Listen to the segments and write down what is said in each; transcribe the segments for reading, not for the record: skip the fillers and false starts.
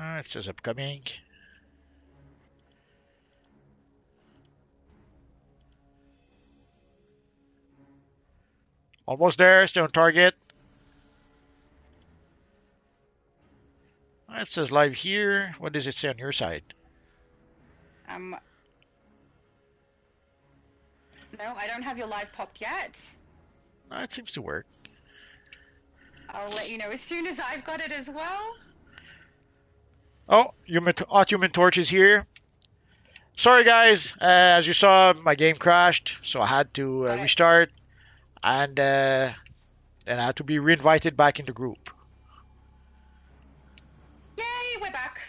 It says upcoming. Almost there, still on target. It says live here. What does it say on your side? No, I don't have your live popped yet. It seems to work. I'll let you know as soon as I've got it as well. Oh, Human Torch is here. Sorry guys, as you saw, my game crashed, so I had to restart, and then I had to be reinvited back in the group. Yay, we're back.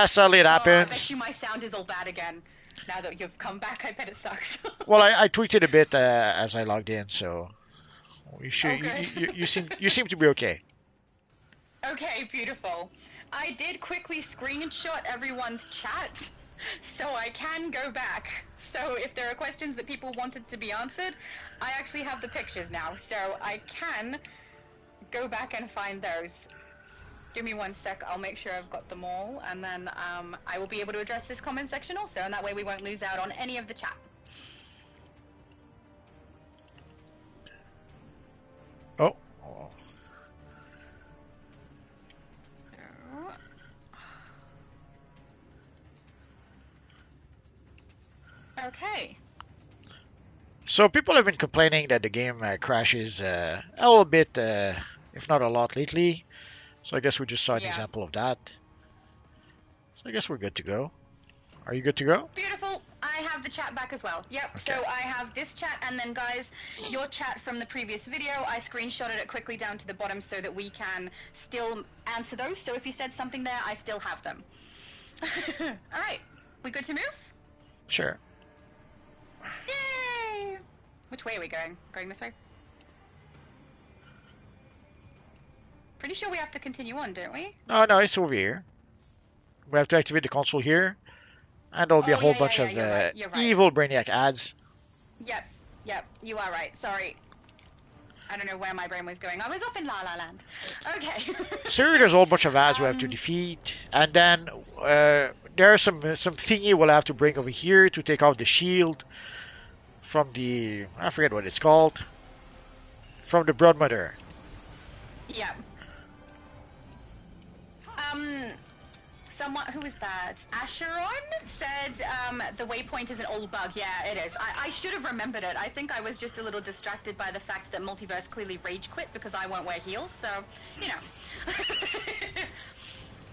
Sadly it happens. I bet you my sound is all bad again. Now that you've come back, I bet it sucks. Well, I tweaked it a bit as I logged in, so you seem to be okay. Okay, beautiful. I did quickly screenshot everyone's chat, so I can go back. So if there are questions that people wanted to be answered, I actually have the pictures now, so I can go back and find those. Give me 1 sec, I'll make sure I've got them all, and then I will be able to address this comment section also, and that way we won't lose out on any of the chat. Oh. Okay. So people have been complaining that the game crashes a little bit, if not a lot lately. So I guess we just saw an example of that. So I guess we're good to go. Are you good to go? Beautiful. I have the chat back as well. Yep. Okay. So I have this chat, and then guys, your chat from the previous video, I screenshotted it quickly down to the bottom so that we can still answer those. So if you said something there, I still have them. All right. We good to move? Sure. Yay! Which way are we going? Going this way? Pretty sure we have to continue on, don't we? No, it's over here. We have to activate the console here, and there'll be a whole bunch of evil Brainiac ads. Yep, you are right. Sorry. I don't know where my brain was going. I was off in La La Land. Okay. So there's a whole bunch of ads we have to defeat, and then there are some thingy we'll have to bring over here to take off the shield from the, I forget what it's called, from the Broodmother. Yeah. Someone, who is that? Asheron said the waypoint is an old bug. Yeah, it is. I should have remembered it. I think I was just a little distracted by the fact that Multiverse clearly rage quit because I won't wear heels, so, you know.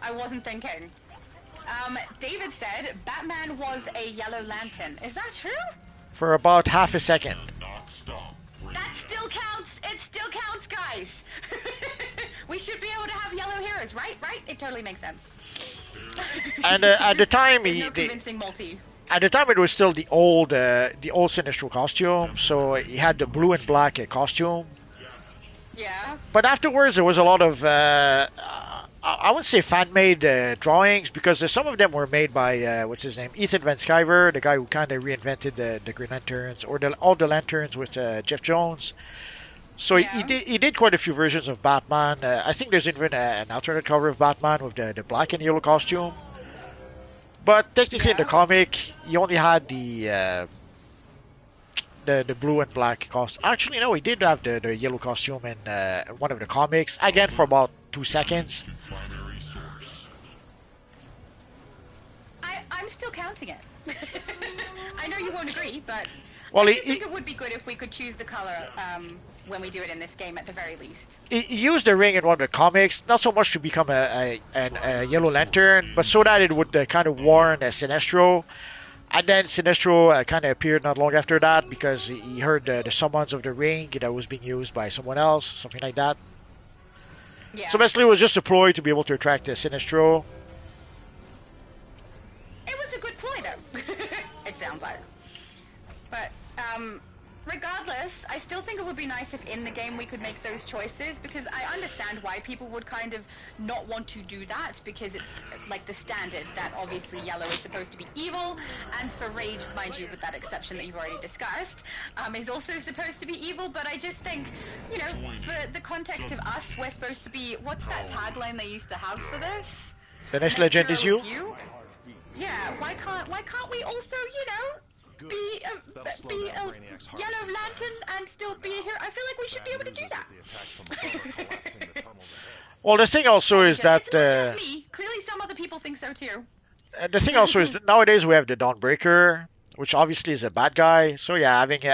I wasn't thinking. David said Batman was a Yellow Lantern. Is that true? For about half a second. That still counts. It still counts, guys. We should be able to have yellow heroes, right? Right? It totally makes sense. And at the time, at the time it was still the old Sinestro costume, so he had the blue and black costume. Yeah. But afterwards, there was a lot of I wouldn't say fan-made drawings, because some of them were made by what's his name, Ethan Van Sciver, the guy who kind of reinvented the Green Lanterns, or all the Lanterns with Jeff Jones. So yeah. he did quite a few versions of Batman. I think there's even an alternate cover of Batman with the black and yellow costume. But technically in the comic, he only had the blue and black costume. Actually, no, he did have the yellow costume in one of the comics. Again, for about 2 seconds. I'm still counting it. I know you won't agree, but well, I think it would be good if we could choose the color when we do it in this game at the very least. He used the ring in one of the comics, not so much to become a Yellow Lantern, but so that it would kind of warn Sinestro. And then Sinestro kind of appeared not long after that because he heard the summons of the ring that was being used by someone else, something like that. Yeah. So basically it was just a ploy to be able to attract Sinestro. It was a good ploy though. It sounds like. But, regardless, I still think it would be nice if in the game we could make those choices, because I understand why people would kind of not want to do that, because it's like the standard that obviously yellow is supposed to be evil, and for rage, mind you, with that exception that you've already discussed, is also supposed to be evil. But I just think, you know, for the context of us, we're supposed to be, what's that tagline they used to have for this? The next legend is you. Yeah, why can't we also, you know, be a yellow lantern and still be a hero? I feel like we should be able to do that. Well, the thing also is that it's not just me. Clearly, some other people think so too. the thing also is that nowadays we have the Dawnbreaker, which obviously is a bad guy. So yeah, having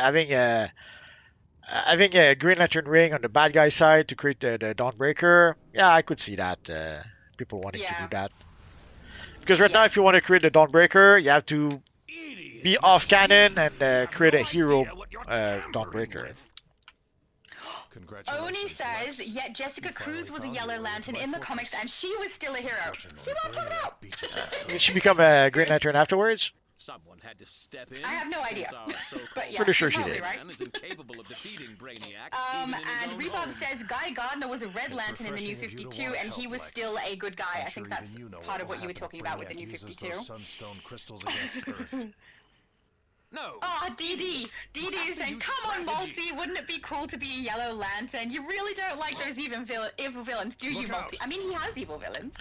a Green Lantern ring on the bad guy side to create the Dawnbreaker, yeah, I could see that people wanting to do that. Because right now, if you want to create the Dawnbreaker, you have to be off canon and create a hero Dawnbreaker. Oni says, yet Jessica Cruz was a Yellow Lantern in the comics and she was still a hero. See what I'm talking about? Did she become a Green Lantern afterwards? Someone had to step in. I have no idea. But yeah, pretty sure she did. Right? And Rebob says Guy Gardner was a Red Lantern in the New 52 and he was still a good guy. I think that's part of what you were talking about with the New 52. No. Oh, DD is saying, come on, Multi, wouldn't it be cool to be a Yellow Lantern? You really don't like those evil villains, do you, Multi? I mean, he has evil villains.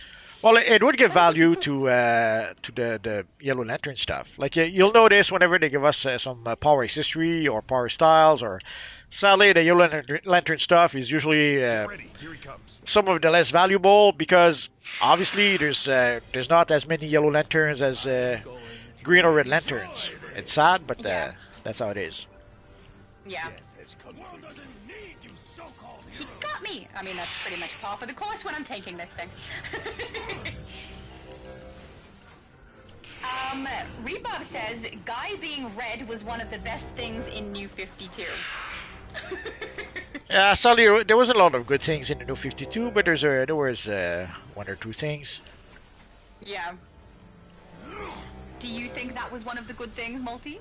Well, it would give value to the Yellow Lantern stuff. Like you'll notice whenever they give us some power history or power styles, or sadly the Yellow Lantern stuff is usually some of the less valuable, because obviously there's not as many Yellow Lanterns as Green or Red Lanterns. It's sad, but that's how it is. Yeah. He got me! I mean, that's pretty much par for the course when I'm taking this thing. Rebob says, Guy being red was one of the best things in New 52. Yeah, sadly, there wasn't a lot of good things in the New 52, but there was one or two things. Yeah. Do you think that was one of the good things, Multi?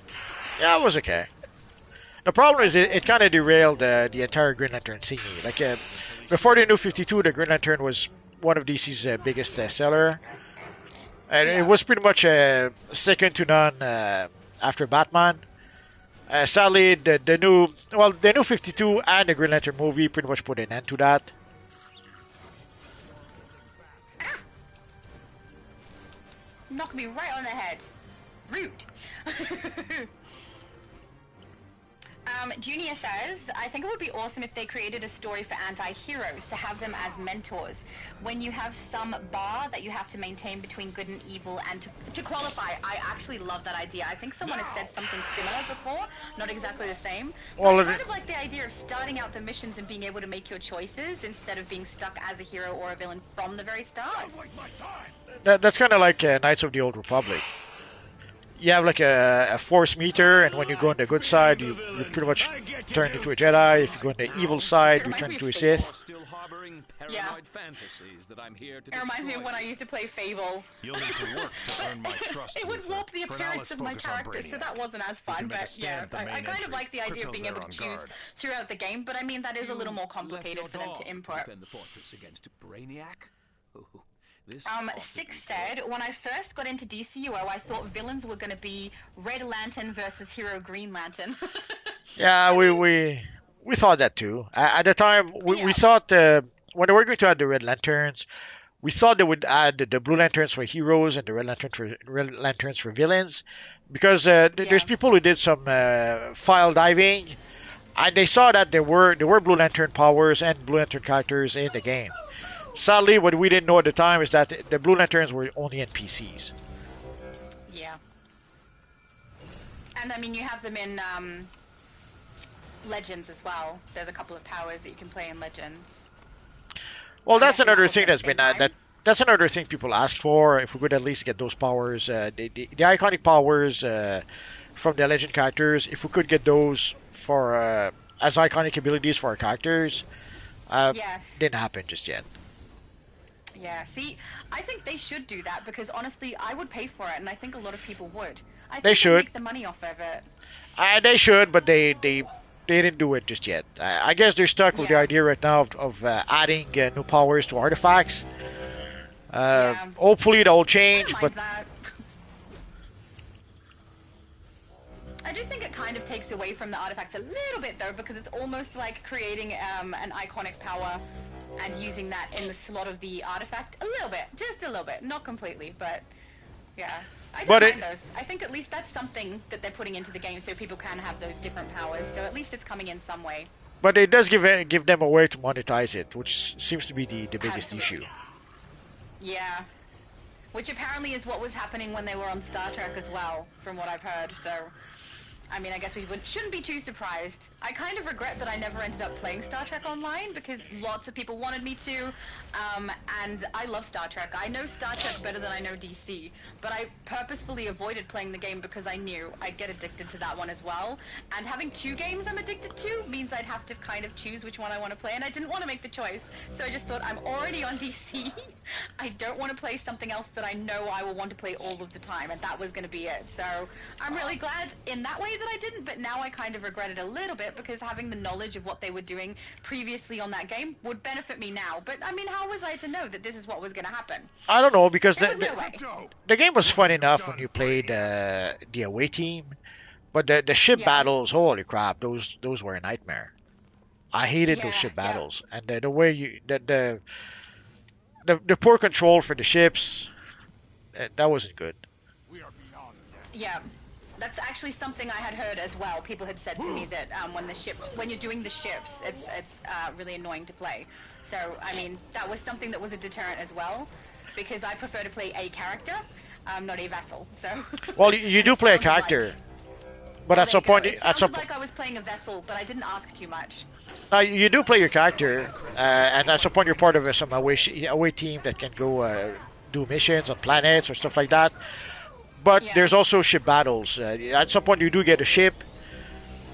Yeah, it was okay. The problem is it kind of derailed the entire Green Lantern thingy. Like before the New 52, the Green Lantern was one of DC's biggest seller, and it was pretty much second to none after Batman. Sadly, the new 52 and the Green Lantern movie pretty much put an end to that. Knock me right on the head. Rude. Junior says, I think it would be awesome if they created a story for anti-heroes, to have them as mentors. When you have some bar that you have to maintain between good and evil, and to qualify, I actually love that idea. I think someone has said something similar before, not exactly the same. Well, I kind of like the idea of starting out the missions and being able to make your choices instead of being stuck as a hero or a villain from the very start. That's kind of like Knights of the Old Republic. You have like a force meter, and when you go on the good side, you pretty much turn into a Jedi. If you go on the evil side, you turn into a Sith. Yeah. It reminds me of when I used to play Fable. You'll need to work to earn my trust. It would warp the appearance of my character, so that wasn't as fun. But yeah, I kind of like the idea of being able to choose throughout the game. But I mean, that is a little more complicated for them to import. Six said, when I first got into DCUO, I thought villains were going to be Red Lantern versus Hero Green Lantern. Yeah, we thought that too. At the time, we thought when they were going to add the Red Lanterns, we thought they would add the Blue Lanterns for heroes and the Red Lanterns for villains, because there's people who did some file diving, and they saw that there were Blue Lantern powers and Blue Lantern characters in the game. Sadly, what we didn't know at the time is that the Blue Lanterns were only NPCs. Yeah. And I mean, you have them in Legends as well. There's a couple of powers that you can play in Legends. Well, that's another thing that's been that's another thing people asked for. If we could at least get those powers, the iconic powers from the Legend characters, if we could get those for as iconic abilities for our characters, didn't happen just yet. Yeah, see, I think they should do that, because honestly, I would pay for it, and I think a lot of people would. I think they should make the money off of it. They should, but they they didn't do it just yet. I guess they're stuck with the Yeah. idea right now of adding new powers to artifacts. Yeah. Hopefully that will I don't change, but mind that. I do think it kind of takes away from the artifacts a little bit though, because it's almost like creating an iconic power and using that in the slot of the artifact a little bit, just a little bit, not completely, but yeah. I don't But mind those. I think at least that's something that they're putting into the game so people can have those different powers, so at least it's coming in some way. but it does give them a way to monetize it, which seems to be the biggest issue. Absolutely. Yeah. Which apparently is what was happening when they were on Star Trek as well, from what I've heard, so... I mean, I guess shouldn't be too surprised. I kind of regret that I never ended up playing Star Trek Online because lots of people wanted me to, and I love Star Trek. I know Star Trek better than I know DC, but I purposefully avoided playing the game because I knew I'd get addicted to that one as well. And having two games I'm addicted to means I'd have to kind of choose which one I want to play, and I didn't want to make the choice. So I just thought, I'm already on DC. I don't want to play something else that I know I will want to play all of the time, and that was going to be it. So I'm really glad in that way that I didn't, but now I kind of regret it a little bit because having the knowledge of what they were doing previously on that game would benefit me now. But I mean, how was I to know that this is what was going to happen? I don't know because There was no way. the game was fun enough when you played the away team, but the ship Yeah. battles, holy crap, those were a nightmare. I hated those Yeah, ship yeah. battles, and the way the poor control for the ships, that wasn't good. Yeah. That's actually something I had heard as well. People had said to me that when you're doing the ships, it's really annoying to play. So, I mean, that was something that was a deterrent as well, because I prefer to play a character, not a vessel. So. Well, you do play a Sounded like- character, but Well, at some there you point, go. It at some sounded like I was playing a vessel, but I didn't ask too much. now you do play your character, and at some point you're part of some away team that can go do missions on planets or stuff like that. But Yeah. there's also ship battles. At some point you do get a ship,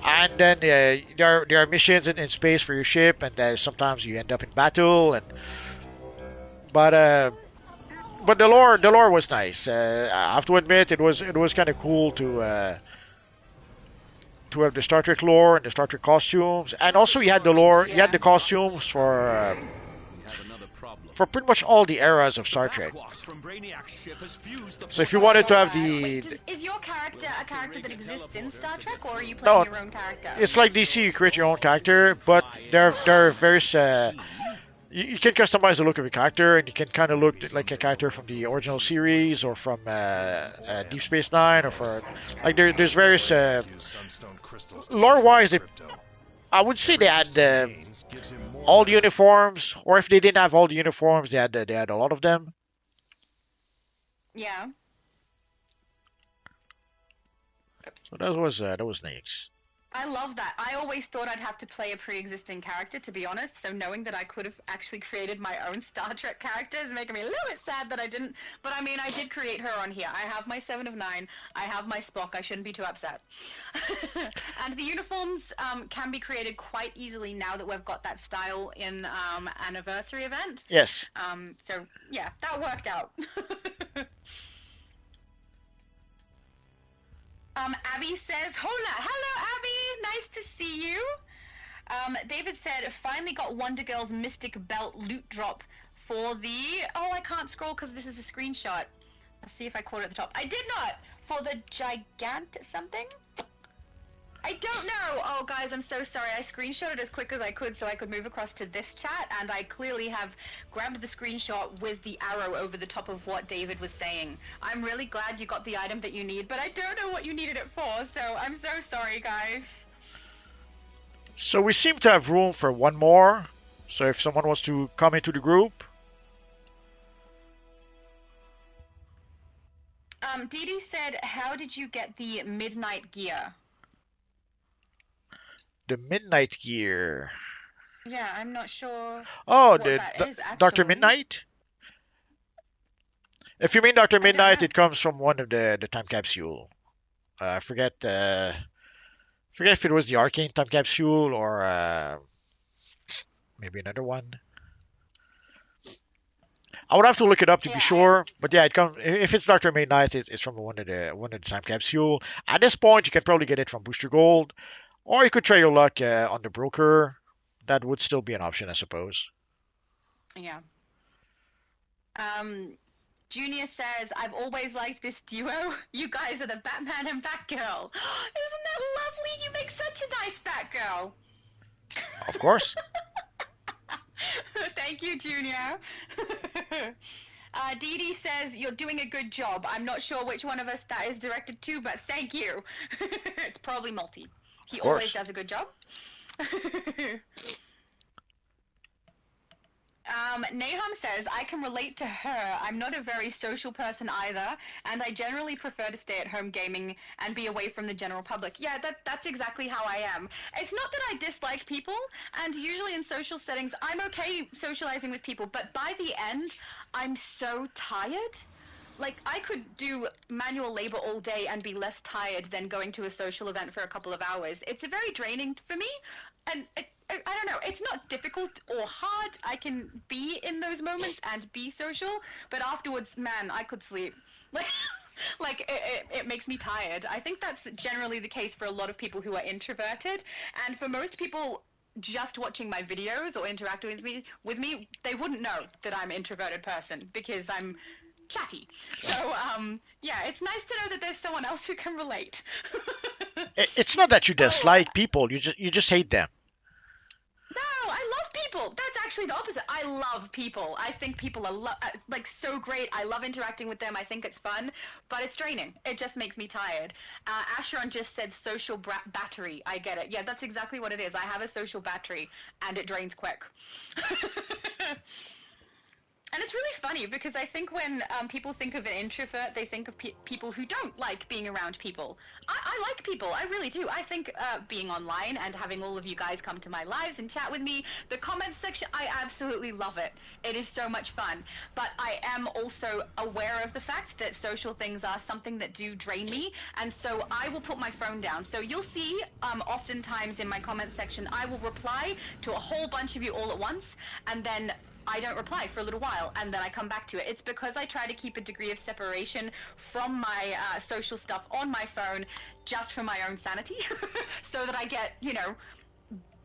and then there are missions in space for your ship, and sometimes you end up in battle. But the lore was nice. I have to admit it was kind of cool to have the Star Trek lore and the Star Trek costumes, and also you had the lore, you had the costumes for We have another problem. pretty much all the eras of Star Trek. Backwash from Brainiac's ship has fused the So if you wanted to have Wait, the, is your character a character that exists in Star Trek, or are you No, playing your own character? it's like DC, you create your own character, but there are various. You can customize the look of your character, and you can kind of look like a character from the original series or from Deep Space Nine, or for like there's various lore-wise. I would say they had all the uniforms, or if they didn't have all the uniforms, they had a lot of them. Yeah. So that was nice. I love that. I always thought I'd have to play a pre-existing character, to be honest, so knowing that I could have actually created my own Star Trek character is making me a little bit sad that I didn't. But I mean, I did create her on here. I have my 7 of 9. I have my Spock. I shouldn't be too upset. And the uniforms can be created quite easily now that we've got that style in anniversary event. Yes. So, yeah, that worked out. Abby says, hola, hello Abby, nice to see you. David said, finally got Wonder Girl's Mystic Belt loot drop for the, oh, I can't scroll because this is a screenshot. Let's see if I caught it at the top. I did not, for the Gigant something? I don't know. Oh, guys, I'm so sorry. I screenshotted as quick as I could so I could move across to this chat, and I clearly have grabbed the screenshot with the arrow over the top of what David was saying. I'm really glad you got the item that you need, but I don't know what you needed it for, so I'm so sorry, guys. So we seem to have room for one more. So if someone wants to come into the group. Dee Dee said, how did you get the midnight gear? The Midnight Gear. Yeah, I'm not sure. Oh, what the that is, Dr. actually. Midnight? If you mean Dr. don't Midnight, know. it comes from one of the time capsule. I forget if it was the Arcane time capsule or maybe another one. I would have to look it up to Yeah, be sure, but yeah, it comes. If it's Dr. Midnight, it's from one of the time capsule. At this point, you can probably get it from Booster Gold, Or you could try your luck on the broker. That would still be an option, I suppose. Yeah. Junior says, I've always liked this duo. You guys are the Batman and Batgirl. Isn't that lovely? You make such a nice Batgirl. Of course. Thank you, Junior. Dee Dee says, you're doing a good job. I'm not sure which one of us that is directed to, but thank you. It's probably Multi. He always does a good job. Nahum says, I can relate to her. I'm not a very social person either, and I generally prefer to stay at home gaming and be away from the general public. Yeah, that's exactly how I am. It's not that I dislike people, and usually in social settings, I'm okay socializing with people, but by the end, I'm so tired. Like, I could do manual labor all day and be less tired than going to a social event for a couple of hours. It's very draining for me, and I don't know, it's not difficult or hard. I can be in those moments and be social, but afterwards, man, I could sleep. Like, it makes me tired. I think that's generally the case for a lot of people who are introverted, and for most people just watching my videos or interacting with me, they wouldn't know that I'm an introverted person because I'm chatty. So, yeah, it's nice to know that there's someone else who can relate. It's not that you dislike people, you just hate them. No, I love people. That's actually the opposite. I love people. I think people are like so great. I love interacting with them. I think it's fun, but it's draining. It just makes me tired. Asheron just said social battery. I get it. Yeah, that's exactly what it is. I have a social battery, and it drains quick. And it's really funny because I think when people think of an introvert, they think of people who don't like being around people. I like people, I really do. I think being online and having all of you guys come to my lives and chat with me, the comments section, I absolutely love it. It is so much fun. But I am also aware of the fact that social things are something that do drain me, and so I will put my phone down. So you'll see oftentimes in my comment section, I will reply to a whole bunch of you all at once, and then I don't reply for a little while, and then I come back to it. It's because I try to keep a degree of separation from my social stuff on my phone just for my own sanity, so that I get, you know,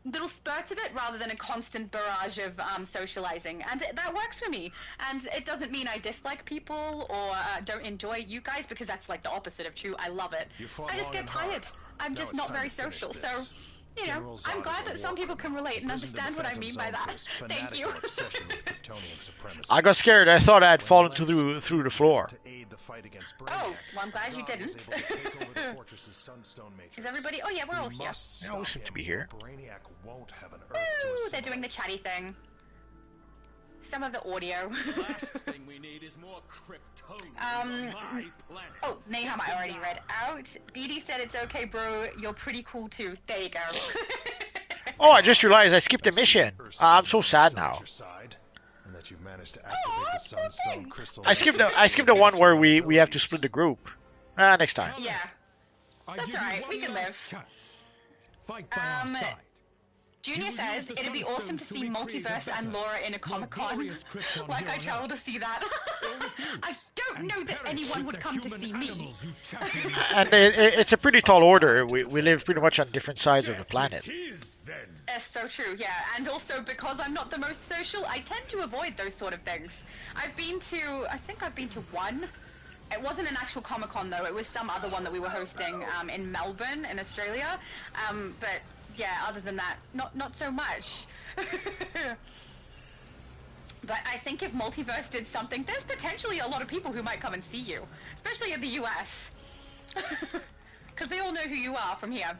little spurts of it rather than a constant barrage of socializing. And that works for me. And it doesn't mean I dislike people or don't enjoy you guys, because that's like the opposite of true. I love it. I just get tired. I'm just not very social, so... You know, I'm glad that some people can relate and understand what I mean by that. Thank you. I got scared. I thought I had fallen through the floor. Oh, well, I'm glad you didn't. Is everybody? Oh, yeah, we're all here. Yeah, we seem to be here. Woo, they're doing the chatty thing. Some of the audio. The last thing we need is more Kryptonians on my planet. Oh, Nahum, I already read out. Dee Dee said it's okay, bro. You're pretty cool too. There you go. Oh, I just realized I skipped a mission. I'm so sad now. I skipped the one where we have to split the group. Next time. Yeah. That's alright. We can live. Fight by our side. Junior says it'd be awesome to see Multiverse and Laura in a Comic-Con. Like, I travel to see that. I don't know that anyone would come to see me. And it's a pretty tall order. We live pretty much on different sides of the planet. That's so true, yeah. And also, because I'm not the most social, I tend to avoid those sort of things. I think I've been to one. It wasn't an actual Comic-Con, though. It was some other one that we were hosting in Melbourne, in Australia. But... yeah, other than that, not so much. But I think if Multiverse did something, there's potentially a lot of people who might come and see you, especially in the US. Because they all know who you are from here.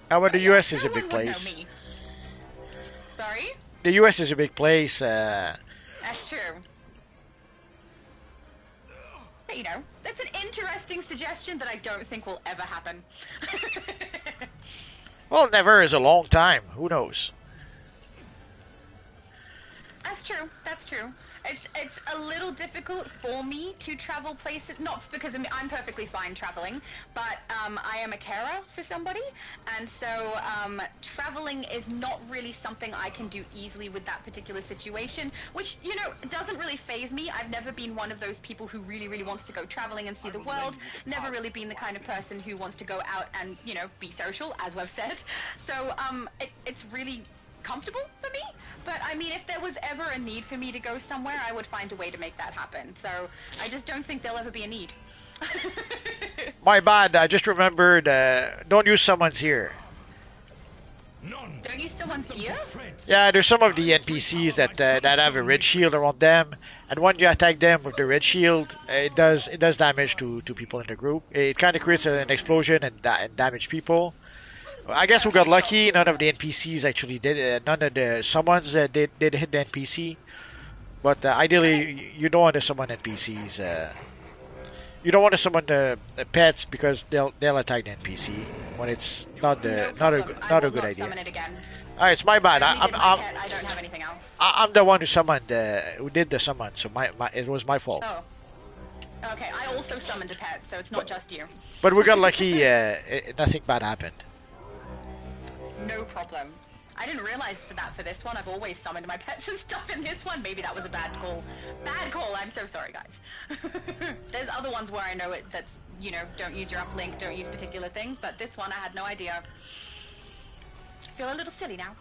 But the US is a big place. Know me. Sorry? The US is a big place. That's true. But, you know, that's an interesting suggestion that I don't think will ever happen. Well, never is a long time. Who knows? That's true. That's true. It's a little difficult for me to travel places, not because I'm perfectly fine traveling, but I am a carer for somebody, and so traveling is not really something I can do easily with that particular situation, which, you know, doesn't really faze me. I've never been one of those people who really, really wants to go traveling and see the world, never really been the kind of person who wants to go out and, you know, be social, as we've said. So it's really comfortable for me, but I mean, if there was ever a need for me to go somewhere, I would find a way to make that happen. So I just don't think there'll ever be a need. My bad. I just remembered. Don't use someone's here. None. Don't use someone's ear? Yeah, there's some of the NPCs that have a red shield around them, and when you attack them with the red shield, it does damage to people in the group. It kind of creates an explosion and damage people. I guess we got lucky. None of the NPCs actually did. None of the summons did hit the NPC. But ideally, you don't want to summon NPCs. You don't want to summon the pets because they'll attack the NPC when it's not a good idea. Alright, it's my bad. I don't have anything else. I'm the one who summoned. Who did the summon? So it was my fault. Oh. Okay, I also summoned a pet, so it's not just you. But we got lucky. Nothing bad happened. No problem. I didn't realize for this one. I've always summoned my pets and stuff in this one. Maybe that was a bad call. Bad call. I'm so sorry, guys. There's other ones where I know it. That's, you know, don't use your uplink, don't use particular things. But this one, I had no idea. Feel a little silly now.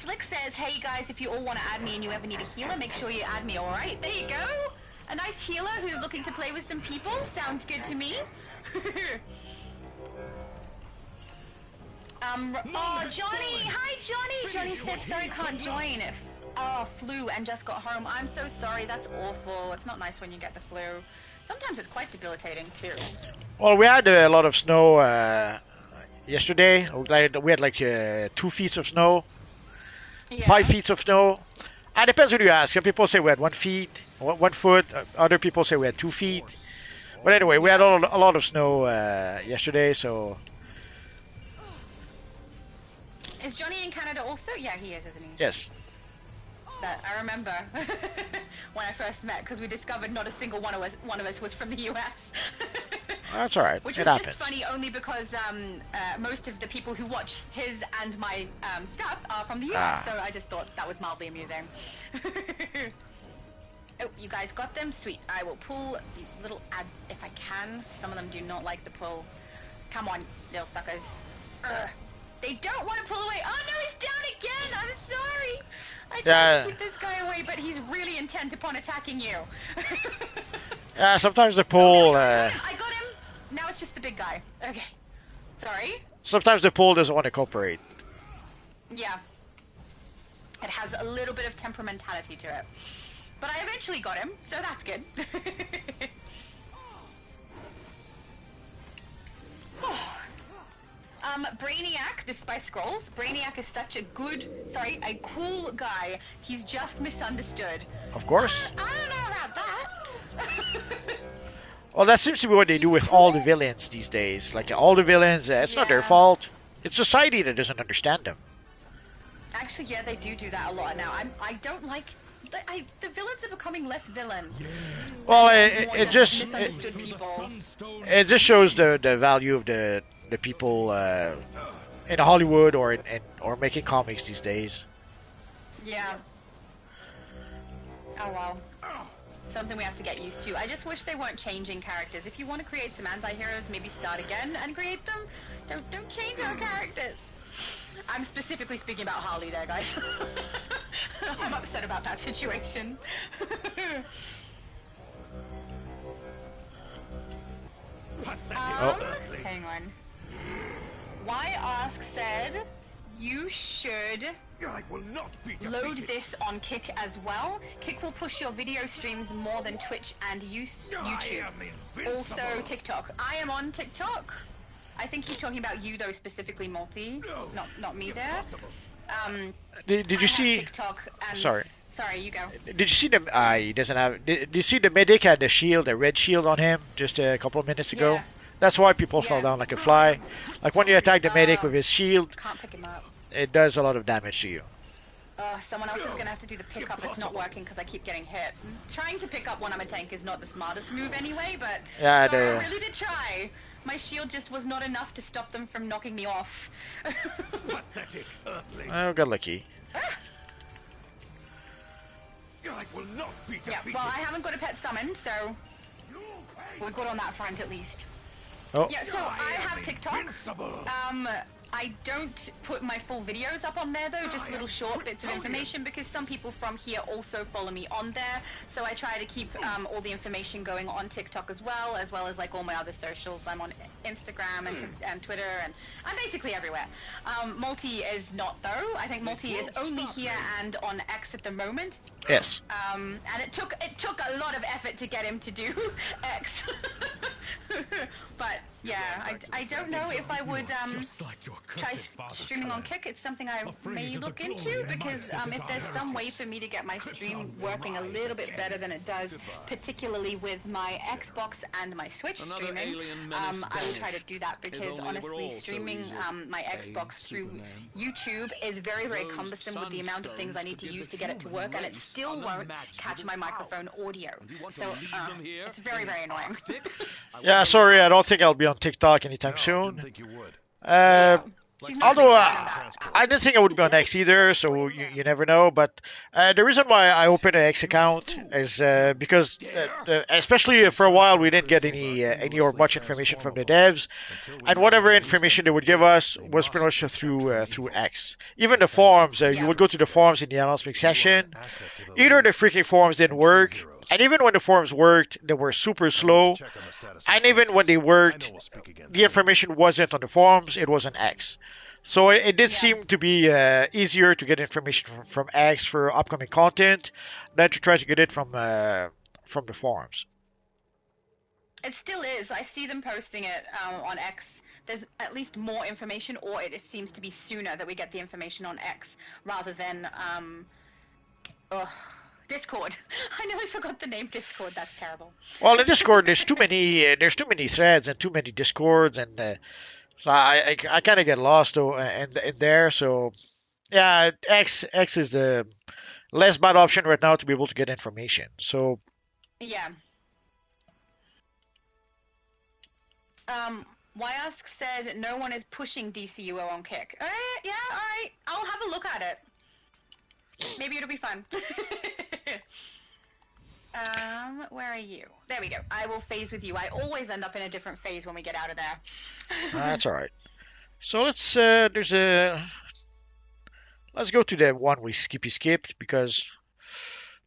Slick says, hey guys, if you all want to add me and you ever need a healer, make sure you add me. All right, there you go. A nice healer who's looking to play with some people. Sounds good to me. Oh, Johnny! Hi, Johnny! Johnny said sorry can't join. Flu and just got home. I'm so sorry. That's awful. It's not nice when you get the flu. Sometimes it's quite debilitating too. Well, we had a lot of snow yesterday. We had like 2 feet of snow, Yeah. 5 feet of snow. It depends who you ask. Some people say we had 1 foot. Other people say we had 2 feet. But anyway, we had a lot of snow yesterday, so. Is Johnny in Canada also? Yeah, he is, isn't he? Yes. That I remember when I first met, because we discovered not a single one of us was from the US. That's all right. Which It was happens. just funny only because most of the people who watch his and my stuff are from the US, so I just thought that was mildly amusing. Oh, you guys got them? Sweet. I will pull these little ads if I can. Some of them do not like the pull. Come on, little suckers. Ugh. They don't want to pull away. Oh no, he's down again! I'm sorry! I tried to keep this guy away, but he's really intent upon attacking you. Yeah, sometimes the pull. I got him! Now it's just the big guy. Okay. Sorry? Sometimes the pull doesn't want to cooperate. Yeah. It has a little bit of temperamentality to it. But I eventually got him, so that's good. Brainiac, this by Scrolls. Brainiac is such a cool guy. He's just misunderstood. Of course. I don't know about that. Well, that seems to be what they do with all the villains these days. Like all the villains, it's not their fault. It's society that doesn't understand them. Actually, yeah, they do that a lot now. I don't like. The villains are becoming less villains. Yes. Well, it just misunderstood people. it just shows the value of the people in Hollywood or making comics these days. Yeah. Oh well. Something we have to get used to. I just wish they weren't changing characters. If you want to create some anti-heroes, maybe start again and create them. Don't change our characters. I'm specifically speaking about Harley there, guys. I'm upset about that situation. Hang on. Why Ask said you should I will not be defeated. load this on Kick as well. Kick will push your video streams more than Twitch and YouTube. I am invincible. Also TikTok. I am on TikTok. I think he's talking about you though, specifically Multi, not me there. Impossible. Did you see? TikTok and Sorry, you go. did you see the? He doesn't have. Did you see the medic had the shield, the red shield on him just a couple of minutes ago? Yeah. That's why people Yeah. fall down like a fly. Like when you attack the medic with his shield, Can't pick him up. it does a lot of damage to you. Someone else is gonna have to do the pickup. It's not working because I keep getting hit. Trying to pick up when I'm a tank is not the smartest move anyway, but Yeah, sorry, I really did try. My shield just was not enough to stop them from knocking me off. Pathetic earthling. I got lucky. I will not be defeated. Yeah, well, I haven't got a pet summon, so we're good on that front at least. Oh. Yeah, so I have TikTok. Invincible. I don't put my full videos up on there though, just little short bits of information because some people from here also follow me on there. So I try to keep all the information going on TikTok as well as like all my other socials. I'm on Instagram and Twitter, and I'm basically everywhere. Multi is not though. I think Multi is only here and on X at the moment. Yes. And it took a lot of effort to get him to do X. But yeah, I don't know if I would try streaming on Kick. It's something I may look into because if there's some way for me to get my stream working a little bit better than it does, particularly with my Xbox and my Switch streaming, I will try to do that because honestly, streaming my Xbox through YouTube is very, very cumbersome with the amount of things I need to use to get it to work, and it still won't catch my microphone audio. So it's very, very annoying. Yeah, sorry, I don't think I'll be on TikTok anytime soon. She's not Although gonna I didn't think I would be on X either, so you never know. But the reason why I opened an X account is because, especially for a while, we didn't get any or much information from the devs, and whatever information they would give us was pretty much through X. Even the forums, you would go to the forums in the announcement section. Either the freaking forums didn't work, and even when the forums worked, they were super slow. And even when they worked, the information wasn't on the forums; it was on X. So it did seem to be easier to get information from X for upcoming content than to try to get it from the forums. It still is. I see them posting it on X. There's at least more information, or it seems to be sooner that we get the information on X rather than Discord. I nearly forgot the name Discord. That's terrible. Well, in Discord, there's too many threads and too many Discords, and so I kind of get lost though in there. So yeah, X is the less bad option right now to be able to get information. So yeah. Wyask said no one is pushing DCUO on Kick. Yeah, alright. I'll have a look at it. Maybe it'll be fun. Where are you? There we go. I will phase with you. I always end up in a different phase when we get out of there. That's all right. So let's let's go to the one we skipped because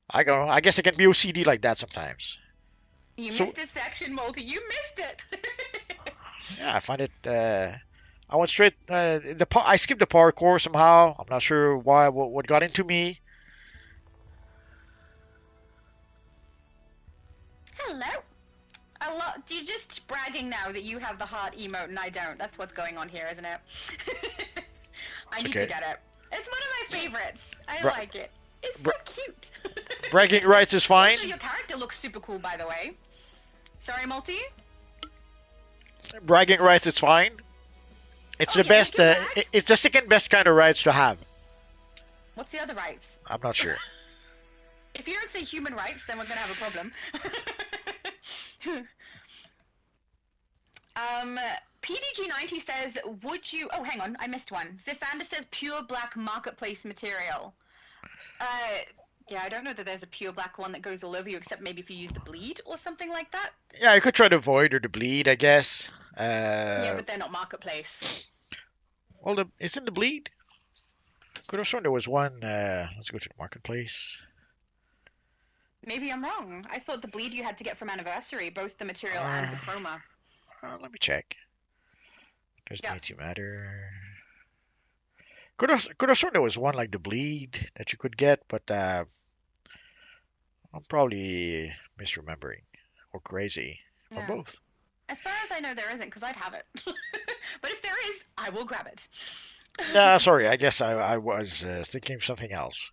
I guess I can be OCD like that sometimes. You missed a section, Multi. You missed it. Yeah, I find it. I went straight. I skipped the parkour somehow. I'm not sure why. What got into me. Hello. You're just bragging now that you have the heart emote and I don't. That's what's going on here, isn't it? I need to get it. It's one of my favorites. I like it. It's so cute. Bragging rights is fine. Also, your character looks super cool, by the way. Sorry, Multi? Bragging rights is fine. It's the best. It's the second best kind of rights to have. What's the other rights? I'm not sure. If you don't say human rights, then we're gonna have a problem. PDG90 says, would you... Oh, hang on, I missed one. Zifanda says pure black marketplace material. Yeah, I don't know that there's a pure black one that goes all over you, except maybe if you use the bleed or something like that. Yeah, you could try the void or the bleed, I guess. Yeah, but they're not marketplace. Well, isn't the bleed? Could have sworn there was one. Let's go to the marketplace. Maybe I'm wrong. I thought the bleed you had to get from Anniversary, both the material and the chroma. Let me check. There's antimatter. Could have sworn there was one like the bleed that you could get, but I'm probably misremembering or crazy or both. As far as I know, there isn't, because I'd have it. But if there is, I will grab it. Yeah, sorry. I guess I was thinking of something else.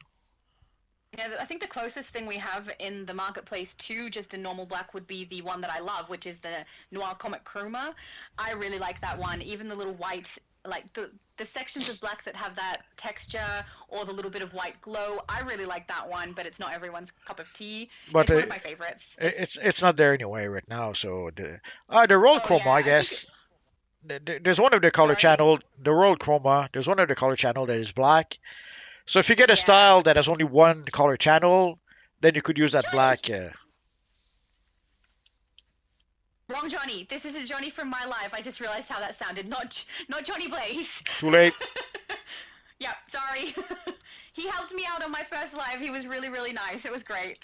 Yeah, I think the closest thing we have in the marketplace to just a normal black would be the one that I love, which is the Noir Comet Chroma. I really like that one. Even the little white like the sections of black that have that texture or the little bit of white glow. I really like that one, but it's not everyone's cup of tea. But It's one of my favorites. it's not there anyway right now. So the roll Oh chroma, yeah, I I think. guess. There's one of the color Sorry. channel, the roll chroma. There's one of the color channel that is black. So if you get a Yeah. style that has only one color channel, then you could use that Johnny! black. Wrong Johnny. This is Johnny from my life. I just realized how that sounded. Not Johnny Blaze. Too late. Yep, sorry. He helped me out on my first live. He was really, really nice. It was great.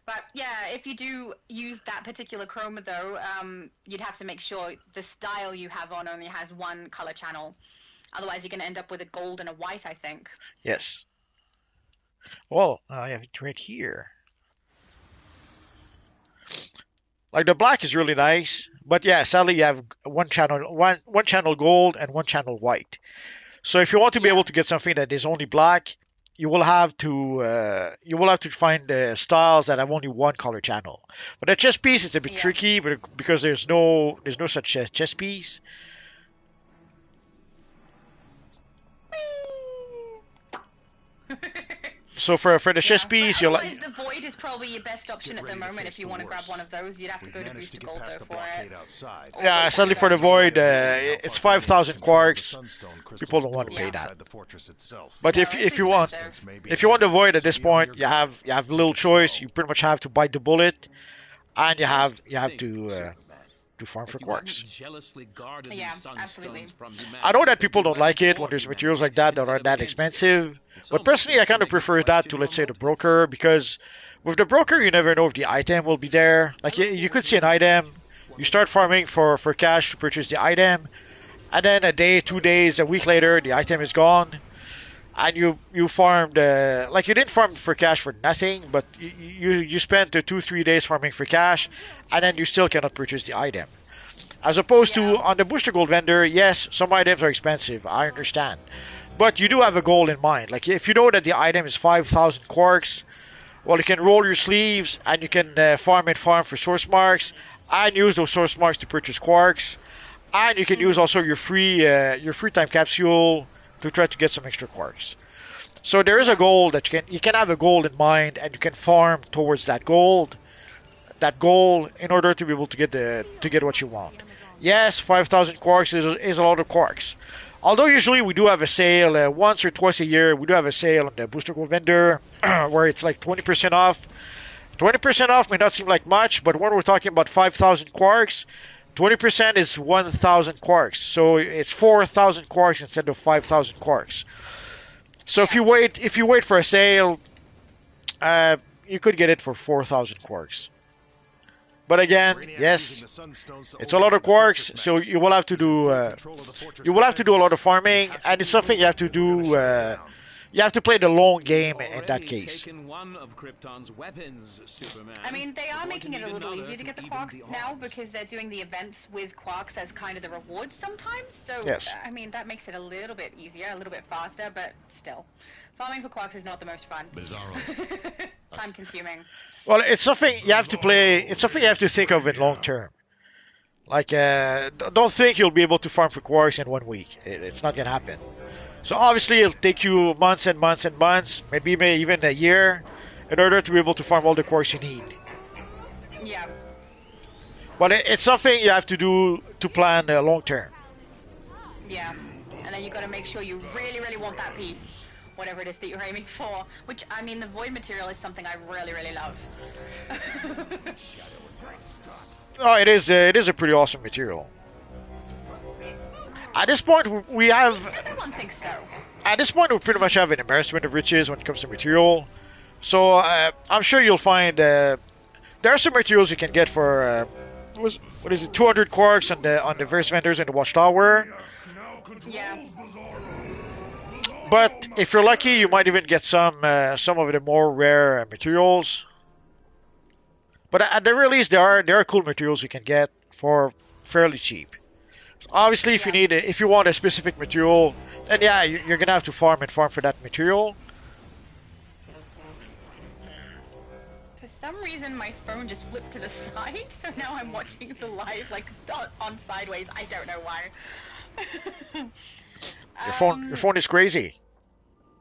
But yeah, if you do use that particular chroma though, you'd have to make sure the style you have on only has one color channel. Otherwise you're going to end up with a gold and a white, I think. Yes. Well, I have it right here. Like the black is really nice, but yeah, sadly you have one channel gold and one channel white. So if you want to be able to get something that is only black, you will have to find styles that have only one color channel. But a chess piece is a bit tricky, because there's no such chess piece. So for the chess piece, you'll otherwise, the void is probably your best option at the moment if you want to grab one of those. You'd have to go to Booster Gold though for it. yeah, sadly for the void, it's 5,000 quarks. People don't want to pay that. But if you want the void at this point, you have little choice. You pretty much have to bite the bullet, and you have to farm for quarks. Yeah, absolutely. I know that people don't like it when there's materials like that aren't that expensive, but personally I kind of prefer that to, let's say, the broker, because with the broker you never know if the item will be there. Like you could see an item, you start farming for cash to purchase the item, and then a day, 2 days, a week later the item is gone, and you farmed like you didn't farm for cash for nothing, but you spent 2-3 days farming for cash, and then you still cannot purchase the item. As opposed to on the booster gold vendor, yes, some items are expensive, I understand, but you do have a goal in mind. Like if you know that the item is 5,000 quarks, well, you can roll your sleeves and you can farm for source marks, and use those source marks to purchase quarks, and you can use also your free time capsule to try to get some extra quarks. So there is a goal that you can have a goal in mind, and you can farm towards that goal in order to be able to get what you want. Yes, 5,000 quarks is a lot of quarks. Although usually we do have a sale once or twice a year. We do have a sale on the booster gold vendor where it's like 20% off. 20% off may not seem like much, but when we're talking about 5,000 quarks, 20% is 1,000 quarks. So it's 4,000 quarks instead of 5,000 quarks. So if you wait for a sale, you could get it for 4,000 quarks. But again, yes, it's a lot of quarks, so you will have to do a lot of farming, and it's something you have to do. You have to play the long game in that case. I mean, they are making it a little easier to get the quarks now because they're doing the events with quarks as kind of the reward sometimes. So, yes. I mean, that makes it a little bit easier, a little bit faster, but still. Farming for quarks is not the most fun. Time consuming. Well, it's something you have to play. It's something you have to think of in long term. Like, don't think you'll be able to farm for quarks in 1 week. It's not gonna happen. So obviously, it'll take you months and months and months, maybe even a year, in order to be able to farm all the quarks you need. Yeah. But it's something you have to do to plan long term. Yeah, and then you got to make sure you really, really want that piece, whatever it is that you're aiming for. Which, I mean, the void material is something I really, really love. Oh, it is a pretty awesome material. At this point, we have. Everyone thinks so. At this point, we pretty much have an embarrassment of riches when it comes to material. So I'm sure you'll find there are some materials you can get for what is it, 200 quarks on the various vendors in the Watchtower. Yeah. But if you're lucky, you might even get some of the more rare materials. But at the very least, there are cool materials you can get for fairly cheap. So obviously, if you want a specific material, then yeah, you're gonna have to farm for that material. For some reason, my phone just flipped to the side, so now I'm watching the live like on sideways. I don't know why. Your phone is crazy.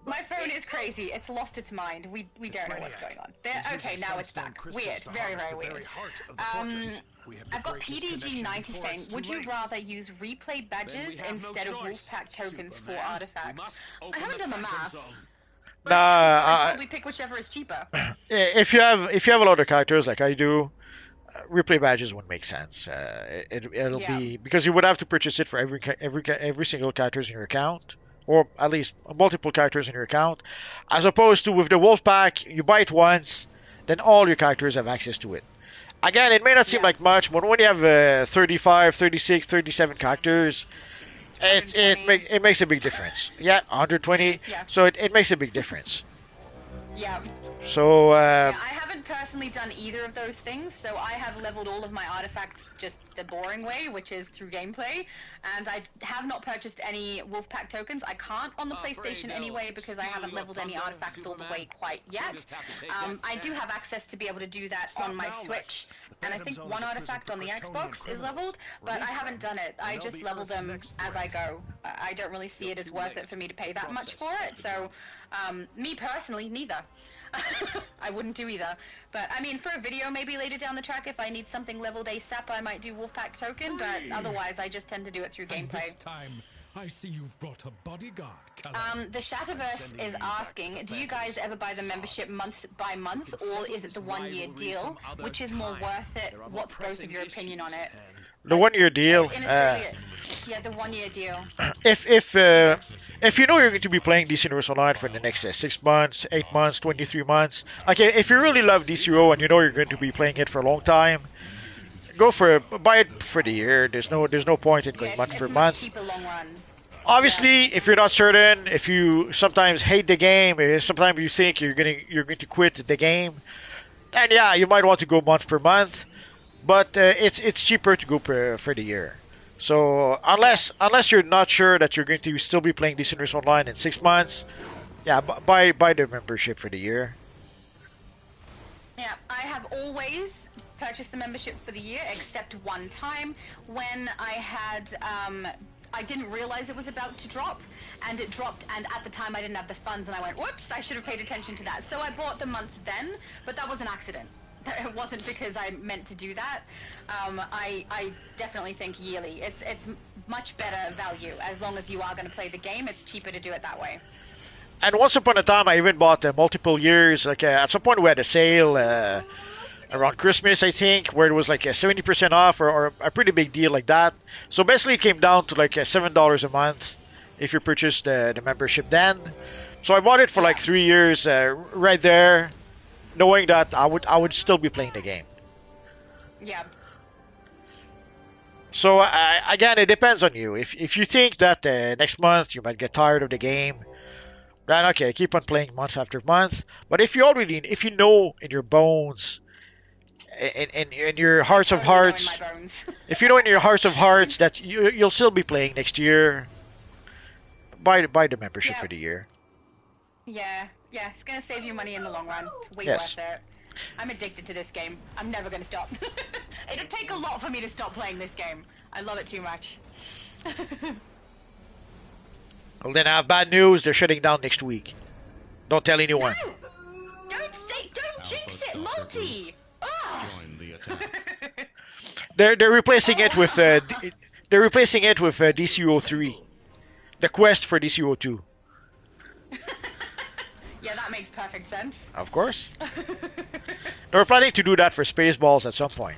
My phone is crazy. It's lost its mind. We don't know what's going on. Okay, now it's back. Weird. Very, very weird. I've got PDG90 saying, would you rather use replay badges instead of Wolfpack tokens for artifacts? I haven't done the math. I'd probably pick whichever is cheaper. If you have a lot of characters like I do, replay badges wouldn't make sense. It'll be because you would have to purchase it for every single characters in your account, or at least multiple characters in your account, as opposed to with the wolf pack, you buy it once, then all your characters have access to it. Again, it may not seem like much, but when you have 35, 36, 37 characters, it makes a big difference. Yeah, 120. Yeah. So it makes a big difference. Yeah. So I haven't personally done either of those things, so I have leveled all of my artifacts just the boring way, which is through gameplay, and I have not purchased any Wolfpack tokens. I can't on the PlayStation anyway because I haven't leveled any artifacts all the way quite yet. I do have access to be able to do that on my Switch, and I think one artifact on the Xbox is leveled, but I haven't done it. I just level them as I go. I don't really see it as worth it for me to pay that much for it, so me personally, neither. I wouldn't do either. But, I mean, for a video maybe later down the track, if I need something leveled ASAP, I might do Wolfpack token, but otherwise I just tend to do it through gameplay. This time, I see you've brought a bodyguard, The Shatterverse is asking, do you guys ever buy the membership month by month, or is it the one-year deal? Which is more worth it? What's both of your opinion on it? the 1-year deal. Yeah, the 1-year deal. If you know you're going to be playing DC Universe Online for the next 6 months, 8 months, 23 months, okay, if you really love DCUO and you know you're going to be playing it for a long time, buy it for the year. There's no point in going month per month. Cheaper long run. Obviously, if you're not certain, if you sometimes hate the game, sometimes you think you're going to quit the game, then yeah, you might want to go month per month. But it's cheaper to go for the year. So unless you're not sure that you're going to still be playing DC Universe Online in 6 months, yeah, buy the membership for the year. Yeah, I have always purchased the membership for the year, except one time when I didn't realize it was about to drop, and it dropped, and at the time I didn't have the funds, and I went, whoops, I should have paid attention to that. So I bought the month then, but that was an accident. It wasn't because I meant to do that. I definitely think yearly. It's much better value. As long as you are going to play the game, it's cheaper to do it that way. And once upon a time, I even bought multiple years. Like at some point, we had a sale around Christmas, I think, where it was like 70% off or a pretty big deal like that. So basically, it came down to like $7 a month if you purchased the membership then. So I bought it for like 3 years right there, knowing that I would still be playing the game. Yeah. So again, it depends on you. If you think that next month you might get tired of the game, then okay, keep on playing month after month. But if you know in your bones, in your hearts of hearts, if you know in your hearts of hearts that you'll still be playing next year, buy the membership for the year. Yeah, it's gonna save you money in the long run. It's way worth it. I'm addicted to this game. I'm never gonna stop. It'd take a lot for me to stop playing this game. I love it too much. Well, then I have bad news. They're shutting down next week. Don't tell anyone. No! Don't jinx it, Multi! Join the attack. They're replacing it with DCUO 3, the quest for DCUO 2. Yeah, that makes perfect sense. Of course. They're planning to do that for Spaceballs at some point.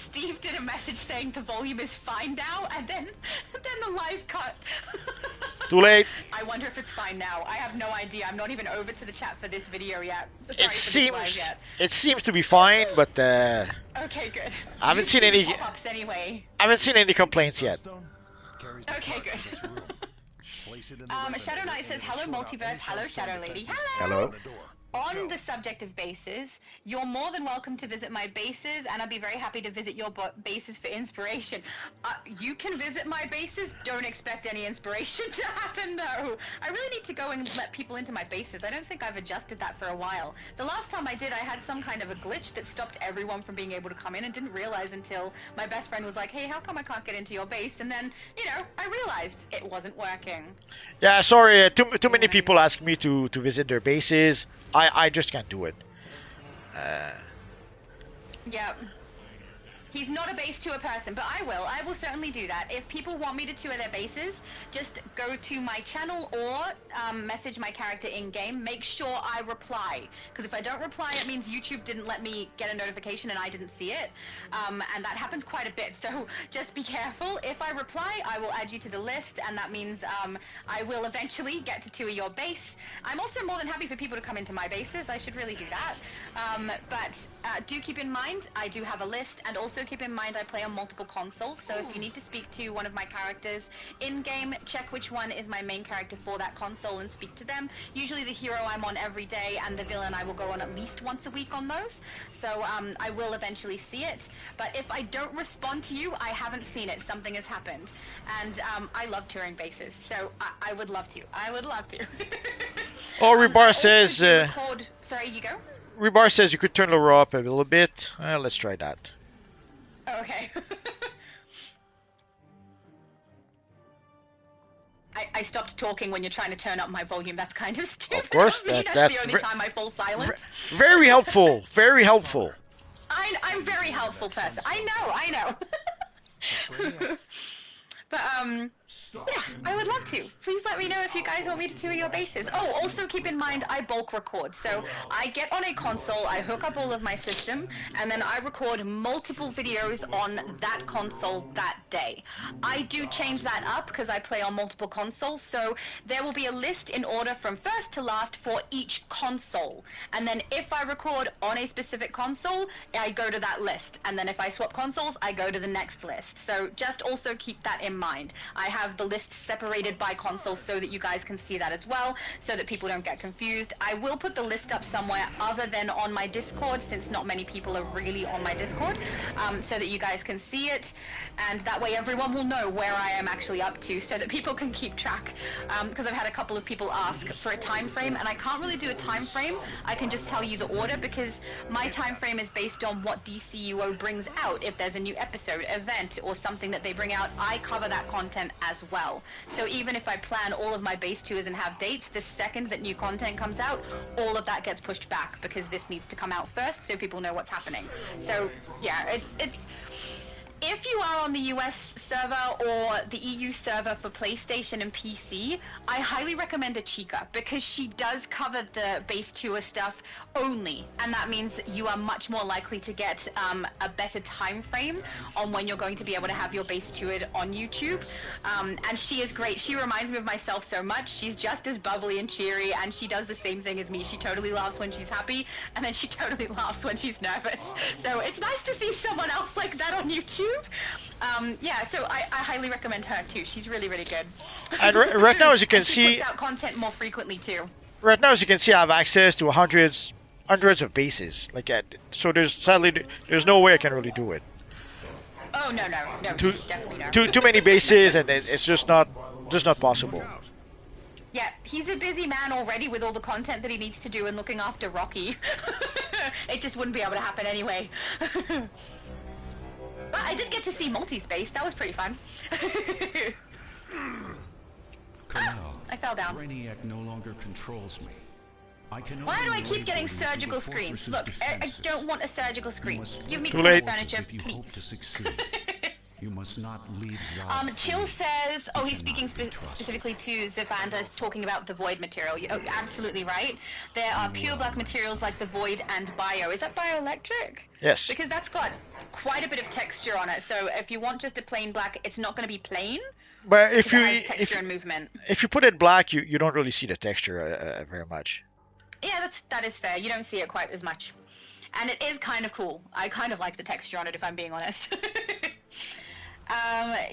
Steve did a message saying the volume is fine now, and then the live cut. Too late. I wonder if it's fine now. I have no idea. I'm not even over to the chat for this video yet. It seems to be fine, but okay, good. I haven't seen any pop-ups anyway. I haven't seen any complaints yet. Okay, good. Shadow Knight says, hello, Multiverse. Hello, Shadow Lady. Hello. On the subject of bases, you're more than welcome to visit my bases, and I'll be very happy to visit your bases for inspiration. You can visit my bases. Don't expect any inspiration to happen, though. I really need to go and let people into my bases. I don't think I've adjusted that for a while. The last time I did, I had some kind of a glitch that stopped everyone from being able to come in, and didn't realize until my best friend was like, hey, how come I can't get into your base? And then, you know, I realized it wasn't working. Yeah, sorry. Too many people ask me to visit their bases. I just can't do it. Yep. He's not a base tour person, but I will. I will certainly do that. If people want me to tour their bases, just go to my channel or message my character in-game. Make sure I reply. Because if I don't reply, it means YouTube didn't let me get a notification and I didn't see it. And that happens quite a bit, so just be careful. If I reply, I will add you to the list, and that means I will eventually get to tour your base. I'm also more than happy for people to come into my bases. I should really do that. But do keep in mind, I do have a list, and also keep in mind I play on multiple consoles, so if you need to speak to one of my characters in-game, check which one is my main character for that console and speak to them. Usually the hero I'm on every day, and the villain I will go on at least once a week on those, so I will eventually see it. But if I don't respond to you, I haven't seen it. Something has happened. And I love touring bases, so I would love to. I would love to. Oh, Rebar says... Sorry, you go? Rebar says you could turn Laura up a little bit. Let's try that. Okay. I stopped talking when you're trying to turn up my volume. That's kind of stupid. Of course, that's the only time I fall silent. Very helpful. Very helpful. I'm a very helpful person. I know. But, yeah, I would love to. Please let me know if you guys want me to tour your bases. Oh, also keep in mind, I bulk record. So I get on a console, I hook up all of my system, and then I record multiple videos on that console that day. I do change that up because I play on multiple consoles, so there will be a list in order from first to last for each console. And then if I record on a specific console, I go to that list. And then if I swap consoles, I go to the next list. So just also keep that in mind. I have the list separated by console so that you guys can see that as well, so that people don't get confused. I will put the list up somewhere other than on my Discord, since not many people are really on my Discord, so that you guys can see it, and that way everyone will know where I am actually up to, so that people can keep track, because I've had a couple of people ask for a time frame, and I can't really do a time frame. I can just tell you the order, because my time frame is based on what DCUO brings out. If there's a new episode, event, or something that they bring out, I cover that content as well. So even if I plan all of my base tours and have dates, the second that new content comes out, all of that gets pushed back, because this needs to come out first so people know what's happening. So yeah, it's if you are on the US server or the EU server for PlayStation and PC, I highly recommend a Chica, because she does cover the base tour stuff only, and that means you are much more likely to get a better time frame on when you're going to be able to have your base toured on YouTube. And she is great. She reminds me of myself so much. She's just as bubbly and cheery, and she does the same thing as me. She totally laughs when she's happy, and then she totally laughs when she's nervous. So it's nice to see someone else like that on YouTube. Yeah, so I highly recommend her too. She's really, really good. And right now, as you can see, she puts out content more frequently too. Right now, as you can see, I have access to hundreds of bases. So sadly there's no way I can really do it. Oh no, definitely no. Too many bases, and it's just not possible. Yeah, he's a busy man already with all the content that he needs to do and looking after Rocky. It just wouldn't be able to happen anyway. But I did get to see multi-space. That was pretty fun. I fell down. Brainiac no longer controls me. Why do I keep getting surgical screens? Look, I don't want a surgical screen. Give me furniture, please. You must not leave Chill says, oh, he's speaking specifically to Zivanda, talking about the void material. You're absolutely right. There are pure black materials like the void and bio. Is that bioelectric? Yes. Because that's got quite a bit of texture on it. So if you want just a plain black, it's not going to be plain. But if you put it black, you don't really see the texture very much. Yeah, that is fair. You don't see it quite as much. And it is kind of cool. I kind of like the texture on it, if I'm being honest.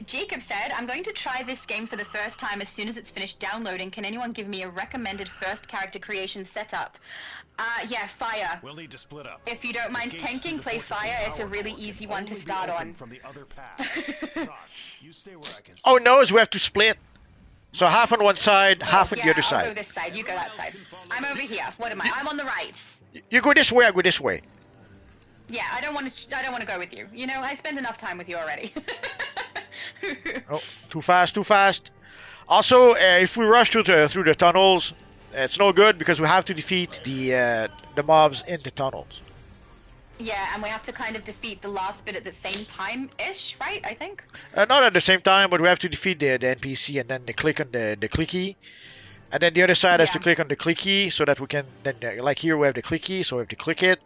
Jacob said, I'm going to try this game for the first time as soon as it's finished downloading. Can anyone give me a recommended first character creation setup? Yeah, Fire. We'll need to split up. If you don't mind tanking, play Fire. It's a really easy one to start on. From the other path. Zod, you stay where I can see. Oh no, we have to split. So half on one side, half on the other I'll side. go this side, you go that side. I'm over here. What am I? I'm on the right. You go this way, I go this way. Yeah, I don't want to go with you. You know, I spend enough time with you already. Oh, too fast, too fast. Also, if we rush through the tunnels, it's no good because we have to defeat the mobs in the tunnels. Yeah, and we have to kind of defeat the last bit at the same time-ish, right? I think. Not at the same time, but we have to defeat the NPC and then they click on the clicky. And then the other side has to click on the clicky so that we can, then like here we have the clicky, so we have to click it.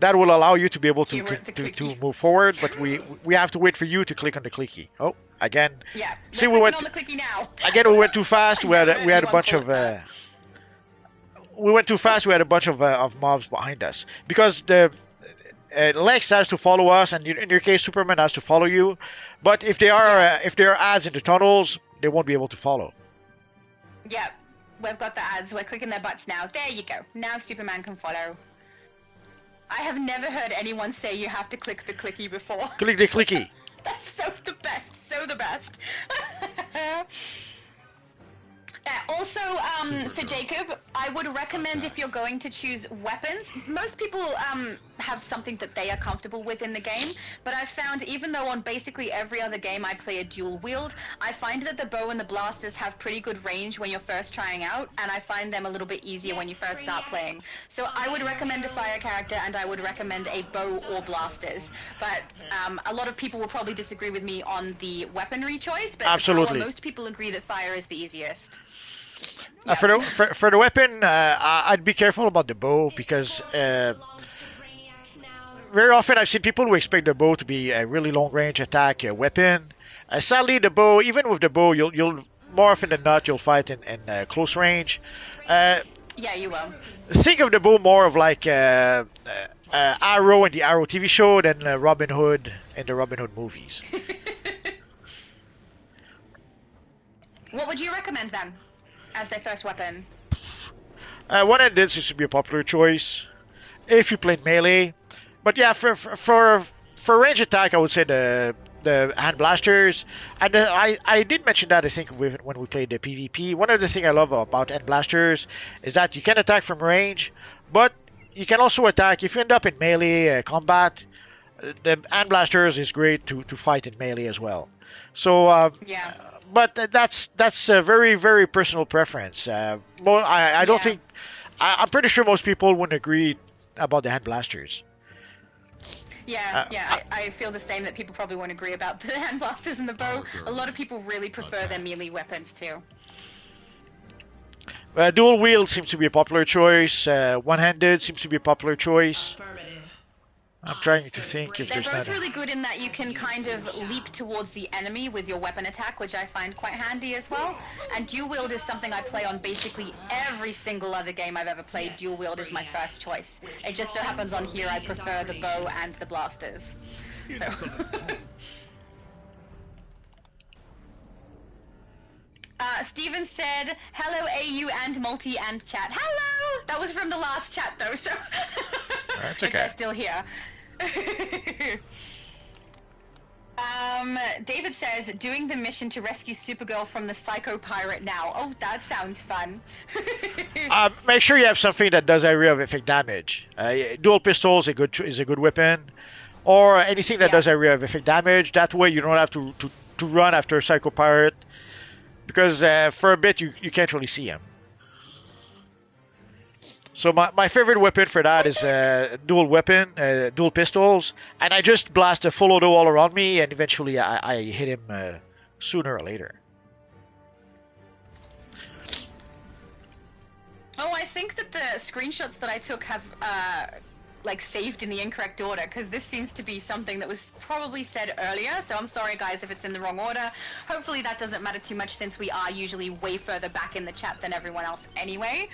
That will allow you to be able to move forward, but we have to wait for you to click on the clicky. Oh, again. Yeah. See, we went on the clicky now. Again. We went too fast. We had a bunch of. We went too fast. We had a bunch of mobs behind us because the Lex has to follow us, and in your case, Superman has to follow you. But if there are ads in the tunnels, they won't be able to follow. Yeah, we've got the ads. We're clicking their butts now. There you go. Now Superman can follow. I have never heard anyone say you have to click the clicky before. Click the clicky. That's so the best. So the best. Also, for Jacob, I would recommend if you're going to choose weapons, most people have something that they are comfortable with in the game, but I've found even though on basically every other game I play a dual wield, I find that the bow and the blasters have pretty good range when you're first trying out, and I find them a little bit easier when you first start playing. So I would recommend a fire character, and I would recommend a bow or blasters, but a lot of people will probably disagree with me on the weaponry choice, but absolutely, most people agree that fire is the easiest. For the weapon, I'd be careful about the bow because very often I've seen people who expect the bow to be a really long range attack weapon. Sadly, the bow, even with the bow, you'll more often than not you'll fight in close range. Yeah, you will. Think of the bow more of like Arrow in the Arrow TV show than Robin Hood in the Robin Hood movies. What would you recommend then? As their first weapon? One-handed seems to be a popular choice if you play melee. But yeah, for range attack, I would say the hand blasters. And I did mention that I think when we played the PvP. One of the things I love about hand blasters is that you can attack from range, but you can also attack if you end up in melee combat. The hand blasters is great to fight in melee as well. So yeah. But that's a very, very personal preference. I don't think I'm pretty sure most people wouldn't agree about the hand blasters. Yeah, I feel the same, that people probably won't agree about the hand blasters and the bow. A lot of people really prefer their melee weapons too. Dual wield seems to be a popular choice. One-handed seems to be a popular choice. I'm trying to think if they're there's both really good in that you can kind of leap towards the enemy with your weapon attack, which I find quite handy as well. And dual wield is something I play on basically every single other game I've ever played. Dual wield is my first choice. It just so happens on here I prefer the bow and the blasters. So. Steven said, hello AU and multi and chat. Hello! That was from the last chat though, so that's okay. They're still here. David says, doing the mission to rescue Supergirl from the Psycho Pirate now. Oh, that sounds fun. Make sure you have something that does area of effect damage. Dual pistol is a good weapon, or anything that does area of effect damage. That way you don't have to run after a Psycho Pirate, because for a bit you can't really see him. So my favorite weapon for that is dual pistols, and I just blast a full auto all around me, and eventually I hit him sooner or later. Oh, I think that the screenshots that I took have like saved in the incorrect order, because this seems to be something that was probably said earlier, so I'm sorry guys if it's in the wrong order. Hopefully that doesn't matter too much since we are usually way further back in the chat than everyone else anyway.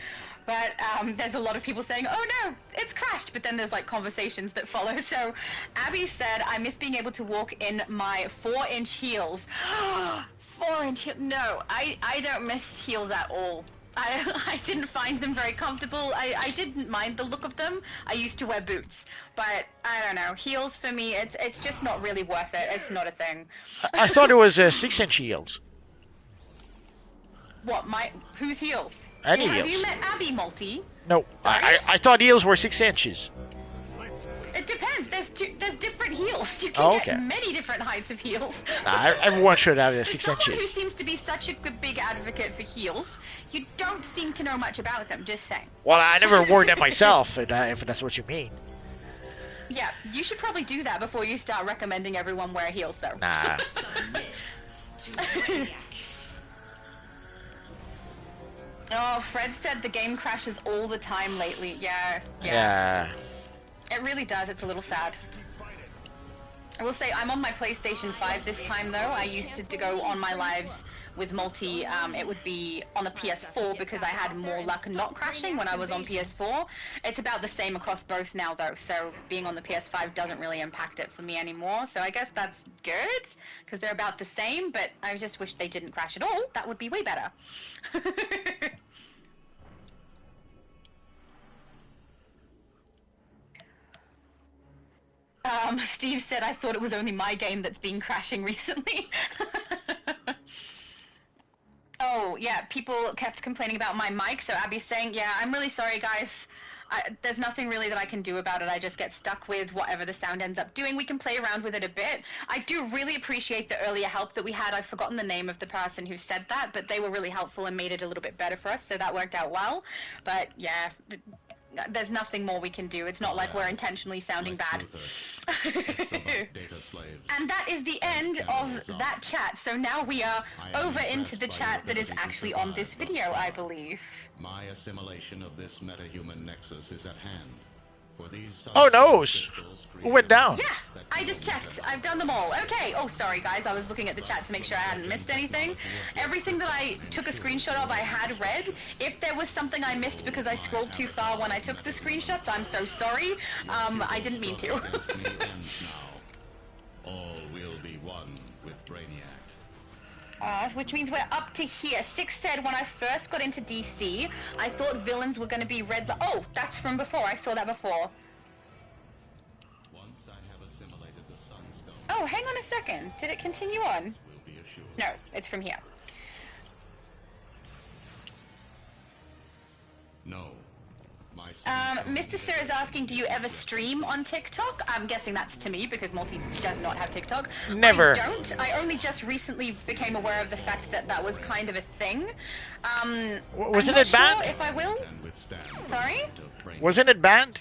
But there's a lot of people saying, oh no, it's crashed, but then there's like conversations that follow. So Abby said, I miss being able to walk in my 4-inch heels. 4-inch heels? No, I don't miss heels at all. I didn't find them very comfortable. I didn't mind the look of them. I used to wear boots, but I don't know. Heels for me, it's just not really worth it. It's not a thing. I thought it was 6-inch heels. What, whose heels? Any Have heels? you met Abby, Multi? No, I thought heels were 6 inches. It depends. There's different heels. You can get many different heights of heels. Everyone should have 6 Someone who inches. seems to be such a big advocate for heels, you don't seem to know much about them. Just saying. Well, I never wore them myself, if that's what you mean. Yeah, you should probably do that before you start recommending everyone wear heels, though. Nah. Oh, Fred said the game crashes all the time lately. Yeah. It really does. It's a little sad. I will say I'm on my PlayStation 5 this time, though. I used to go on my lives with multi. It would be on the PS4 because I had more luck not crashing when I was on PS4. It's about the same across both now, though. So being on the PS5 doesn't really impact it for me anymore. So I guess that's good because they're about the same. But I just wish they didn't crash at all. That would be way better. Steve said, I thought it was only my game that's been crashing recently. Oh, yeah, people kept complaining about my mic, so Abby's saying, yeah, I'm really sorry, guys. There's nothing really that I can do about it. I just get stuck with whatever the sound ends up doing. We can play around with it a bit. I do really appreciate the earlier help that we had. I've forgotten the name of the person who said that, but they were really helpful and made it a little bit better for us, so that worked out well. But, yeah, there's nothing more we can do. It's not like we're intentionally sounding bad. And that is the end of that chat. So now we are over into the chat that is actually on this video, I believe. My assimilation of this metahuman nexus is at hand. For these Oh no! Who went down? Yeah, I just checked. I've done them all. Okay. Oh, sorry guys. I was looking at the chat to make sure I hadn't missed anything. Everything that I took a screenshot of, I had read. If there was something I missed because I scrolled too far when I took the screenshots, I'm so sorry. I didn't mean to. All will be one with Brainiac. Which means we're up to here. Six said, when I first got into DC, I thought villains were going to be red. Oh, that's from before. I saw that before. Once I have assimilated the Sunstone, Oh, hang on a second. Did it continue on? will be assured. No, it's from here. No. My Mr. Sir is asking, do you ever stream on TikTok? I'm guessing that's to me because Multi does not have TikTok. Never. I don't. I only just recently became aware of the fact that that was kind of a thing. Wasn't I'm it not banned? sure if I will. can withstand the Sorry? weight of Brainiac. Wasn't it banned?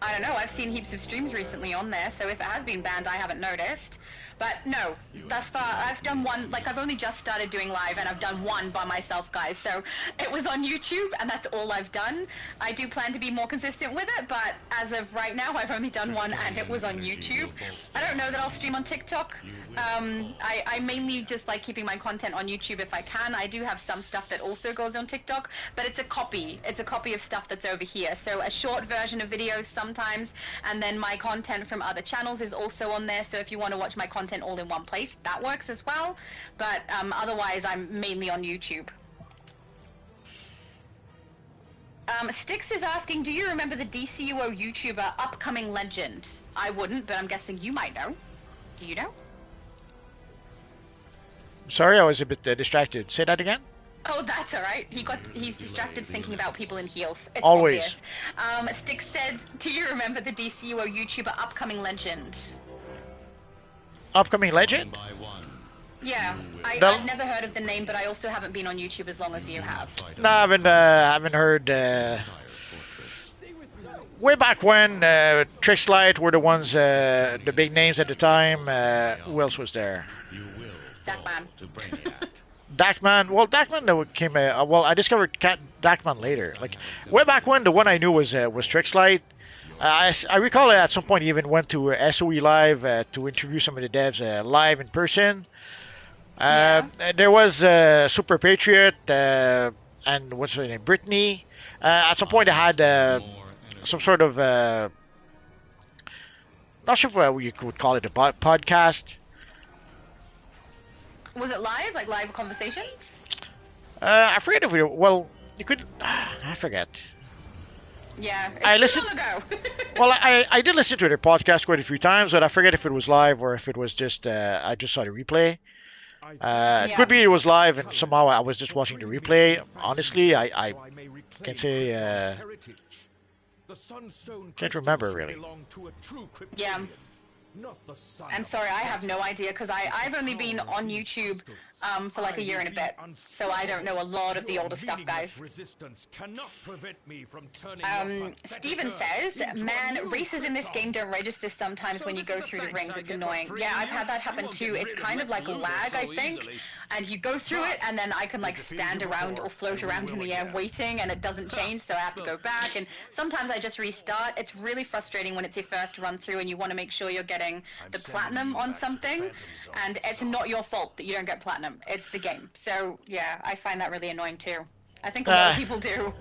I don't know. I've seen heaps of streams recently on there, so if it has been banned, I haven't noticed. But no, thus far, I've done one, like I've only just started doing live and I've done one by myself, guys. So it was on YouTube and that's all I've done. I do plan to be more consistent with it, but as of right now, I've only done one and it was on YouTube. I don't know that I'll stream on TikTok. I mainly just like keeping my content on YouTube if I can. I do have some stuff that also goes on TikTok, but it's a copy. It's a copy of stuff that's over here. So a short version of videos sometimes, and then my content from other channels is also on there. So if you want to watch my content all in one place, that works as well. But otherwise, I'm mainly on YouTube. Styx is asking, do you remember the DCUO YouTuber Upcoming Legend? I wouldn't, but I'm guessing you might know. Do you know? Sorry, I was a bit distracted. Say that again? Oh, that's alright. He's distracted thinking about people in heels. It's Always. obvious. Styx said, do you remember the DCUO YouTuber Upcoming Legend? Upcoming Legend? By one. Yeah, No. I've never heard of the name, but I also haven't been on YouTube as long as you have. No, I haven't heard. Entire fortress. Way back when, Trixlight were the ones, the big names at the time. Who else was there? You will That fall man. to Brainiac. Dakman. Well, Dakman came. Well, I discovered Dakman later. Like way back when, the one I knew was Trixlight. I recall at some point he even went to SOE Live to interview some of the devs live in person. Yeah. There was Super Patriot, and and what's her name, Brittany. At some point, I had some sort of not sure if you would call it a podcast. Was it live, like live conversations? I forget if we. Well, you could. I forget. Yeah, it's I too listened. long ago. Well, I did listen to their podcast quite a few times, but I forget if it was live or if it was just I just saw the replay. It could be it was live and somehow I was just watching the replay. Honestly, I can say can't remember really. Yeah. I'm sorry, I have no idea because I've only been on YouTube for like a year and a bit, so I don't know a lot of the older stuff, guys. Steven says, man, races in this game don't register sometimes when you go through the rings. It's annoying. Yeah, I've had that happen too. It's kind of like lag, I think. And you go through it, and then I can like stand around or float around in the air waiting, and it doesn't change, so I have to go back. And sometimes I just restart. It's really frustrating when it's your first run through, and you want to make sure you're getting the platinum on something, and it's not your fault that you don't get platinum. It's the game. So yeah, I find that really annoying too. I think a lot of people do.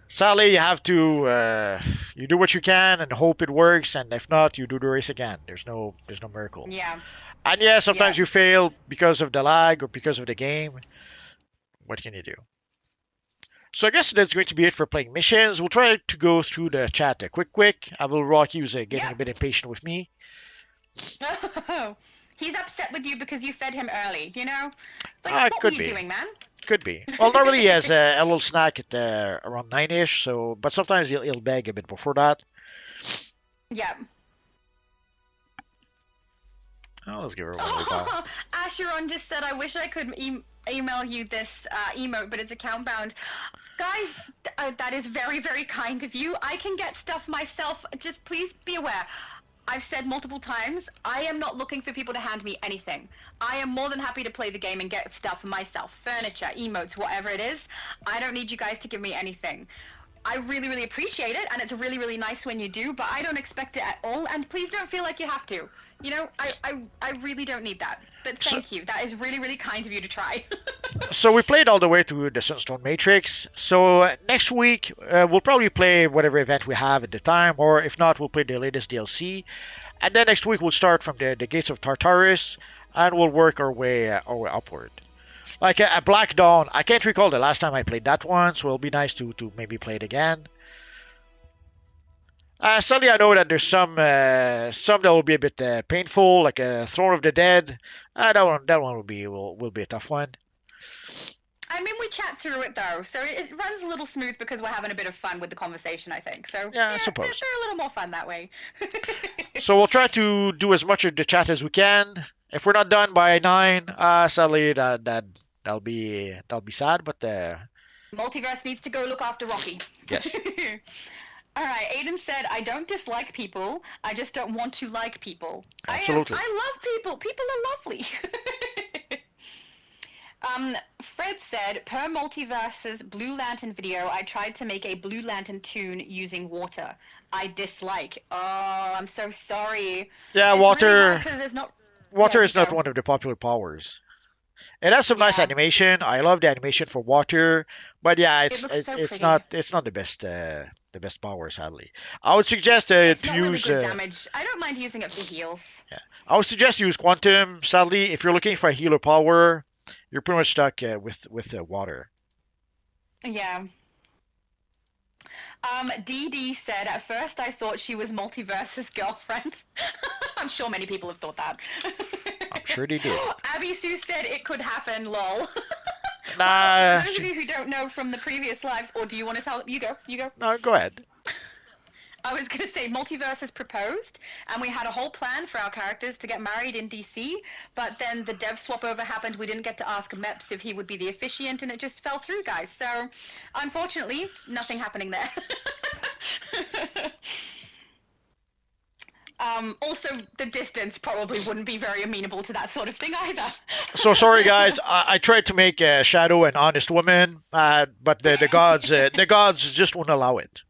Sadly, you have to you do what you can and hope it works, and if not, you do the race again. There's no miracle. Yeah. And yeah, sometimes you fail because of the lag or because of the game. What can you do? So I guess that's going to be it for playing missions. We'll try to go through the chat quick. I will Rocky's getting a bit impatient with me. He's upset with you because you fed him early, you know? Like, what were you doing, man? Could be. Well, normally he has a little snack at around 9-ish, so, but sometimes he'll beg a bit before that. Yeah. Oh, let's give her one more. Asheron just said, I wish I could email you this emote, but it's account bound. Guys, that is very, very kind of you. I can get stuff myself. Just please be aware. I've said multiple times, I am not looking for people to hand me anything. I am more than happy to play the game and get stuff myself. Furniture, emotes, whatever it is. I don't need you guys to give me anything. I really, really appreciate it, and it's really, really nice when you do, but I don't expect it at all, and please don't feel like you have to. You know, I really don't need that. But thank you. That is really, really kind of you to try. So we played all the way through the Sunstone Matrix. So next week, we'll probably play whatever event we have at the time, or if not, we'll play the latest DLC. And then next week, we'll start from the Gates of Tartarus, and we'll work our way upward. Like a Black Dawn, I can't recall the last time I played that one, so it'll be nice to maybe play it again. Sadly, I know that there's some that will be a bit painful, like Throne of the Dead. That one will be a tough one. I mean, we chat through it though, so it runs a little smooth because we're having a bit of fun with the conversation, I think. So yeah, I suppose they're a little more fun that way. So we'll try to do as much of the chat as we can. If we're not done by 9, sadly that'll be sad, but Multiverse needs to go look after Rocky. Yes. All right, Aiden said, I don't dislike people, I just don't want to like people. Absolutely. I love people. People are lovely. Fred said, per Multiverse's Blue Lantern video, I tried to make a Blue Lantern tune using water. I dislike. Oh, I'm so sorry. Yeah, it's water. Really water is not one of the popular powers. It has some nice animation. I love the animation for water, but yeah, it's not the best power, sadly. I would suggest to use really good damage. I don't mind using it for heals. Yeah, I would suggest use Quantum. Sadly, if you're looking for a healer power, you're pretty much stuck with water. Yeah. DD said, at first I thought she was Multiverse's girlfriend. I'm sure many people have thought that. I'm sure they did. Abby Sue said it could happen, lol. Nah. For those of you who don't know from the previous lives, or do you want to tell? You go. No, go ahead. I was going to say, Multiverse has proposed, and we had a whole plan for our characters to get married in DC, but then the dev swap over happened. We didn't get to ask Meps if he would be the officiant, and it just fell through, guys. So, unfortunately, nothing happening there. Also, the distance probably wouldn't be very amenable to that sort of thing either. So sorry, guys. I tried to make Shadow an honest woman, but the gods just won't allow it.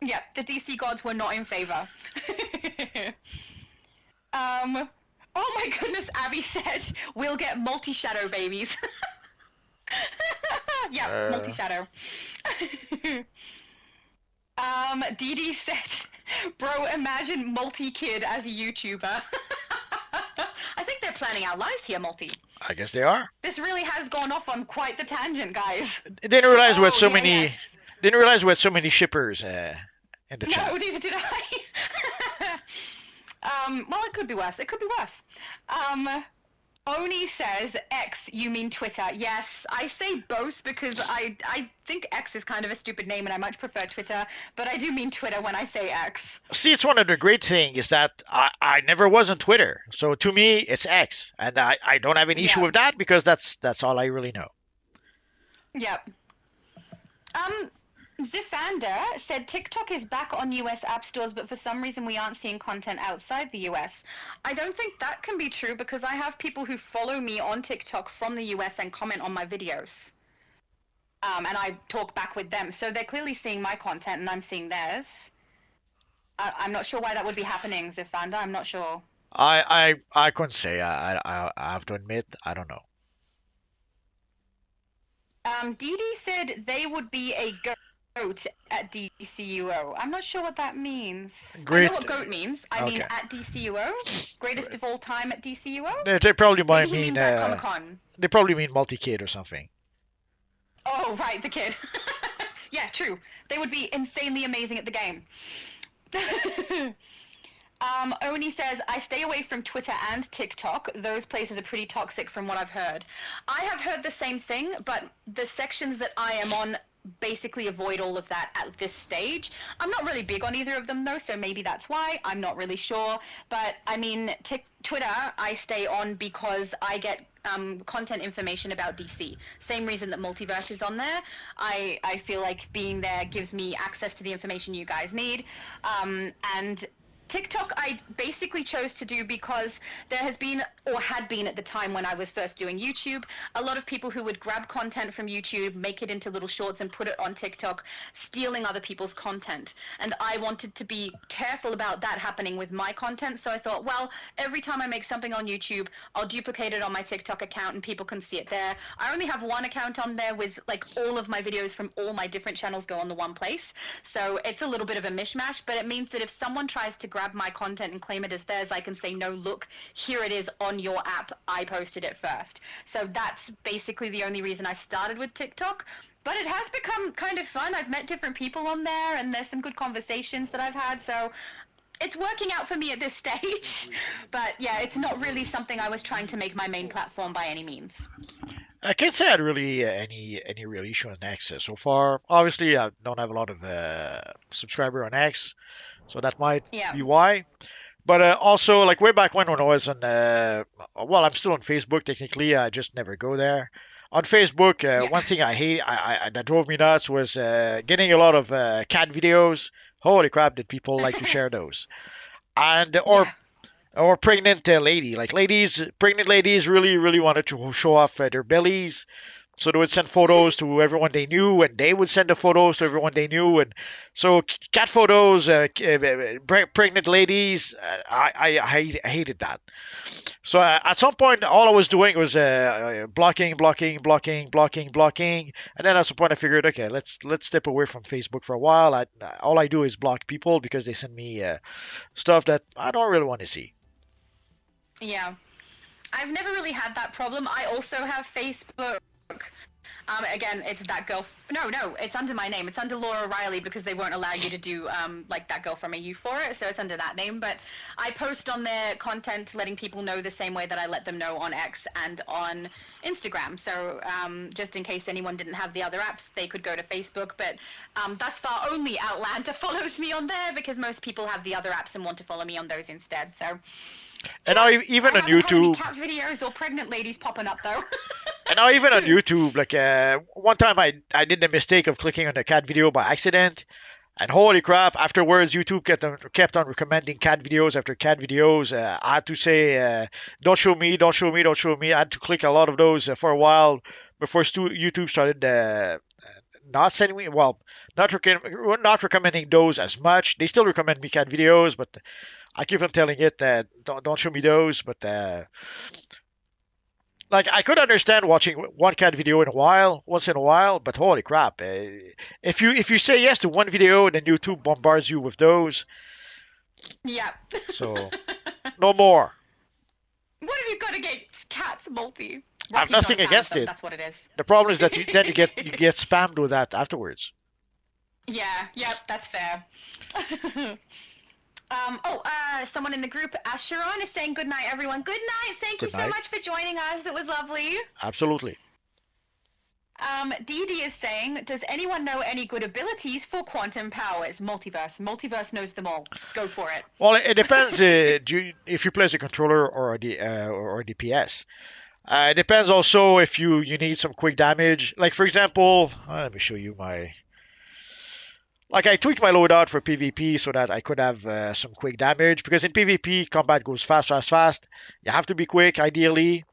Yeah, the DC gods were not in favor. Oh my goodness, Abby said we'll get multi-shadow babies. Yeah, multi-shadow. DD said, bro, imagine multi-kid as a YouTuber. I think they're planning our lives here, multi. I guess they are. This really has gone off on quite the tangent, guys. Didn't realize we had Oh, so yeah, many. yes. Didn't realize we had so many shippers in the chat. No, neither did I. Well, it could be worse. It could be worse. Oni says, X, you mean Twitter. Yes, I say both because I think X is kind of a stupid name and I much prefer Twitter, but I do mean Twitter when I say X. See, it's one of the great things is that I never was on Twitter. So to me, it's X. And I don't have an issue with that because that's all I really know. Yep. Zifander said TikTok is back on US app stores, but for some reason we aren't seeing content outside the US. I don't think that can be true because I have people who follow me on TikTok from the US and comment on my videos. And I talk back with them. So they're clearly seeing my content and I'm seeing theirs. I'm not sure why that would be happening, Zifander. I'm not sure. I couldn't say. I have to admit, I don't know. Dee Dee said they would be a goat at DCUO. I'm not sure what that means. Great. I know what goat means. I mean Okay. at DCUO. Greatest of all time at DCUO. They probably might Maybe he mean means at Comic-Con. they probably mean multi-kid or something. Oh, right, the kid. Yeah, true. They would be insanely amazing at the game. Oni says, I stay away from Twitter and TikTok. Those places are pretty toxic from what I've heard. I have heard the same thing, but the sections that I am on basically avoid all of that at this stage. I'm not really big on either of them, though, so maybe that's why. I'm not really sure. But, I mean, Twitter, I stay on because I get content information about DC. Same reason that Multiverse is on there. I feel like being there gives me access to the information you guys need. And TikTok I basically chose to do because there has been, or had been at the time when I was first doing YouTube, a lot of people who would grab content from YouTube, make it into little shorts and put it on TikTok, stealing other people's content. And I wanted to be careful about that happening with my content, so I thought, well, every time I make something on YouTube, I'll duplicate it on my TikTok account and people can see it there. I only have one account on there with like all of my videos from all my different channels go on the one place. So it's a little bit of a mishmash, but it means that if someone tries to grab my content and claim it as theirs, I can say, no, look, here it is on your app. I posted it first. So that's basically the only reason I started with TikTok. But it has become kind of fun. I've met different people on there, and there's some good conversations that I've had. So it's working out for me at this stage. But yeah, it's not really something I was trying to make my main platform by any means. I can't say I had really any real issue on X so far. Obviously, I don't have a lot of subscriber on X, so that might be why. But also, like way back when I was on, well, I'm still on Facebook technically. I just never go there. On Facebook, one thing I hate, that drove me nuts was getting a lot of cat videos. Holy crap, did people like to share those? And or pregnant lady, like pregnant ladies really wanted to show off their bellies, so they would send photos to everyone they knew, and they would send the photos to everyone they knew, and so cat photos, pregnant ladies, I hated that. So at some point, all I was doing was blocking, and then at some point I figured, okay, let's step away from Facebook for a while. All I do is block people because they send me stuff that I don't really want to see. Yeah. I've never really had that problem. I also have Facebook. Again, it's that girl. No, it's under my name. It's under Laura Riley because they won't allow you to do like that girl from AU for it, so it's under that name. But I post on their content letting people know the same way that I let them know on X and on Instagram. So just in case anyone didn't have the other apps, they could go to Facebook. But thus far, only Outlander follows me on there because most people have the other apps and want to follow me on those instead. So. And now even on YouTube, cat videos or pregnant ladies popping up though. And now even on YouTube, like one time I did the mistake of clicking on a cat video by accident, and holy crap! Afterwards, YouTube kept on recommending cat videos after cat videos. I had to say, don't show me, don't show me, don't show me. I had to click a lot of those for a while before YouTube started not sending me, well, not recommending those as much. They still recommend me cat videos, but I keep on telling it that don't show me those. But Like I could understand watching one cat video once in a while, but holy crap! If you say yes to one video, then YouTube bombards you with those. Yep. So no more. What have you got against cats, Multi? I have Rocky's not a nothing fan of against them, it. that's what it is. The problem is that you get spammed with that afterwards. Yeah, yep, that's fair. Someone in the group, Asheron, is saying good night, everyone. Good night. Thank you Good so night. much for joining us. It was lovely. Absolutely. Dee Dee is saying, does anyone know any good abilities for quantum powers? Multiverse. Multiverse knows them all. Go for it. Well, it depends if you play as a controller or a DPS. It depends also if you need some quick damage. Like for example, let me show you my. Like I tweaked my loadout for PvP so that I could have some quick damage because in PvP combat goes fast, fast, fast. You have to be quick, ideally.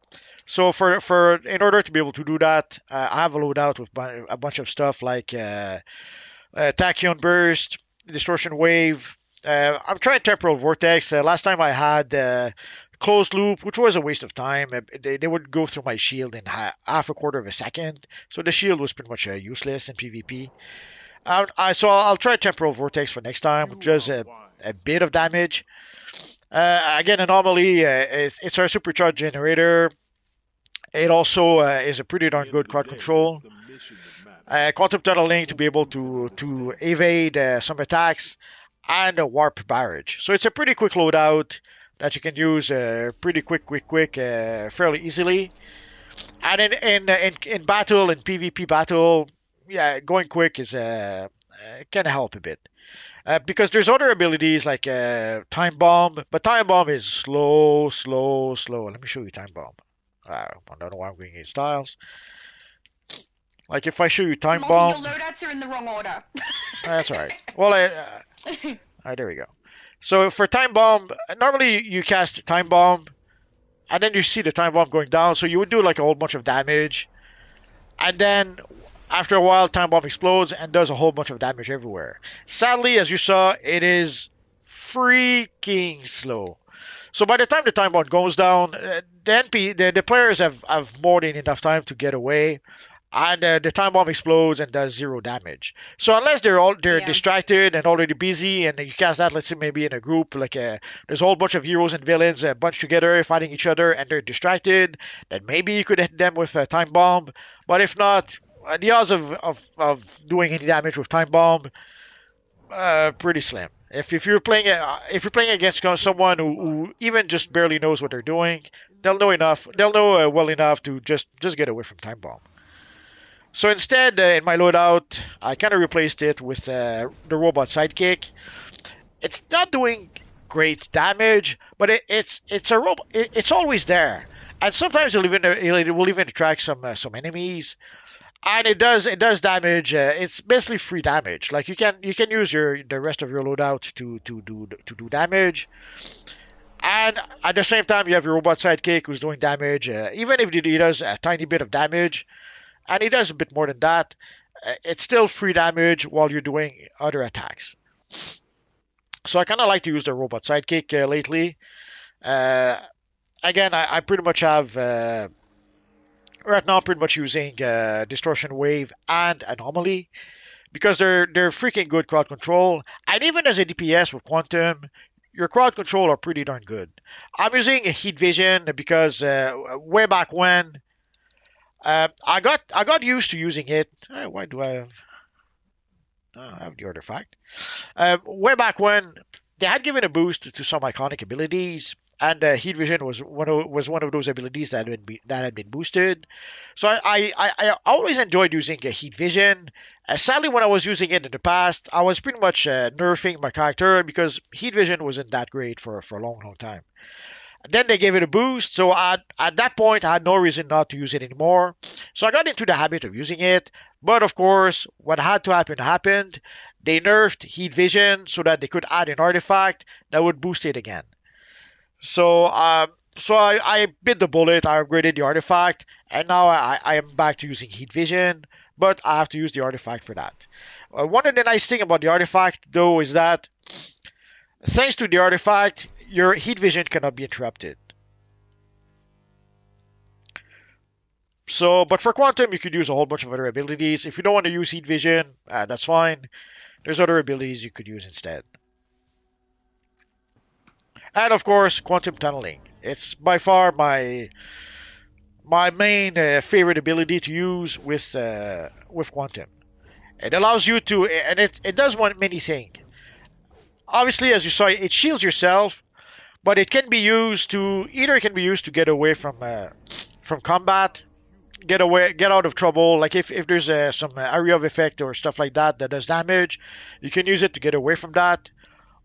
So for in order to be able to do that, I have a loadout with a bunch of stuff like Tachyon Burst, Distortion Wave. I'm trying Temporal Vortex. Last time I had Closed Loop, which was a waste of time. They would go through my shield in half a quarter of a second, so the shield was pretty much useless in PvP. So I'll try Temporal Vortex for next time, which does a bit of damage. Again, Anomaly, it's our supercharged generator. It also is a pretty darn good crowd control. Quantum tunneling to be able to evade some attacks, and a warp barrage. So it's a pretty quick loadout that you can use pretty quick, fairly easily. And in battle, in PvP battle, yeah, going quick is can help a bit. Because there's other abilities like Time Bomb, but Time Bomb is slow. Let me show you Time Bomb. I don't know why I'm going in styles. Like if I show you Time Multi, Bomb, your loadouts are in the wrong order. that's all right. Well, there we go. So for Time Bomb, normally you cast Time Bomb, and then you see the Time Bomb going down, so you would do like a whole bunch of damage, and then after a while, Time Bomb explodes and does a whole bunch of damage everywhere. Sadly, as you saw, it is freaking slow. So by the time the Time Bomb goes down, the players have more than enough time to get away, and the Time Bomb explodes and does zero damage. So unless they're Yeah. distracted and already busy, and you cast that, let's say maybe in a group, like there's a whole bunch of heroes and villains bunched together fighting each other, and they're distracted, then maybe you could hit them with a Time Bomb. But if not, the odds of doing any damage with Time Bomb, pretty slim. If you're playing against someone who even just barely knows what they're doing, they'll know enough. They'll know well enough to just get away from Time Bomb. So instead, in my loadout, I kind of replaced it with the robot sidekick. It's not doing great damage, but it's a robot. It's always there, and sometimes it will even attract some enemies. And it does damage. It's basically free damage. Like you can use the rest of your loadout to do damage. And at the same time, you have your robot sidekick who's doing damage. Even if he does a tiny bit of damage, and he does a bit more than that, it's still free damage while you're doing other attacks. So I kind of like to use the robot sidekick lately. Again, I pretty much have right now. I'm pretty much using Distortion Wave and Anomaly because they're freaking good crowd control. And even as a DPS with Quantum, your crowd control are pretty darn good. I'm using Heat Vision because way back when. I got used to using it. Why do I have? I have the artifact. Way back when they had given a boost to some iconic abilities, and Heat Vision was one of those abilities that had been boosted. So I always enjoyed using Heat Vision. Sadly, when I was using it in the past, I was pretty much nerfing my character because Heat Vision wasn't that great for a long time. Then they gave it a boost, so at that point I had no reason not to use it anymore. So I got into the habit of using it, but of course, what had to happen happened. They nerfed Heat Vision so that they could add an artifact that would boost it again. So I bit the bullet, I upgraded the artifact, and now I am back to using Heat Vision, but I have to use the artifact for that. One of the nice things about the artifact, though, is that thanks to the artifact, your Heat Vision cannot be interrupted. So, but for quantum, you could use a whole bunch of other abilities. If you don't want to use heat vision, that's fine. There's other abilities you could use instead. And of course, quantum tunneling. It's by far my main favorite ability to use with quantum. It allows you to, and it does one many things. Obviously, as you saw, it shields yourself, but it can be used to either it can be used to get away from combat, get out of trouble. Like if there's some area of effect or stuff like that that does damage, you can use it to get away from that.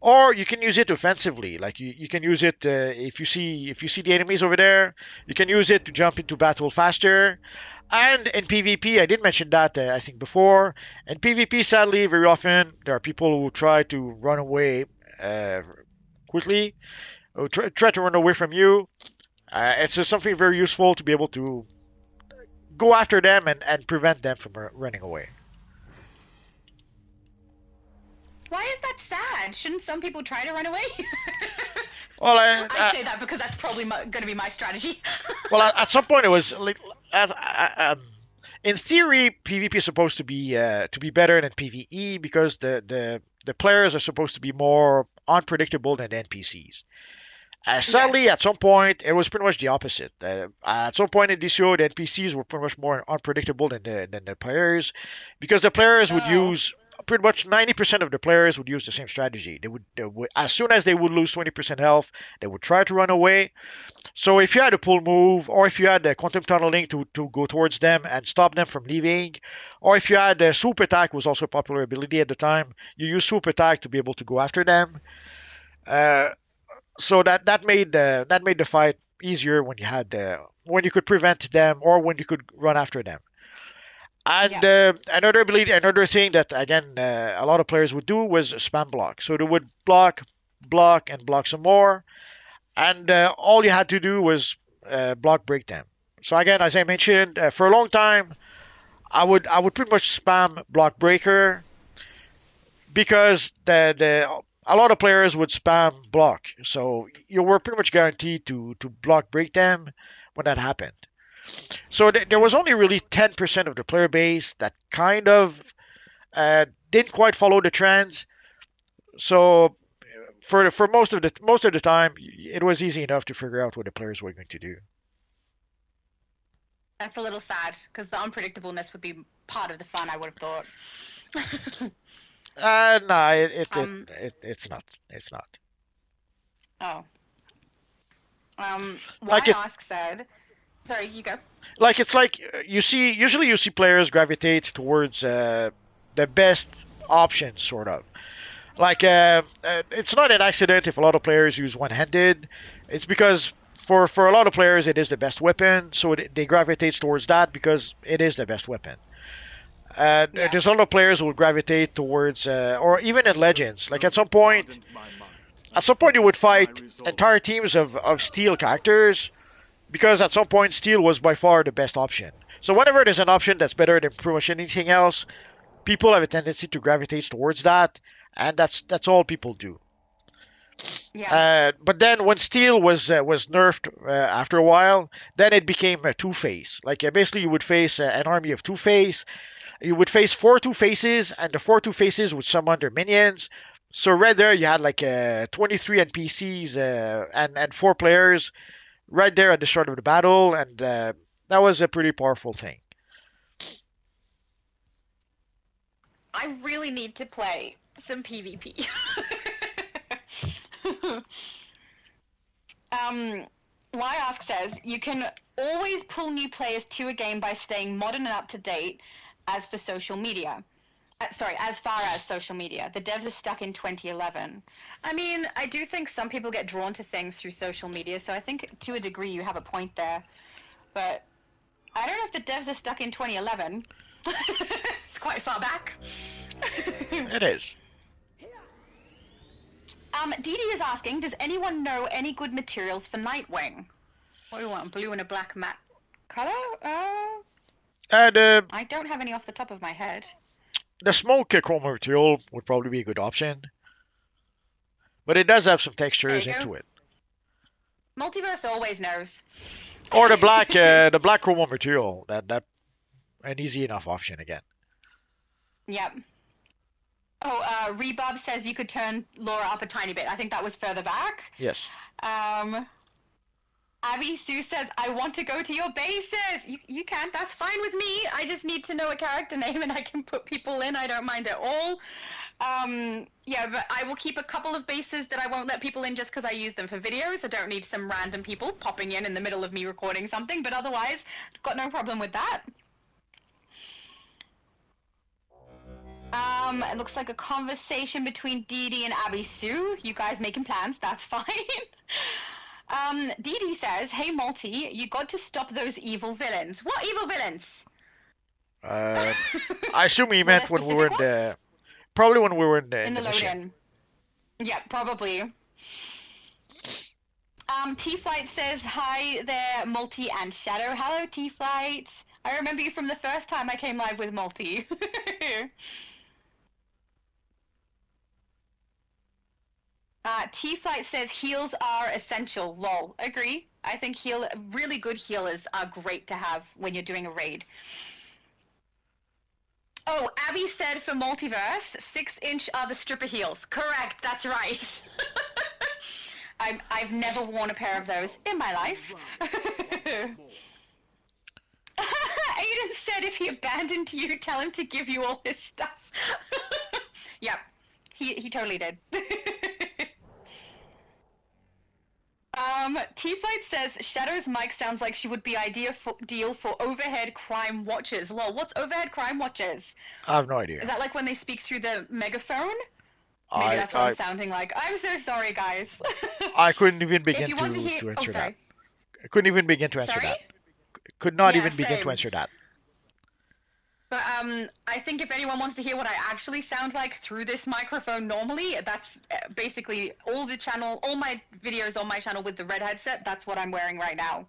Or you can use it offensively. Like you can use it if you see the enemies over there, you can use it to jump into battle faster. And in PvP, I did mention that I think before. In PvP, sadly, very often there are people who try to run away uh, quickly, who try to run away from you. It's just something very useful to be able to go after them and prevent them from running away. Why is that sad? Shouldn't some people try to run away? Well, I say that because that's probably going to be my strategy. well, at some point it was like, in theory, PvP is supposed to be better than PvE because the players are supposed to be more unpredictable than NPCs. Sadly, at some point, it was pretty much the opposite. At some point in DCUO, the NPCs were pretty much more unpredictable than the players, because the players would use pretty much 90% of the players would use the same strategy. They would as soon as they would lose 20% health, they would try to run away. So if you had a pull move, or if you had a quantum tunneling to go towards them and stop them from leaving, or if you had a swoop attack, was also a popular ability at the time, you use swoop attack to be able to go after them. Uh, so that made the fight easier when when you could prevent them or when you could run after them. And another thing that again a lot of players would do was spam block. So they would block, and block some more, and all you had to do was block break them. So again, as I mentioned, for a long time, I would pretty much spam block breaker because the a lot of players would spam block, so you were pretty much guaranteed to block break them when that happened. So there was only really 10% of the player base that kind of didn't quite follow the trends. So for most of the time, it was easy enough to figure out what the players were going to do. That's a little sad because the unpredictableness would be part of the fun, I would have thought. No, Um, it's not. It's not. oh. Why Like it's Ask said. Sorry, you go. it's like usually you see players gravitate towards the best options, sort of. Like it's not an accident if a lot of players use one-handed. It's because for a lot of players it is the best weapon, so they gravitate towards that because it is the best weapon. Yeah. There's a lot of players who would gravitate towards, or even in Legends. Like at some point you would fight entire teams of steel characters because at some point steel was by far the best option. So whenever there's an option that's better than pretty much anything else, people have a tendency to gravitate towards that, and that's all people do. Yeah. But then when steel was nerfed after a while, then it became a two face. Like basically you would face an army of two face. You would face four two faces, and the four two faces would summon their minions. So right there you had like 23 NPCs and four players right there at the start of the battle, and that was a pretty powerful thing. I really need to play some PvP. Why Ask says, you can always pull new players to a game by staying modern and up to date as for social media. As far as social media. The devs are stuck in 2011. I mean, I do think some people get drawn to things through social media, so I think to a degree you have a point there. But I don't know if the devs are stuck in 2011. It's quite far back. It is. Dee Dee is asking, does anyone know any good materials for Nightwing? What do you want, blue and a black matte color? And I don't have any off the top of my head. the smoke chroma material would probably be a good option, but it does have some There textures you go. into it. Multiverse always knows. Or the black chrome material. That an easy enough option again. Yep. Oh, Rebob says you could turn Laura up a tiny bit. I think that was further back. Yes. Um, Abby Sue says, I want to go to your bases. You can. That's fine with me. I just need to know a character name and I can put people in. I don't mind at all. Yeah, but I will keep a couple of bases that I won't let people in just because I use them for videos. I don't need some random people popping in the middle of me recording something, but otherwise, got no problem with that. It looks like a conversation between Dee Dee and Abby Sue. You guys making plans, that's fine. Dee Dee says, hey Multi, you got to stop those evil villains. What evil villains? I assume he meant when we were in the... Probably when we were in the load-in. Yeah, probably. T-Flight says, hi there, Multi and Shadow. Hello, T-Flight. I remember you from the first time I came live with Multi. T-Flight says heals are essential. Lol. Agree. I think really good healers are great to have when you're doing a raid. Oh, Abby said for Multiverse, 6-inch are the stripper heels. Correct, that's right. I've never worn a pair of those in my life. Aiden said if he abandoned you, tell him to give you all his stuff. Yep, he totally did. T-Flight says, Shadow's mic sounds like she would be ideal for overhead crime watches. Lol, what's overhead crime watches? I have no idea. Is that like when they speak through the megaphone? Maybe that's what I'm sounding like. I'm so sorry, guys. I couldn't even begin to answer that. I couldn't even begin to answer that. Could not even begin to answer that. But I think if anyone wants to hear what I actually sound like through this microphone normally, that's basically all my videos on my channel with the red headset, that's what I'm wearing right now.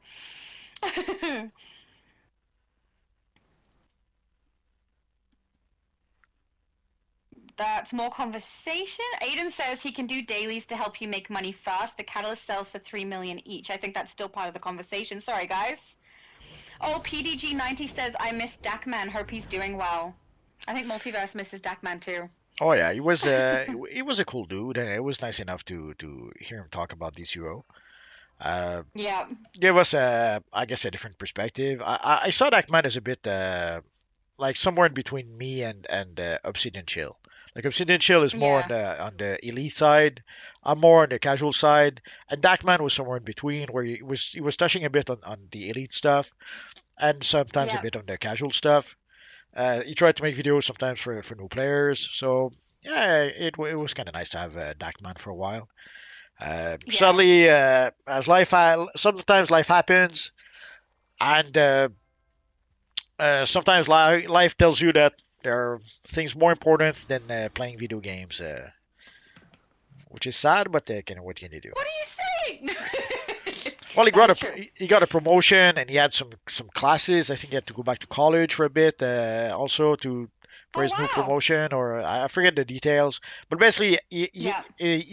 That's more conversation. Aiden says he can do dailies to help you make money fast. The catalyst sells for 3 million each. I think that's still part of the conversation. Sorry, guys. Oh, PDG90 says, I miss Dakman. Hope he's doing well. I think Multiverse misses Dakman too. Oh yeah, he was a cool dude, and it was nice enough to hear him talk about DCUO. Yeah. Give us I guess a different perspective. I saw Dakman as a bit like somewhere in between me and Obsidian Chill. Like Obsidian Chill is more on the elite side. I'm more on the casual side, and Dakman was somewhere in between, where he was touching a bit on the elite stuff, and sometimes a bit on the casual stuff. He tried to make videos sometimes for new players, so yeah, it was kind of nice to have Dakman for a while. Sadly, as sometimes life happens, and sometimes life tells you that there are things more important than playing video games, which is sad, but what can you do? What are you saying? Well, he got a promotion, and he had some classes. I think he had to go back to college for a bit, also for his new promotion, or I forget the details. But basically, he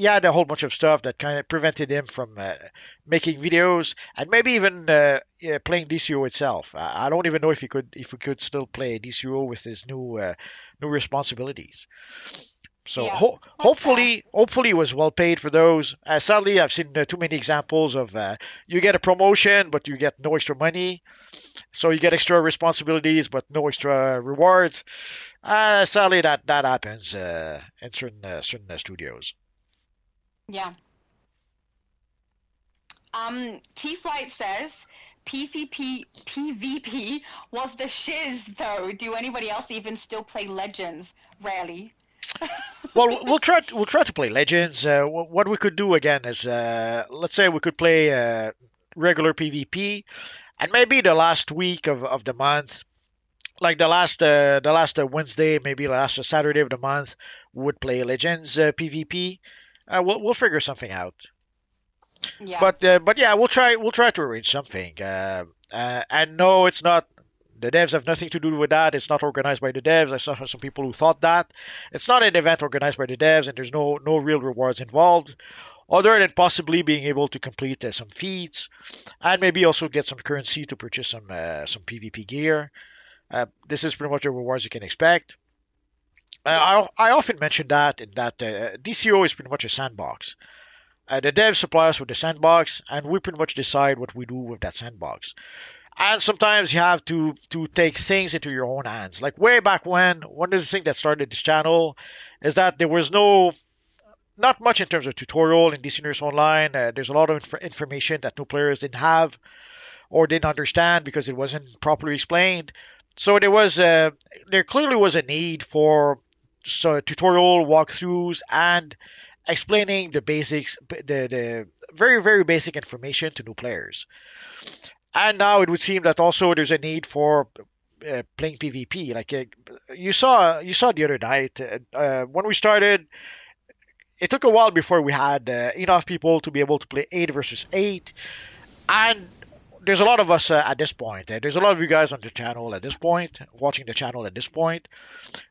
had a whole bunch of stuff that kind of prevented him from making videos, and maybe even playing DCUO itself. I don't even know if he could still play DCUO with his new responsibilities. So hopefully he was well paid for those. Sadly, I've seen too many examples of you get a promotion, but you get no extra money. So you get extra responsibilities, but no extra rewards. Sadly, that happens in certain studios. Yeah. T-Flight says, PvP was the shiz, though. Do anybody else even still play Legends? Rarely. Well, we'll try to play Legends. What we could do again is, let's say we could play regular PvP, and maybe the last week of the month, like the last Wednesday, maybe last Saturday of the month, we would play Legends PvP. We'll figure something out. Yeah. But yeah, we'll try to arrange something. And no, it's not. The devs have nothing to do with that. It's not organized by the devs. I saw some people who thought that. It's not an event organized by the devs, and there's no real rewards involved. other than possibly being able to complete some feats and maybe also get some currency to purchase some PvP gear. This is pretty much the rewards you can expect. I often mention that in that DCO is pretty much a sandbox. The devs supply us with the sandbox, and we pretty much decide what we do with that sandbox. And sometimes you have to take things into your own hands. Like way back when, one of the things that started this channel is that there was not much in terms of tutorial in DC Universe Online. There's a lot of information that new players didn't have or didn't understand because it wasn't properly explained. So there clearly was a need for tutorial walkthroughs and explaining the basics, the very very basic information to new players. And now it would seem that also there's a need for playing PvP. Like you saw the other night when we started. It took a while before we had enough people to be able to play 8 versus 8, and there's a lot of us at this point. There's a lot of you guys on the channel at this point, watching the channel at this point.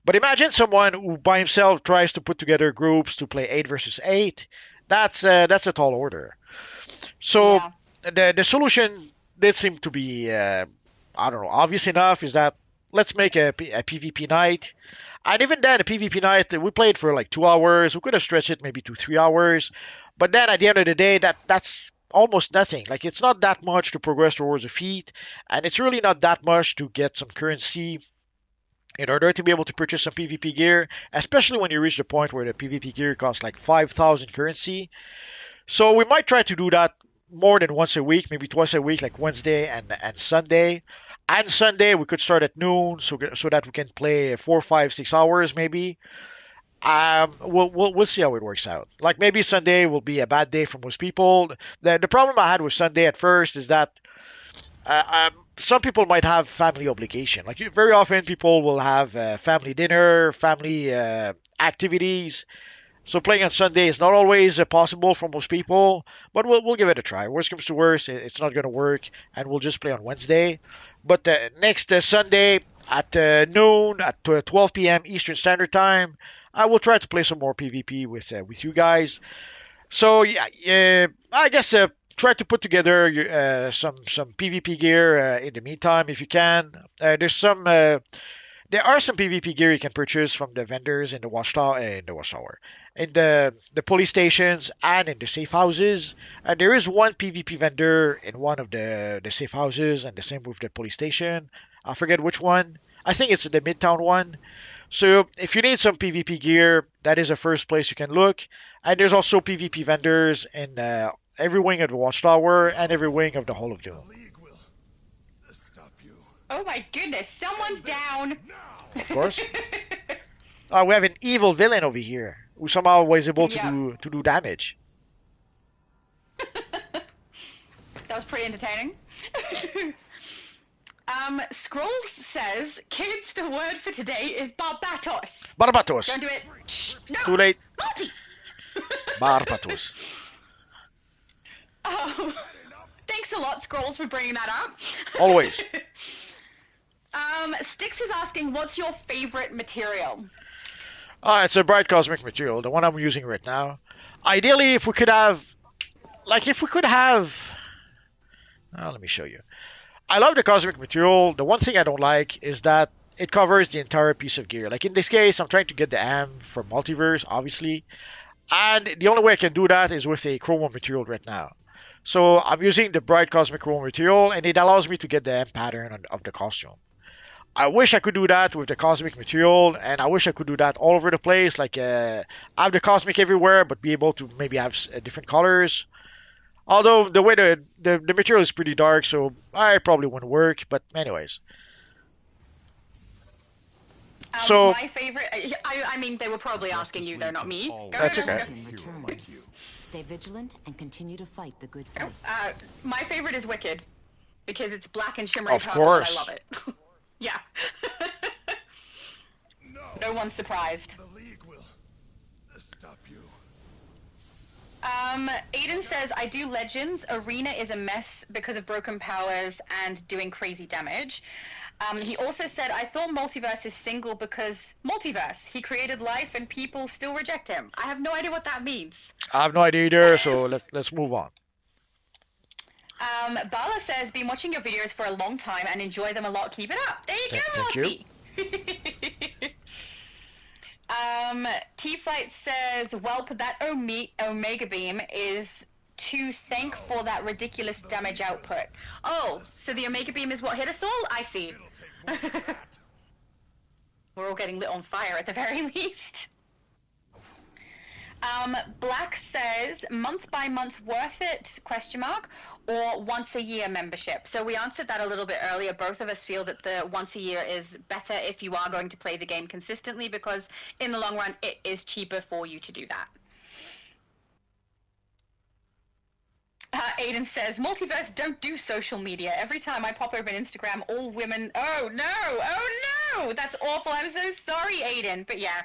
But imagine someone who by himself tries to put together groups to play 8 versus 8. That's a tall order. So Yeah. the solution did seem to be I don't know, obvious enough. Is that let's make a PvP night. And even then, a PvP night, we played for like 2 hours. We could have stretched it maybe to 3 hours. But then at the end of the day, that's almost nothing. Like it's not that much to progress towards a feat, and it's really not that much to get some currency in order to be able to purchase some PvP gear, especially when you reach the point where the PvP gear costs like 5,000 currency. So we might try to do that more than once a week, maybe twice a week, like Wednesday and Sunday. And Sunday we could start at noon, so that we can play 4, 5, 6 hours maybe. We'll see how it works out. Like maybe Sunday will be a bad day for most people. The problem I had with Sunday at first is that some people might have family obligation. Like very often, people will have family dinner, family activities. So playing on Sunday is not always possible for most people, but we'll give it a try. Worst comes to worst, it's not going to work, and we'll just play on Wednesday. But next Sunday at noon at 12 p.m. Eastern Standard Time, I will try to play some more PvP with you guys. So yeah, I guess try to put together some PvP gear in the meantime if you can. There are some PvP gear you can purchase from the vendors in the police stations and in the safe houses. And there is one PvP vendor in one of the safe houses, and the same with the police station. I forget which one. I think it's the Midtown one. So if you need some PvP gear, that is the first place you can look. And there's also PvP vendors in every wing of the Watchtower and every wing of the Hall of Doom. Oh my goodness, someone's down. Of course. We have an evil villain over here who somehow was able to Yeah. do damage. That was pretty entertaining. Scrolls says, kids, the word for today is barbatos. Barbatos. Don't do it. Shh, no. Too late. Naughty. Barbatos. Thanks a lot, Scrolls, for bringing that up. Always. Styx is asking, what's your favorite material? It's a bright cosmic material, the one I'm using right now. Ideally, if we could have, let me show you. I love the cosmic material. The one thing I don't like is that it covers the entire piece of gear. Like in this case, I'm trying to get the M for multiverse, obviously. And the only way I can do that is with a chroma material right now. So I'm using the bright cosmic chroma material, and it allows me to get the M pattern of the costume. I wish I could do that with the cosmic material, and I wish I could do that all over the place. Like have the cosmic everywhere, but be able to maybe have different colors. Although the way the material is pretty dark, so I probably wouldn't work. But anyways, so My favorite, I mean, they were probably asking you, though, not me. Go, That's go, go, okay. go. Returns. Stay vigilant and continue to fight the good fight. My favorite is Wicked, because it's black and shimmery Of purple, course. and I love it. Yeah. No one's surprised. The League will stop you. Aiden says, I do Legends. Arena is a mess because of broken powers and doing crazy damage. He also said, I thought Multiverse is single because Multiverse. He created life and people still reject him. I have no idea what that means. I have no idea either, so let's move on. Bala says, been watching your videos for a long time and enjoy them a lot. Keep it up. There you go, Thank Morty. T-Flight says, Welp, that Omega Beam is to thank for that ridiculous damage output. Oh, so the Omega Beam is what hit us all? I see. We're all getting lit on fire at the very least. Black says, month by month worth it, question mark, or once a year membership. So we answered that a little bit earlier. Both of us feel that the once a year is better if you are going to play the game consistently, because in the long run, it is cheaper for you to do that. Aiden says, Multiverse don't do social media. Every time I pop open Instagram, all women... Oh, no! That's awful. I'm so sorry, Aiden. But yeah,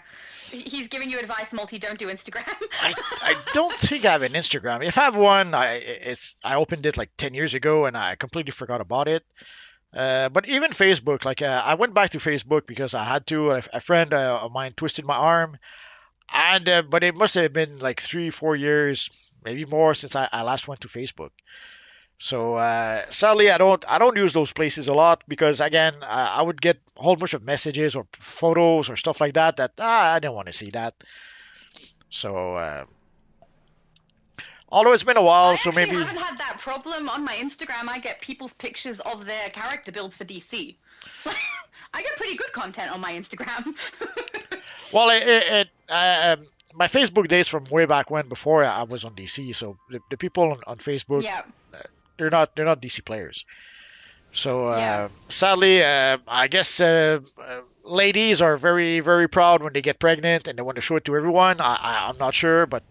he's giving you advice, Multi, don't do Instagram. I don't think I have an Instagram. If I have one, I opened it like 10 years ago and I completely forgot about it. But even Facebook, like I went back to Facebook because I had to. A friend of mine twisted my arm, and but it must have been like 3-4 years, maybe more, since I last went to Facebook. So sadly, I don't use those places a lot because again, I would get a whole bunch of messages or photos or stuff like that I didn't want to see that. So although it's been a while, so maybe I haven't had that problem on my Instagram. I get people's pictures of their character builds for DC. I get pretty good content on my Instagram. well, my Facebook days from way back when, before I was on DC. So the people on Facebook, yeah. they're not DC players. So Yeah. sadly, I guess ladies are very very proud when they get pregnant and they want to show it to everyone. I'm not sure, but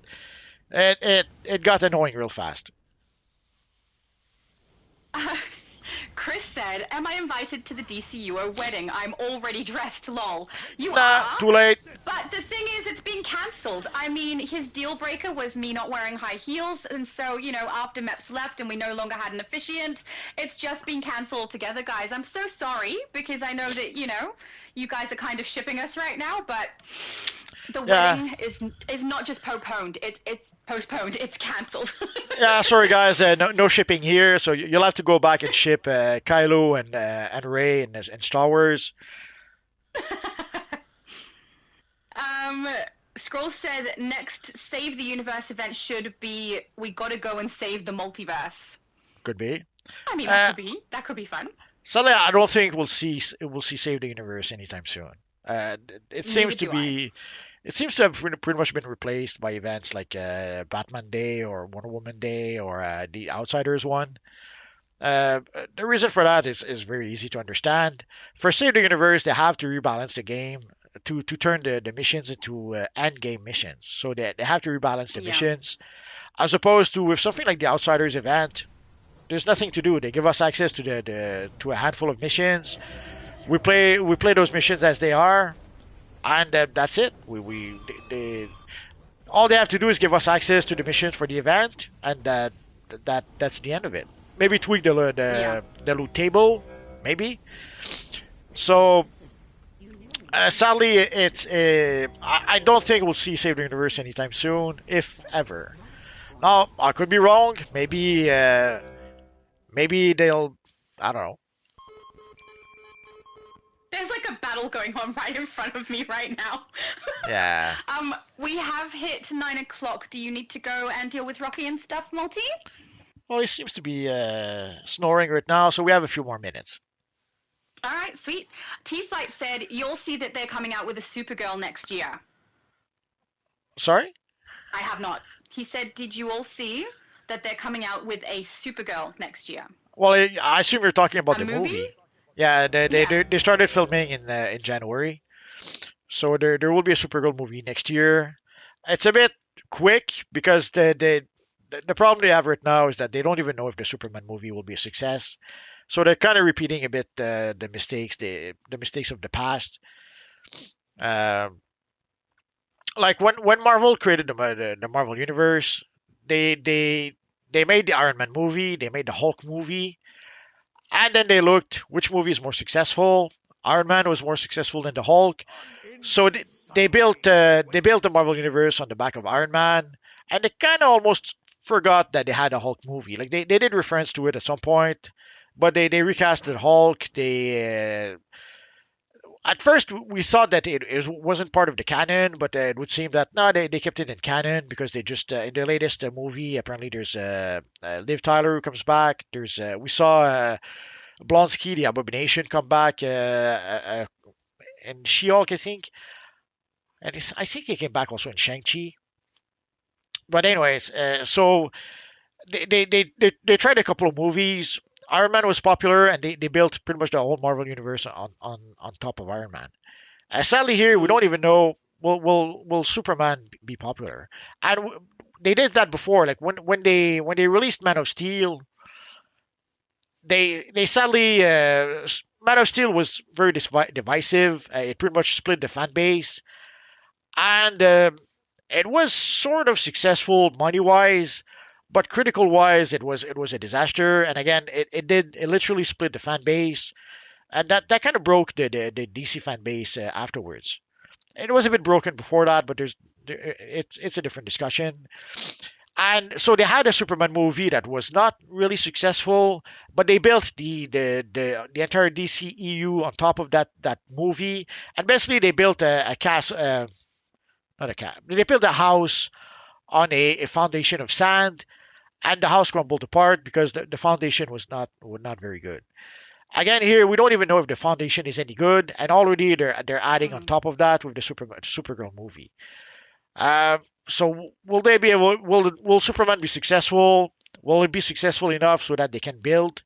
it got annoying real fast. Chris said, am I invited to the DCUO wedding? I'm already dressed, lol. You Nah, are? too late. But the thing is, it's been cancelled. I mean, his deal breaker was me not wearing high heels, and so, you know, after Meps left and we no longer had an officiant, it's just been cancelled altogether, guys. I'm so sorry, because I know that, you know, you guys are kind of shipping us right now, but the wedding is not just postponed. It's postponed. It's cancelled. Yeah, sorry guys, no shipping here. So you'll have to go back and ship Kylo and Rey and Star Wars. Scroll said next Save the Universe event should be we gotta go and save the multiverse. Could be. I mean, that could be fun. Sadly, I don't think we'll see Save the Universe anytime soon. It seems to be. It seems to have pretty much been replaced by events like Batman Day or Wonder Woman Day or the Outsiders one. The reason for that is very easy to understand. For Save the Universe, they have to rebalance the game to turn the missions into end game missions. So they have to rebalance the missions, as opposed to with something like the Outsiders event. There's nothing to do. They give us access to a handful of missions. We play those missions as they are, and that's it. All they have to do is give us access to the missions for the event, and that's the end of it. Maybe tweak the loot table, maybe. So sadly, I don't think we'll see Save the Universe anytime soon, if ever. Now I could be wrong. Maybe they'll. I don't know. There's like a battle going on right in front of me right now. Yeah. We have hit 9 o'clock. Do you need to go and deal with Rocky and stuff, Multi? Well, he seems to be snoring right now, so we have a few more minutes. All right, sweet. T-Flight said you'll see that they're coming out with a Supergirl next year. Sorry? I have not. He said, did you all see that they're coming out with a Supergirl next year? Well, I assume you're talking about the movie? movie. Yeah, they started filming in January, so there will be a Supergirl movie next year. It's a bit quick because the problem they have right now is that they don't even know if the Superman movie will be a success. So they're kind of repeating a bit the mistakes of the past. Like when Marvel created the Marvel Universe, they made the Iron Man movie, they made the Hulk movie, and then they looked which movie is more successful. Iron Man was more successful than the Hulk, so they built the Marvel universe on the back of Iron Man, and they kind of almost forgot that they had a Hulk movie. Like they did reference to it at some point, but they recast the Hulk. They at first we thought that it wasn't part of the canon, but it would seem that no, they kept it in canon because they just in the latest movie apparently there's Liv Tyler who comes back. There's we saw Blonsky the Abomination come back in She-Hulk I think, and I think he came back also in Shang-Chi. But anyways, so they tried a couple of movies. Iron Man was popular, and they built pretty much the whole Marvel universe on top of Iron Man. Sadly, here we don't even know will Superman be popular, and they did that before. Like when they released Man of Steel, they sadly Man of Steel was very divisive. It pretty much split the fan base, and it was sort of successful money wise, but critical wise, it was a disaster. And again, it literally split the fan base, and that kind of broke the DC fan base afterwards. It was a bit broken before that, but it's a different discussion. And so they had a Superman movie that was not really successful, but they built the entire DCEU on top of that movie, and basically they built a cast, not a cat, they built a house on a foundation of sand, and the house crumbled apart because the foundation was not very good. Again, here we don't even know if the foundation is any good, and already they're adding on top of that with the Supergirl movie. So will they be able? Will Superman be successful? Will it be successful enough so that they can build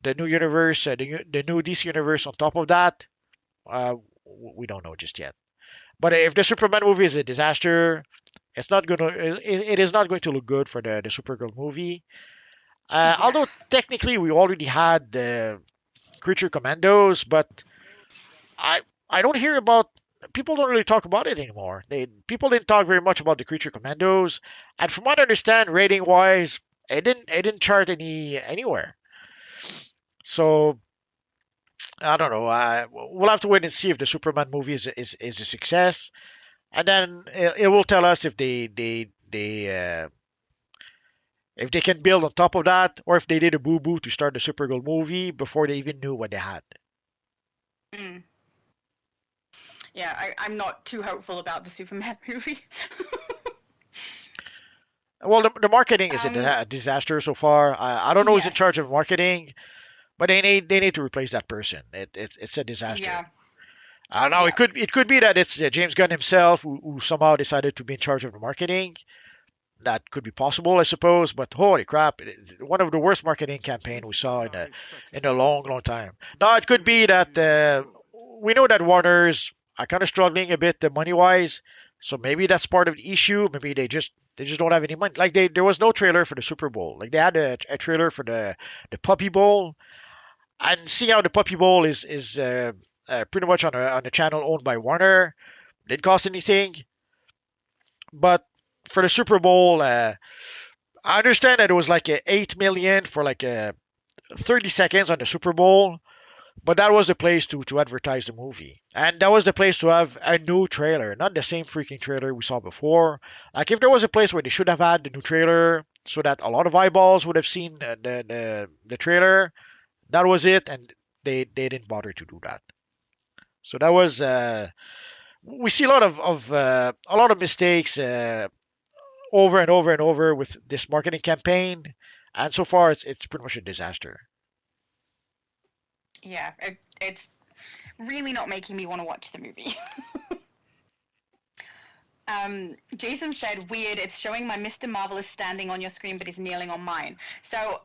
the new universe, the new DC universe on top of that? We don't know just yet. But if the Superman movie is a disaster, it is not going to look good for the Supergirl movie. Yeah. Although technically we already had the Creature Commandos, but I don't hear about people don't really talk about it anymore. People didn't talk very much about the Creature Commandos, and from what I understand, rating wise, it didn't chart anywhere. So I don't know. We'll have to wait and see if the Superman movie is a success, and then it will tell us if they can build on top of that, or if they did a boo boo to start the Supergirl movie before they even knew what they had. Mm. Yeah, I'm not too hopeful about the Superman movie. Well, the marketing is a disaster so far. I don't know who's in Yes. charge of marketing, but they need to replace that person. It's a disaster. Yeah. Now Yeah. it could be that it's James Gunn himself who somehow decided to be in charge of the marketing. That could be possible, I suppose. But holy crap, one of the worst marketing campaign we saw in a long, long time. Now it could be that we know that Warner's are kind of struggling a bit money wise, so maybe that's part of the issue. Maybe they just don't have any money. Like there was no trailer for the Super Bowl. Like they had a trailer for the Puppy Bowl, and seeing how the Puppy Bowl is pretty much on a channel owned by Warner, didn't cost anything. But for the Super Bowl, I understand that it was like 8 million for like 30 seconds on the Super Bowl, but that was the place to advertise the movie, and that was the place to have a new trailer, not the same freaking trailer we saw before. Like if there was a place where they should have had the new trailer, so that a lot of eyeballs would have seen the trailer, that was it, and they didn't bother to do that. So that was we see a lot of mistakes over and over and over with this marketing campaign, and so far it's pretty much a disaster. Yeah. It's really not making me want to watch the movie. Jason said, weird, it's showing my Mr. Marvel is standing on your screen, but he's kneeling on mine. So,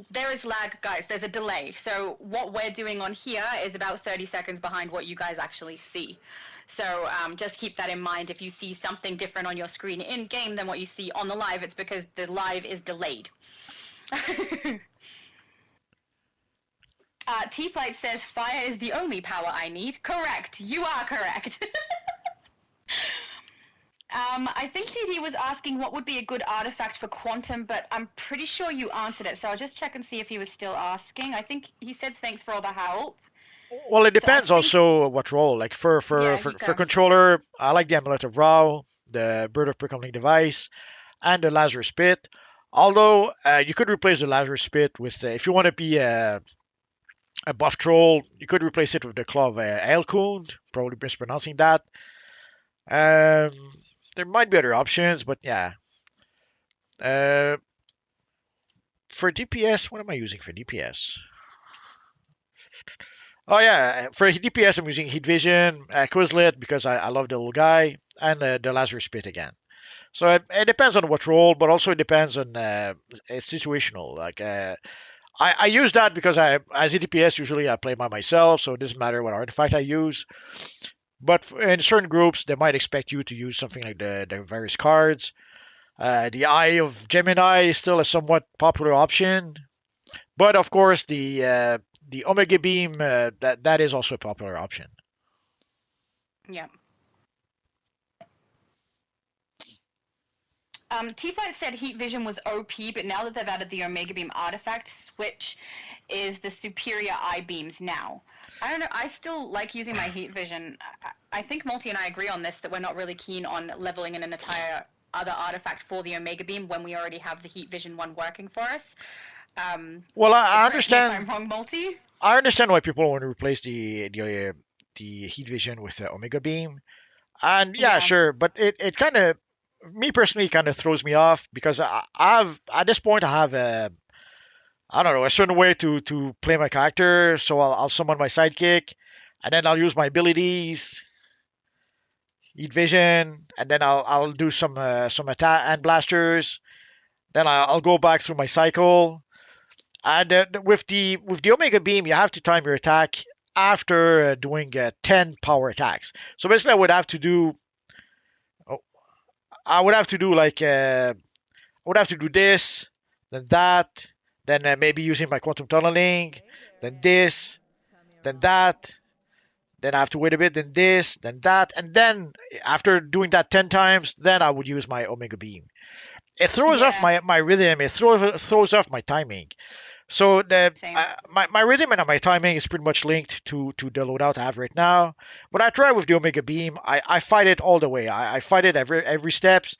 there is lag, guys. There's a delay. So what we're doing on here is about 30 seconds behind what you guys actually see. So just keep that in mind. If you see something different on your screen in-game than what you see on the live, it's because the live is delayed. T-Flight says, fire is the only power I need. Correct. You are correct. I think DD was asking what would be a good artifact for Quantum, but I'm pretty sure you answered it, so I'll just check and see if he was still asking. I think he said thanks for all the help. Well, it So I depends think, also what role. Like yeah, he for confirmed. controller, I like the Amulet of Ra, the Bird of Becoming device, and the Lazarus Spit. Although you could replace the Lazarus Spit with, if you want to be a buff troll, you could replace it with the Claw of Elkund. Probably mispronouncing that. Um, there might be other options, but yeah. Uh, for DPS, what am I using for DPS? Oh yeah, for DPS I'm using Heat Vision, Quizlet because I love the little guy, and the Lazarus Spit again. So it depends on what role, but also it depends on it's situational. Like I use that because as a DPS usually I play by myself, so it doesn't matter what artifact I use. But in certain groups they might expect you to use something like the various cards. The Eye of Gemini is still a somewhat popular option, but of course the Omega Beam that is also a popular option. Yeah. T-Fight said Heat Vision was OP, but now that they've added the Omega Beam artifact, Switch is the superior eye beams now. I don't know. I still like using my Heat Vision. I think Multi and I agree on this that we're not really keen on leveling in an entire other artifact for the Omega Beam when we already have the Heat Vision one working for us. Well, I Correct me if I'm understand. wrong, Multi. I understand why people want to replace the Heat Vision with the Omega Beam. And yeah, Yeah. sure, but it kind of, me personally, kind of throws me off because I've at this point I have a, I don't know, a certain way to play my character. So I'll summon my sidekick, and then I'll use my abilities, eat vision, and then I'll do some attack and blasters. Then I'll go back through my cycle. And with the Omega Beam, you have to time your attack after doing 10 power attacks. So basically, I would have to do like I would have to do this, then that, then maybe using my quantum tunneling, then this, then that, then I have to wait a bit, then this, then that, and then after doing that 10 times, then I would use my Omega Beam. It throws off Yeah. my rhythm, it throws off my timing. So Same. my rhythm and my timing is pretty much linked to the loadout I have right now. When I try with the Omega Beam, I fight it all the way. I fight it every steps,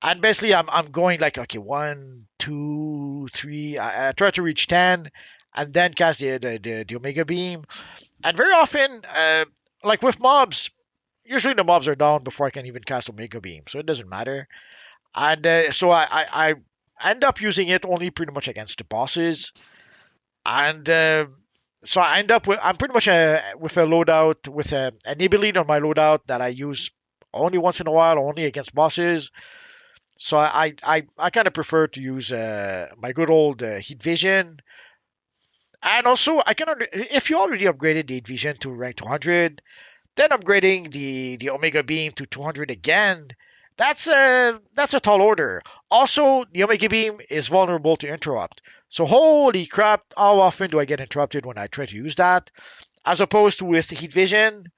and basically I'm going like okay 1, 2, 3. I try to reach 10, and then cast the Omega Beam. And very often, like with mobs, usually the mobs are down before I can even cast Omega Beam, so it doesn't matter. And so I end up using it only pretty much against the bosses and so I end up with I'm pretty much with a loadout with an ability on my loadout that I use only once in a while, only against bosses. So I kind of prefer to use my good old heat vision, and also I can if you already upgraded the heat vision to rank 200, then upgrading the Omega Beam to 200 again. That's a tall order. Also, the Omega Beam is vulnerable to interrupt. So holy crap, how often do I get interrupted when I try to use that? As opposed to with Heat Vision,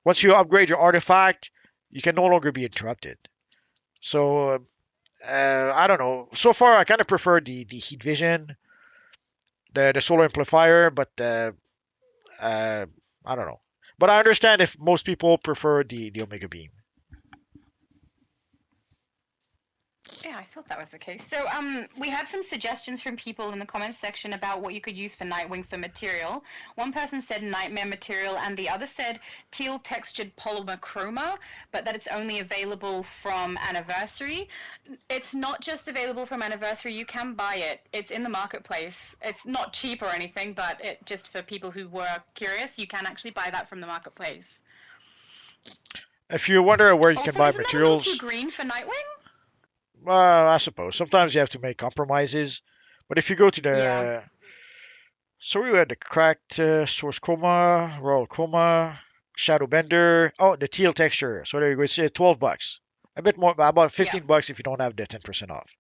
once you upgrade your artifact, you can no longer be interrupted. So I don't know. So far, I kind of prefer the Heat Vision, the Solar Amplifier, but I don't know. But I understand if most people prefer the Omega Beam. Yeah, I thought that was the case. So, we had some suggestions from people in the comments section about what you could use for Nightwing for material. One person said nightmare material, and the other said teal textured polymer chroma, but that it's only available from Anniversary. It's not just available from Anniversary. You can buy it. It's in the marketplace. It's not cheap or anything, but it just for people who were curious, you can actually buy that from the marketplace. If you wonder where you can Also, buy isn't that a little too materials, green for Nightwing? I suppose sometimes you have to make compromises. But if you go to Yeah. the so we had the cracked source chroma, royal chroma, shadow bender. Oh, the teal texture. So there you go. It's $12. A bit more, about Yeah. $15 if you don't have the 10% off.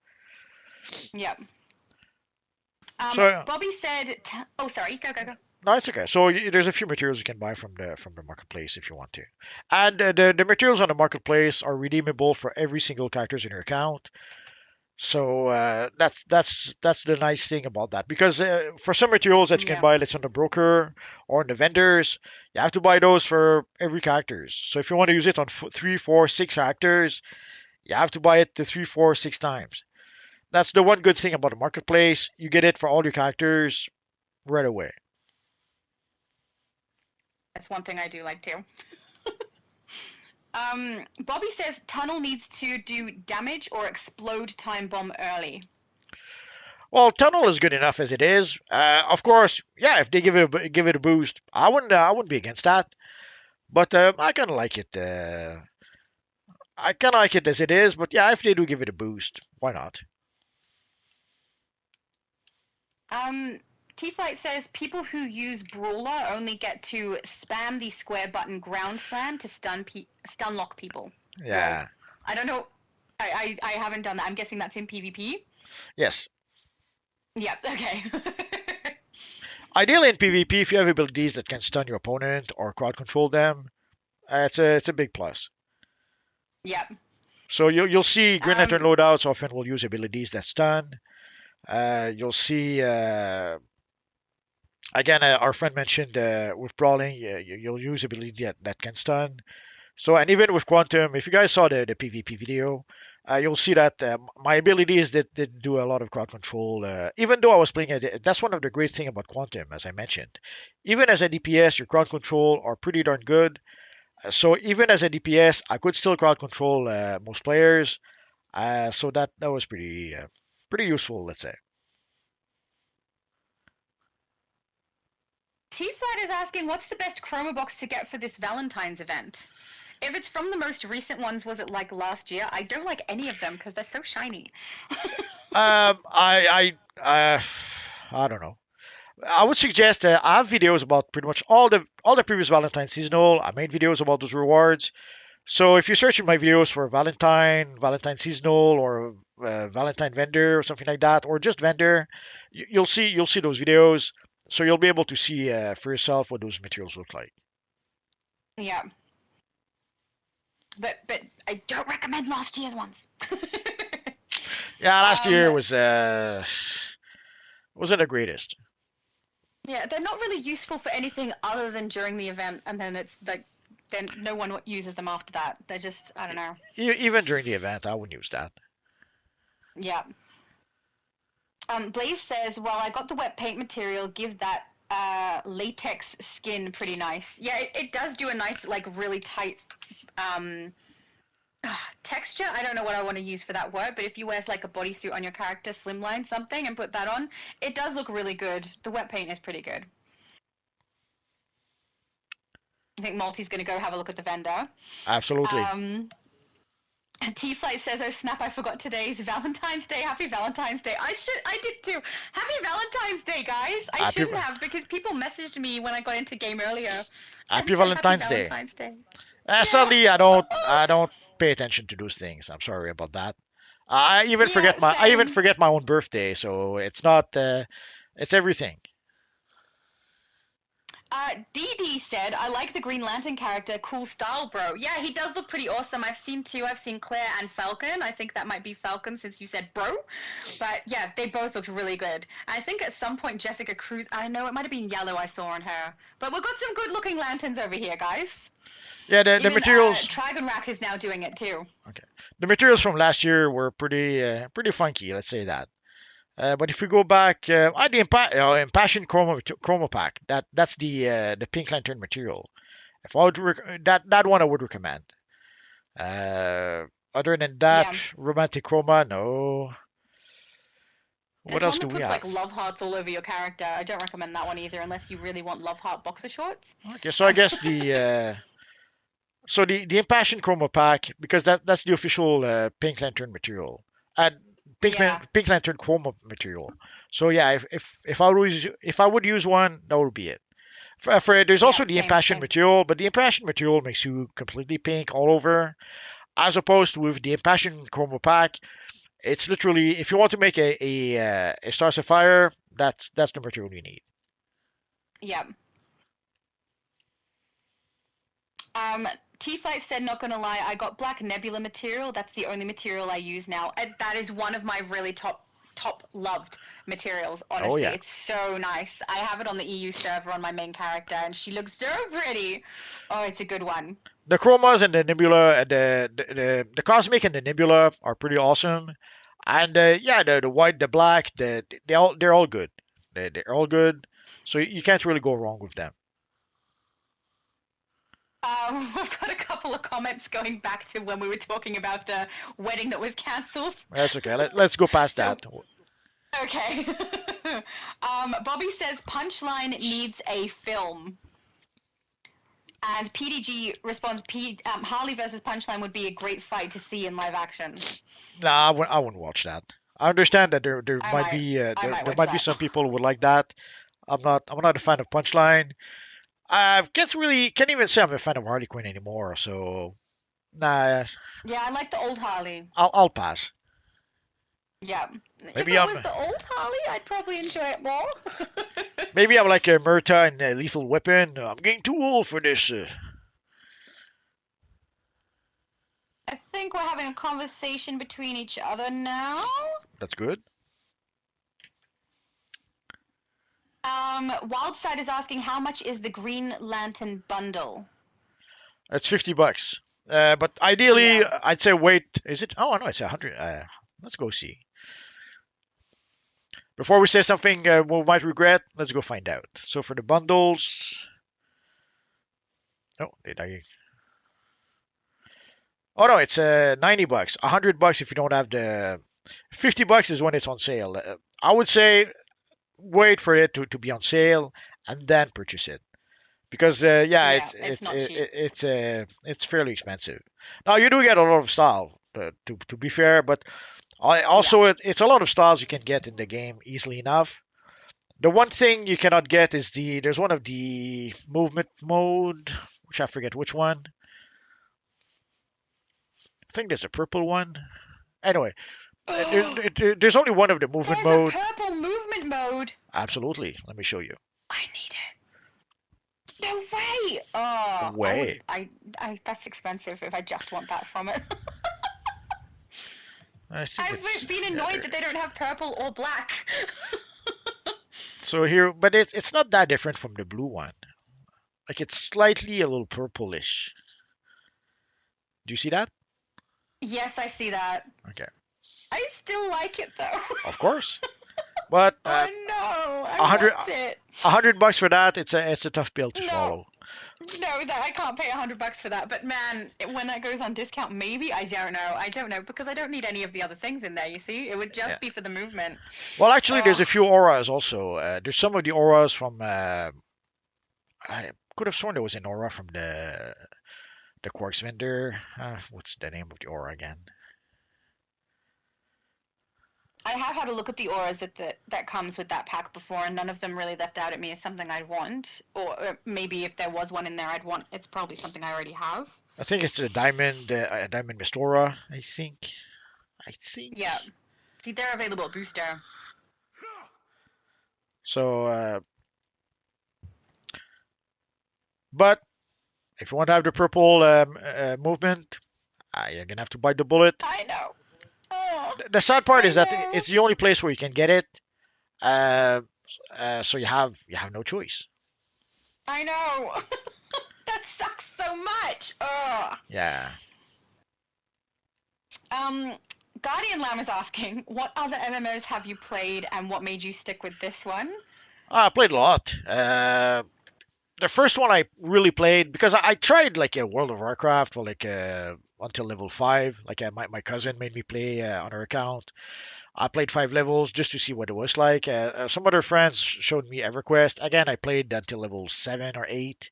Yeah. So Bobby said, oh, sorry, go. No, it's okay. So there's a few materials you can buy from the marketplace if you want to, and the materials on the marketplace are redeemable for every single characters in your account. So that's the nice thing about that because for some materials that you can Yeah. buy, let's say on the broker or on the vendors, you have to buy those for every characters. So if you want to use it on 3, 4, 6 characters, you have to buy it to 3, 4, 6 times. That's the one good thing about the marketplace. You get it for all your characters right away. That's one thing I do like too. Bobby says Tunnel needs to do damage or explode time bomb early. Well, tunnel is good enough as it is. Of course, yeah. If they give it a boost, I wouldn't be against that. But I kind of like it. I kind of like it as it is. But yeah, if they do give it a boost, why not? Um, T-Flight says people who use Brawler only get to spam the square button ground slam to stun lock people. Well, Yeah. I don't know. I haven't done that. I'm guessing that's in PvP. Yes. Yep. Okay. Ideally in PvP, if you have abilities that can stun your opponent or crowd control them, it's a big plus. Yep. So you'll see Green Lantern Um, loadouts often will use abilities that stun. You'll see again our friend mentioned with brawling, you'll use ability that can stun. So, and even with Quantum, if you guys saw the PvP video, you'll see that my abilities did do a lot of crowd control. Even though I was playing it, that's one of the great thing about Quantum, as I mentioned. Even as a DPS, your crowd control are pretty darn good. So even as a DPS, I could still crowd control most players. So that was pretty useful, let's say. T-Flight is asking, what's the best chroma box to get for this Valentine's event? If it's from the most recent ones, was it like last year? I don't like any of them because they're so shiny. I don't know. I would suggest I have videos about pretty much all the previous Valentine seasonal. I made videos about those rewards. So if you search in my videos for Valentine seasonal, or Valentine vendor or something like that, or just vendor, you'll see those videos. So you'll be able to see for yourself what those materials look like. Yeah, but I don't recommend last year's ones. Yeah, last um, year wasn't the greatest. yeah, they're not really useful for anything other than during the event, and then it's like then no one uses them after that. They're just I don't know. Even during the event, I wouldn't use that. Yeah. Blaze says, "Well, I got the wet paint material. Give that latex skin pretty nice. Yeah, it does do a nice like really tight um texture. I don't know what I want to use for that word, but if you wear like a bodysuit on your character, slimline something, and put that on, it does look really good. The wet paint is pretty good. I think Malty's going to go have a look at the vendor. Absolutely. T-Flight says, "Oh snap! I forgot today's Valentine's Day. Happy Valentine's Day. I did too. Happy Valentine's Day, guys. I Happy shouldn't have because people messaged me when I got into game earlier and Happy said Happy Valentine's Day. Valentine's Day. Yeah. Sadly, I don't pay attention to those things. I'm sorry about that. Yeah. I even Same. forget my own birthday, so it's not it's everything. DD said, I like the Green Lantern character. Cool style, bro. Yeah, he does look pretty awesome. I've seen two. I've seen Claire and Falcon. I think that might be Falcon since you said bro. But yeah, they both looked really good. I think at some point Jessica Cruz, I know it might have been yellow I saw on her. But we've got some good looking lanterns over here, guys. Yeah, the Even materials. Dragon Rack is now doing it too. Okay, the materials from last year were pretty funky. Let's say that. But if we go back, Impassioned Chroma Pack. That's the Pink Lantern material. If I would that one I would recommend. Uh, Other than that, Yeah. Romantic Chroma, no. What There's else one do that we puts like have? love hearts all over your character. I don't recommend that one either unless you really want love heart boxer shorts. Okay, so I guess the Impassioned Chroma Pack, because that's the official Pink Lantern material. And Yeah. Pink Lantern Chroma material. So yeah, if I would use one, that would be it. There's Yeah, also the same, Impassioned same. material, but the Impassioned material makes you completely pink all over. As opposed to with the Impassioned Chroma Pack, it's literally if you want to make a Star Sapphire, that's the material you need. Yep. T-Flight said, not gonna lie, I got Black Nebula material. That's the only material I use now. And that is one of my really top loved materials, Oh honestly. yeah. It's so nice. I have it on the EU server on my main character, and she looks so pretty. Oh, it's a good one. The chromas and the nebula, the cosmic and the nebula are pretty awesome. And yeah, the white, the black, they're all good. They're all good. So you can't really go wrong with them. We've got a couple of comments going back to when we were talking about the wedding that was cancelled. That's okay. Let's go past So, that. okay. Bobby says Punchline needs a film. And PDG responds, Harley versus Punchline would be a great fight to see in live action. Nah, I wouldn't watch that. I understand that there I might might. be I might there watch might be that. some people who would like that. I'm not a fan of Punchline. I can't even say I'm a fan of Harley Quinn anymore. So nah, Yeah, I like the old Harley. I'll pass. Yeah. If Maybe it I'm was the old Harley, I'd probably enjoy it more. maybe I'm like a Murta in Lethal Weapon. I'm getting too old for this. I think we're having a conversation between each other now. That's good. Wildside is asking how much is the Green Lantern bundle? That's $50. But ideally, Yeah. I'd say wait. Is it? Oh no, it's 100. Let's go see. Before we say something we might regret, let's go find out. So for the bundles, oh, did I? Oh no, it's $90. $100 if you don't have the. $50 is when it's on sale. I would say wait for it to be on sale and then purchase it because yeah, Yeah, it's it's it's not it, cheap. it- it's fairly expensive. Now you do get a lot of style to be fair, but also it's a lot of styles you can get in the game easily enough. The one thing you cannot get is there's one of the movement mode, which I forget which one. I think there's a purple one. Anyway, there's only one of the movement There's a mode. purple movement mode. Absolutely. Let me show you. I need it. No way. Oh, Way. that's expensive if I just want that from it. I think I've been annoyed that they don't have purple or black. So here, but it's not that different from the blue one. Like it's slightly a little purplish. Do you see that? Yes, I see that. Okay. I still like it though. Of course. But Oh no, I 100 want it. $100 for that, it's a tough pill to No. swallow. No, that I can't pay $100 for that. But man, when that goes on discount, maybe I don't know. I don't know because I don't need any of the other things in there. You see, it would just Yeah. be for the movement. Well, actually, there's a Ugh. few auras also. There's some of the auras from. I could have sworn there was an aura from the Quarks vendor. What's the name of the aura again? I have had a look at the auras that comes with that pack before, and none of them really leapt out at me as something I'd want. Or maybe if there was one in there, I'd want. It's probably something I already have. I think it's a diamond mist aura. I think. Yeah. See, they're available at Booster. So, but if you want to have the purple movement, you're gonna have to bite the bullet. I know. Oh, The sad part I is that know. it's the only place where you can get it. So you have no choice. I know. That sucks so much. Ugh. Yeah. Guardian Lamb is asking, what other MMOs have you played and what made you stick with this one? I played a lot. The first one I really played because I tried like a World of Warcraft for like until level 5. Like my cousin made me play on her account. I played 5 levels just to see what it was like. Some other friends showed me EverQuest. Again, I played until level 7 or 8.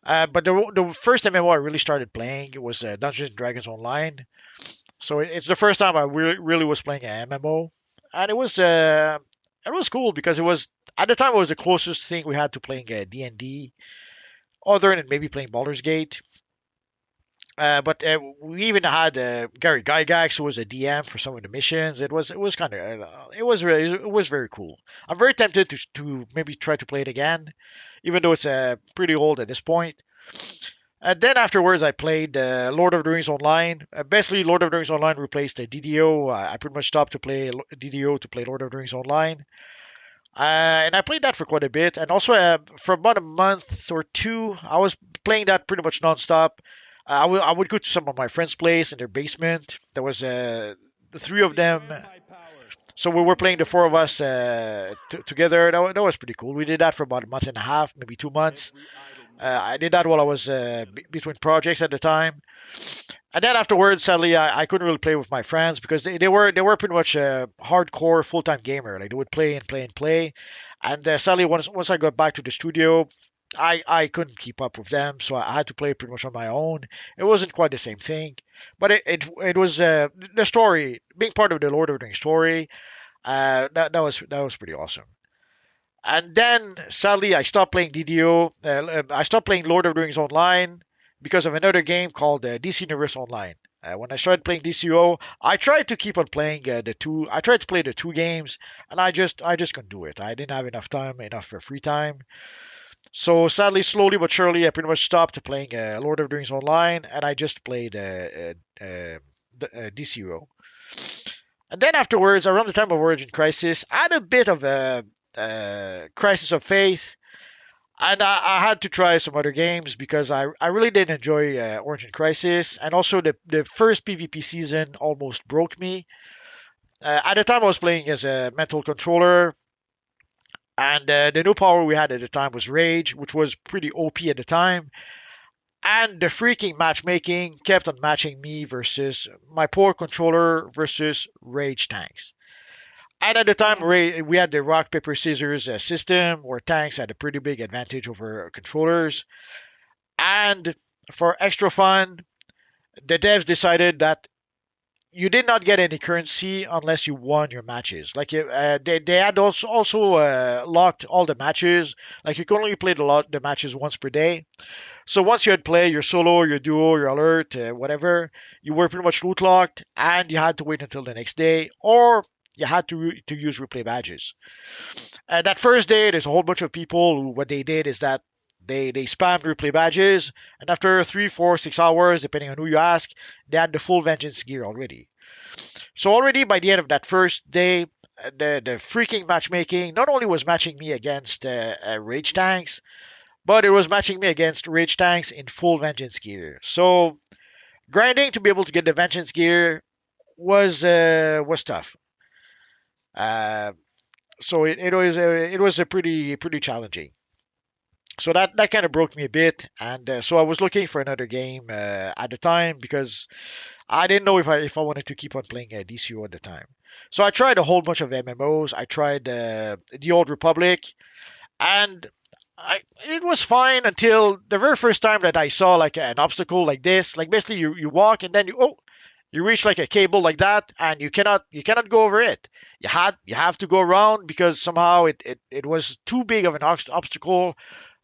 But the first MMO I really started playing was Dungeons and Dragons Online. So it's the first time I really was playing an MMO, and it was cool because it was at the time it was the closest thing we had to playing D&D, other than maybe playing Baldur's Gate. But we even had Gary Gygax, who was a DM for some of the missions. It was kind of it was very cool. I'm very tempted to maybe try to play it again, even though it's pretty old at this point. And then afterwards, I played Lord of the Rings Online. Basically, Lord of the Rings Online replaced the DDO. I pretty much stopped to play DDO to play Lord of the Rings Online. And I played that for quite a bit. And also, for about a month or two, I was playing that pretty much nonstop. I would go to some of my friends' place in their basement. There was the three of them. So we were playing the four of us together. That was pretty cool. We did that for about a month and a half, maybe 2 months. I did that while I was between projects at the time. And then afterwards, sadly, I couldn't really play with my friends because they were pretty much a hardcore full time gamer. Like they would play and play and play. And sadly, once I got back to the studio, I couldn't keep up with them, so I had to play pretty much on my own. It wasn't quite the same thing, but it was the story being part of the Lord of the Rings story. That was pretty awesome. And then sadly, I stopped playing DDO. I stopped playing Lord of the Rings Online because of another game called DC Universe Online. When I started playing DCUO, I tried to keep on playing the two. I tried to play the two games, and I just couldn't do it. I didn't have enough time, enough for free time. So sadly, slowly but surely, I pretty much stopped playing Lord of the Rings Online, and I just played DCUO. And then afterwards, around the time of Origin Crisis, I had a bit of a crisis of faith, and I had to try some other games because I really did enjoy Origin Crisis, and also the first PvP season almost broke me. At the time, I was playing as a mental controller, and the new power we had at the time was Rage, which was pretty OP at the time. And the freaking matchmaking kept on matching me versus my poor controller versus Rage tanks. And at the time, we had the rock, paper, scissors system where tanks had a pretty big advantage over controllers. And for extra fun, the devs decided that you did not get any currency unless you won your matches. Like they had also locked all the matches. Like you could only play the matches once per day. So once you had played your solo, your duo, your alert, whatever, you were pretty much loot locked, and you had to wait until the next day, or you had to use replay badges. That first day, there's a whole bunch of people who what they did is that they spammed replay badges, and after 3, 4, 6 hours, depending on who you ask, they had the full vengeance gear already. So already by the end of that first day, the freaking matchmaking not only was matching me against rage tanks, but it was matching me against rage tanks in full vengeance gear. So grinding to be able to get the vengeance gear was tough. Uh, so it was a pretty challenging. So that kind of broke me a bit, and so I was looking for another game at the time because I didn't know if I wanted to keep on playing DCO at the time. So I tried a whole bunch of MMOs. I tried the Old Republic, and it was fine until the very first time that I saw like an obstacle like this. Like basically you walk and then you reach like a cable like that and you cannot go over it. You have to go around because somehow it was too big of an obstacle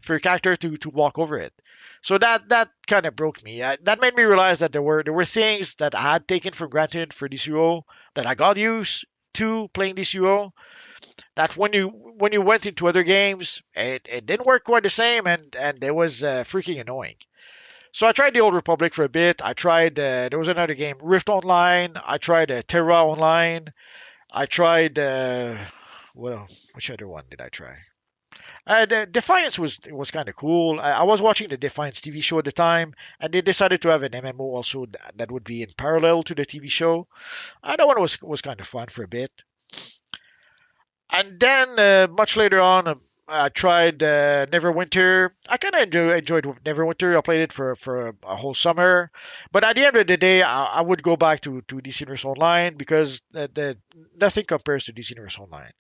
for your character to walk over it. So that kind of broke me. That made me realize that there were things that I had taken for granted for DCO that I got used to playing DCO that when you went into other games, it didn't work quite the same, and it was freaking annoying. So I tried the Old Republic for a bit. I tried there was another game, Rift Online. I tried Terra Online. I tried well, which other one did I try? The Defiance was kind of cool. I was watching the Defiance TV show at the time, and they decided to have an MMO also that would be in parallel to the TV show. That one was kind of fun for a bit. And then much later on, I tried Neverwinter. I kind of enjoyed Neverwinter. I played it for a whole summer. But at the end of the day, I would go back to DC Universe Online because nothing compares to DC Universe Online.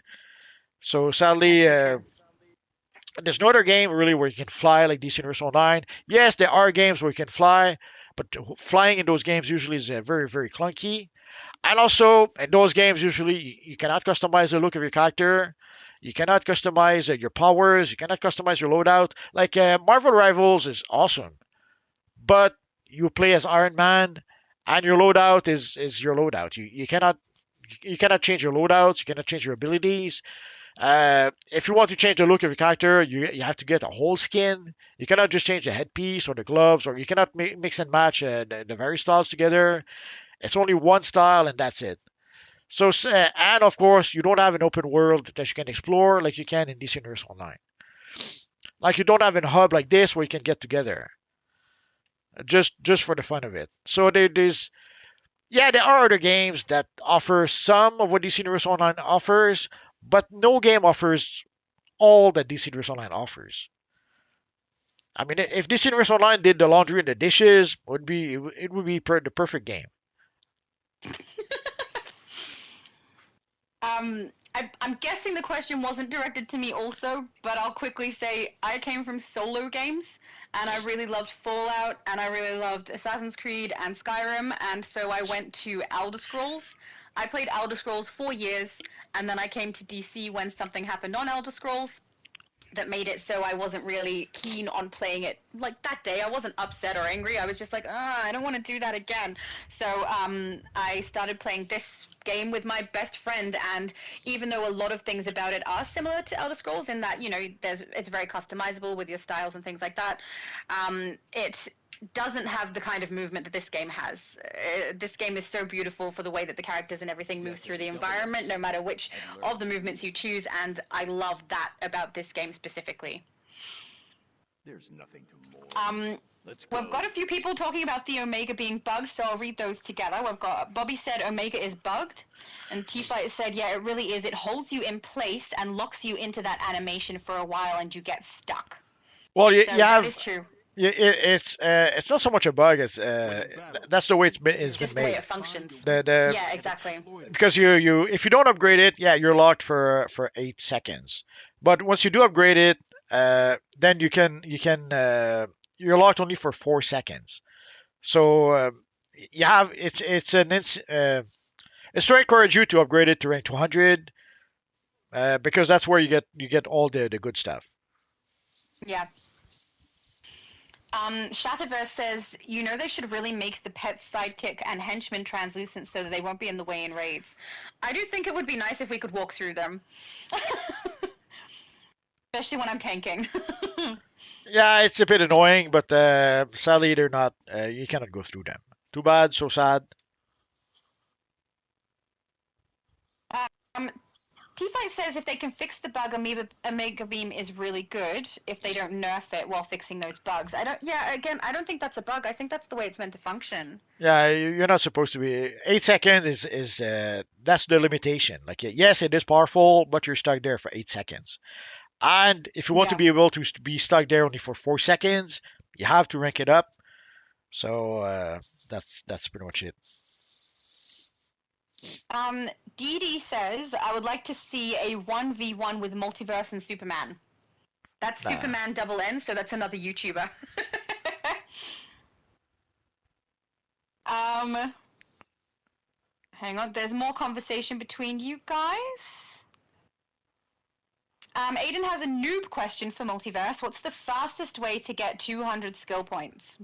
So sadly, there's no other game really where you can fly like DC Universe Online. Yes, there are games where you can fly, but flying in those games usually is very, very clunky. And also, in those games, usually you cannot customize the look of your character. You cannot customize your powers. You cannot customize your loadout. Like Marvel Rivals is awesome, but you play as Iron Man, and your loadout is your loadout. You cannot change your loadouts. You cannot change your abilities. If you want to change the look of your character, you have to get a whole skin. You cannot just change the headpiece or the gloves, or you cannot mix and match the various styles together. It's only one style, and that's it. So, and of course, you don't have an open world that you can explore like you can in DC Universe Online. Like you don't have a hub like this where you can get together, just for the fun of it. So there are other games that offer some of what DC Universe Online offers, but no game offers all that DC Universe Online offers. I mean, if DC Universe Online did the laundry and the dishes, it would be the perfect game. I'm guessing the question wasn't directed to me also, but I'll quickly say I came from solo games, and I really loved Fallout, and I really loved Assassin's Creed and Skyrim, and so I went to Elder Scrolls. I played Elder Scrolls 4 years, and then I came to DC when something happened on Elder Scrolls that made it so I wasn't really keen on playing it. Like that day, I wasn't upset or angry. I was just like, I don't want to do that again. So I started playing this game with my best friend, and even though a lot of things about it are similar to Elder Scrolls in that it's very customizable with your styles and things like that, it doesn't have the kind of movement that this game has. This game is so beautiful for the way that the characters and everything move through the environment, no matter which of the movements you choose, and I love that about this game specifically. There's nothing to more. Let's go. We've got a few people talking about the Omega being bugged, so I'll read those together. We've got Bobby said Omega is bugged, and T-Fight said, yeah, it really is. It holds you in place and locks you into that animation for a while, and you get stuck. Well, you So have. that is true. Yeah, it's not so much a bug as that's the way it's Just been the way made. it functions. The Yeah, exactly. because you if you don't upgrade it, yeah, you're locked for 8 seconds. But once you do upgrade it, then you're locked only for 4 seconds. So you have it's to encourage you to upgrade it to rank 200 because that's where you get all the good stuff. Yeah. Shatterverse says, they should really make the pet sidekick and henchman translucent so that they won't be in the way in raids. I do think it would be nice if we could walk through them. Especially when I'm tanking. Yeah, it's a bit annoying, but sadly they're not. You cannot go through them. Too bad, so sad. um, T-Fight says if they can fix the bug, Omega Beam is really good if they don't nerf it while fixing those bugs. I don't think that's a bug. I think that's the way it's meant to function. Yeah, you're not supposed to be. 8 seconds is that's the limitation. Like yes, it is powerful, but you're stuck there for 8 seconds. And if you want to Yeah. be able to be stuck there only for 4 seconds, you have to rank it up. So that's pretty much it. Dee Dee says, I would like to see a 1v1 with Multiverse and Superman. That's Nah. Superman double N, so that's another YouTuber. Hang on, there's more conversation between you guys. Aiden has a noob question for Multiverse. What's the fastest way to get 200 skill points?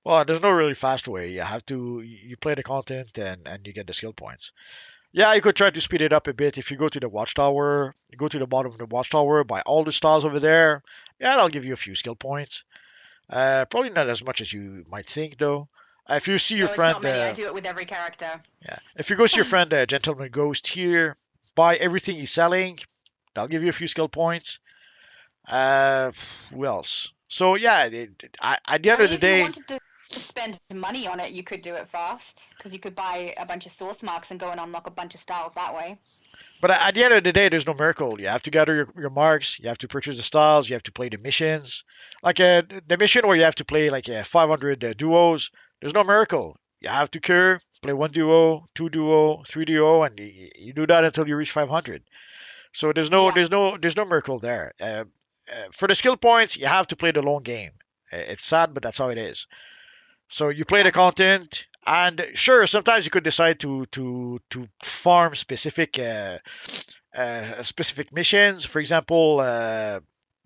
Well, there's no really fast way. You play the content and you get the skill points. Yeah, you could try to speed it up a bit. If you go to the watchtower, you go to the bottom of the watchtower, buy all the stars over there. Yeah, that'll give you a few skill points. Probably not as much as you might think, though. If you see your No, it's friend, not many. I do it with every character. yeah, if you go see your friend, Gentleman Ghost here, buy everything he's selling. That'll give you a few skill points. Who else? So yeah, at the end of the If you day, wanted to spend money on it, you could do it fast, because you could buy a bunch of source marks and go and unlock a bunch of styles that way. but at the end of the day, there's no miracle. You have to gather your marks. You have to purchase the styles. You have to play the missions. Like the mission where you have to play like 500 duos. There's no miracle. You have to play one duo, two duo, three duo, and you do that until you reach 500. So Yeah. there's no miracle there. For the skill points, you have to play the long game. It's sad, but that's how it is. So you play the content, and sure, sometimes you could decide to farm specific missions. For example,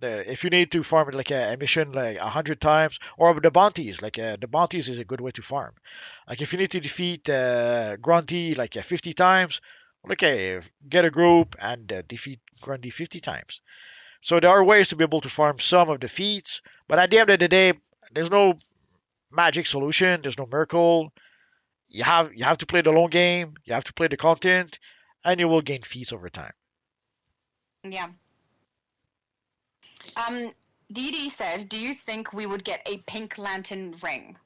If you need to farm it like a mission like 100 times, or the bounties, like the bounties is a good way to farm. Like if you need to defeat Grunty like 50 times, okay, get a group and defeat Grunty 50 times. So there are ways to be able to farm some of the feats, but at the end of the day, there's no magic solution. There's no miracle. You have to play the long game. You have to play the content, and you will gain feats over time. Yeah. Dee Dee said, "Do you think we would get a Pink Lantern ring?"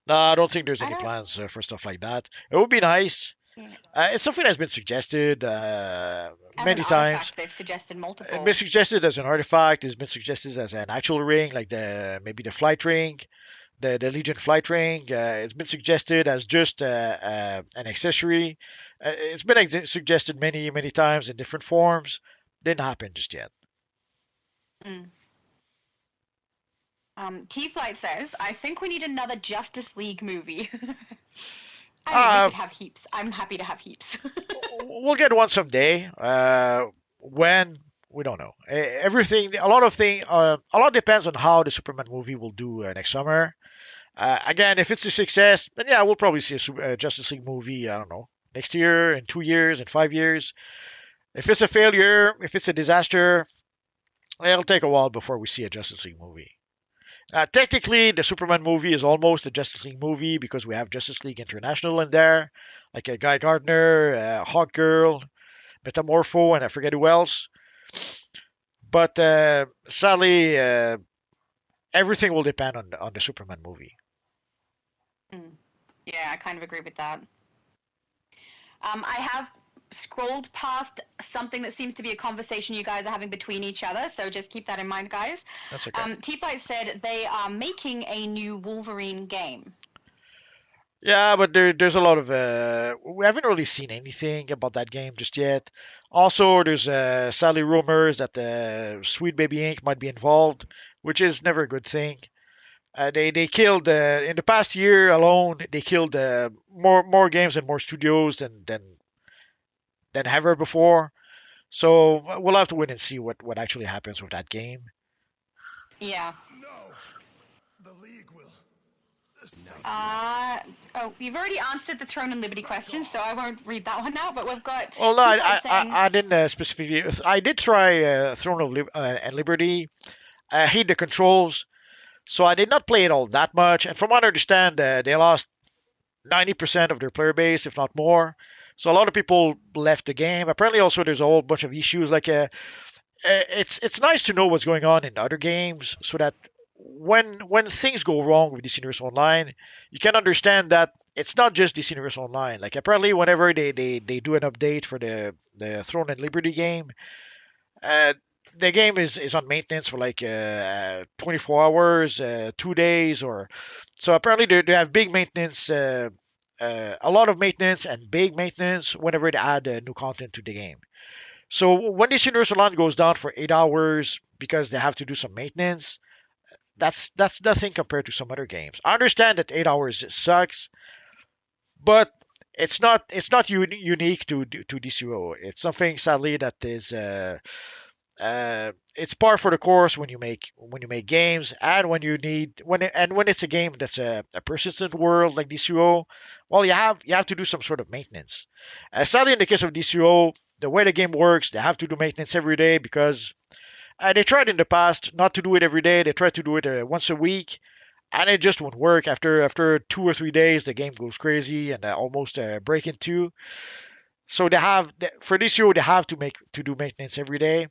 No, I don't think there's I any don't. plans for stuff like that. It would be nice. Yeah. It's something that's been suggested As an many times. artifact, they've suggested It's been multiple. suggested as an artifact. It's been suggested as an actual ring, like the maybe the flight ring, the Legion flight ring. It's been suggested as just an accessory. It's been suggested many times in different forms. Didn't happen just yet. Mm. T-Flight says, "I think we need another Justice League movie." I mean, we Uh, could have heaps. I'm happy to have heaps. we'll get one someday. When we don't know. Everything, a lot depends on how the Superman movie will do next summer. Again, if it's a success, then yeah, we'll probably see a Justice League movie. I don't know, next year, in 2 years, in 5 years. If it's a failure, if it's a disaster, it'll take a while before we see a Justice League movie. Technically, the Superman movie is almost a Justice League movie because we have Justice League International in there, like a Guy Gardner, Hawkgirl, Metamorpho, and I forget who else. But sadly, everything will depend on the Superman movie. Mm. Yeah, I kind of agree with that. I have scrolled past something that seems to be a conversation you guys are having between each other, so just keep that in mind, guys. That's okay. T-Flight said they are making a new Wolverine game. Yeah, but there's a lot of we haven't really seen anything about that game just yet. Also, there's sadly rumors that Sweet Baby Inc. might be involved, which is never a good thing. They killed in the past year alone. They killed more games and more studios than ever before. So we'll have to wait and see what actually happens with that game. Yeah. No, the League will stop. Oh, you've already answered the Throne and Liberty question, so I won't read that one out. But we've got Well, no, T-Flight saying, I didn't specifically. I did try Throne of and Liberty. I hate the controls, so I did not play it all that much. And from what I understand, they lost 90% of their player base, if not more. So a lot of people left the game. Apparently, also there's a whole bunch of issues. Like, it's nice to know what's going on in other games, so that when things go wrong with DC Universe Online, you can understand that it's not just DC Universe Online. Like apparently, whenever they do an update for the Throne and Liberty game, uh, the game is on maintenance for like 24 hours, 2 days, or so. Apparently, they have big maintenance, a lot of maintenance and big maintenance whenever they add new content to the game. So when this Universal Land goes down for 8 hours because they have to do some maintenance, that's nothing compared to some other games. I understand that 8 hours sucks, but it's not unique to DCUO. It's something sadly that is it's par for the course when you make games, and when it's a game that's a persistent world like DCO. Well, you have to do some sort of maintenance. Sadly, in the case of DCO, the way the game works, they have to do maintenance every day because they tried in the past not to do it every day. They tried to do it once a week, and it just won't work. After 2 or 3 days, the game goes crazy and almost break in two. So for DCO they have to do maintenance every day.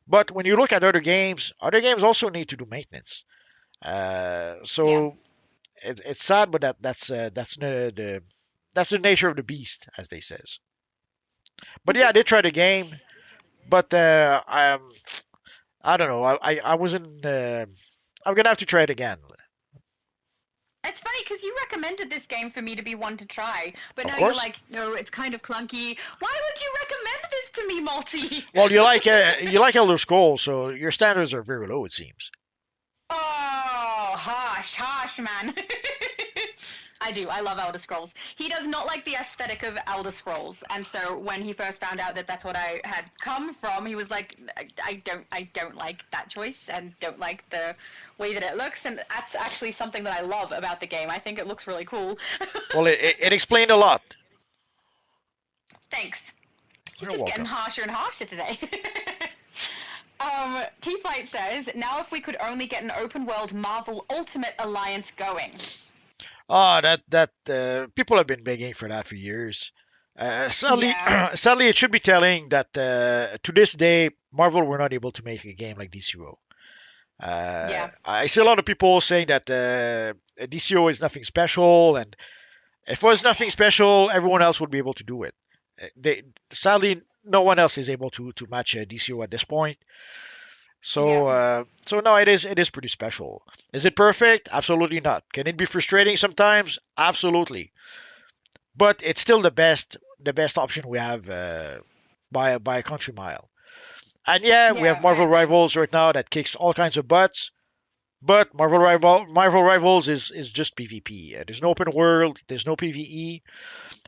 But when you look at other games also need to do maintenance. yeah. So it's sad, but that's the nature of the beast, as they says. But yeah, I did try the game, but I don't know. I wasn't. I'm gonna have to try it again. It's funny because you recommended this game for me to be one to try, but Of now you're course. like, no, it's kind of clunky. Why would you recommend this to me, Multi? Well, you like Elder Scrolls, so your standards are very low, it seems. Oh, harsh, harsh, man. I do. I love Elder Scrolls. He does not like the aesthetic of Elder Scrolls, and so when he first found out that that's what I had come from, he was like, I don't like that choice, and don't like the way that it looks, and that's actually something that I love about the game. I think it looks really cool. Well, it explained a lot. Thanks. You're You're just getting welcome. harsher and harsher today. T-Flight says, now if we could only get an open world Marvel Ultimate Alliance going. That people have been begging for that for years. Sadly, Yeah. sadly, it should be telling that to this day, Marvel were not able to make a game like DCUO. Yeah. I see a lot of people saying that DCO is nothing special, and if it was nothing special, everyone else would be able to do it. Sadly, no one else is able to match DCO at this point. So, Yeah. so no, it is pretty special. Is it perfect? Absolutely not. Can it be frustrating sometimes? Absolutely. But it's still the best option we have by a country mile. And yeah, we have Yeah, I Marvel agree. Rivals right now that kicks all kinds of butts. But Marvel Rivals is just PvP. There's no open world. There's no PvE.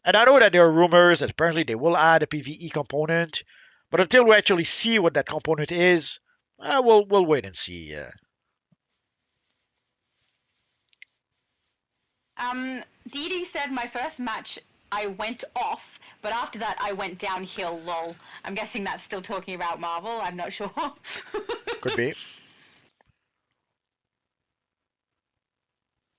And I know that there are rumors that apparently they will add a PvE component. But until we actually see what that component is, we'll wait and see. Dee Dee said my first match I went off, but after that I went downhill, lol. I'm guessing that's still talking about Marvel, I'm not sure. Could be.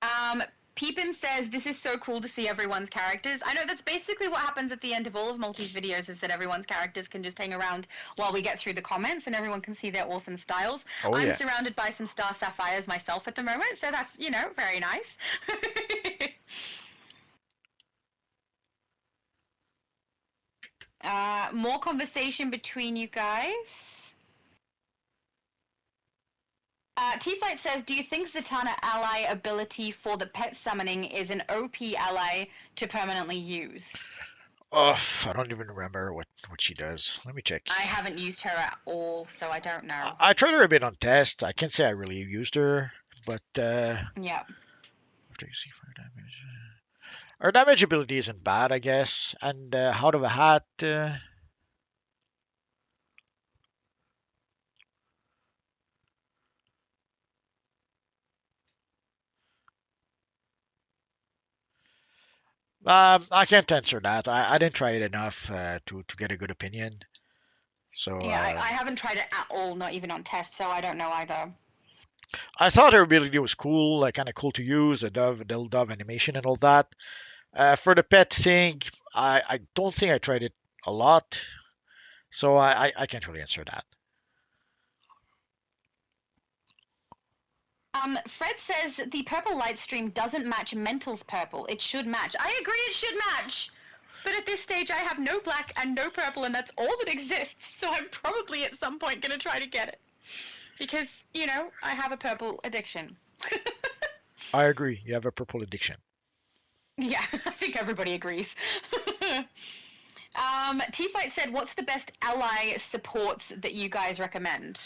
um, Peepin says, this is so cool to see everyone's characters. I know that's basically what happens at the end of all of Multi's videos, is that everyone's characters can just hang around while we get through the comments and everyone can see their awesome styles. Oh I'm yeah. surrounded by some Star Sapphires myself at the moment, so that's, very nice. More conversation between you guys. T-Flight says, do you think Zatanna ally ability for the pet summoning is an OP ally to permanently use? Oh, I don't even remember what she does. Let me check. I haven't used her at all, so I don't know. I tried her a bit on test. I can't say I really used her, but Yeah. after you see fire damage, her damage ability isn't bad, I guess. And out of a hat, I can't answer that. I didn't try it enough to get a good opinion. So Yeah, I haven't tried it at all, not even on test, so I don't know either. I thought her ability was cool, like kind of cool to use, the dove animation and all that. For the pet thing, I don't think I tried it a lot, so I can't really answer that. Fred says the purple light stream doesn't match Mental's purple. It should match. I agree it should match! But at this stage, I have no black and no purple, and that's all that exists, so I'm probably at some point going to try to get it. Because, I have a purple addiction. I agree. You have a purple addiction. Yeah, I think everybody agrees. T-Fight said, what's the best ally supports that you guys recommend?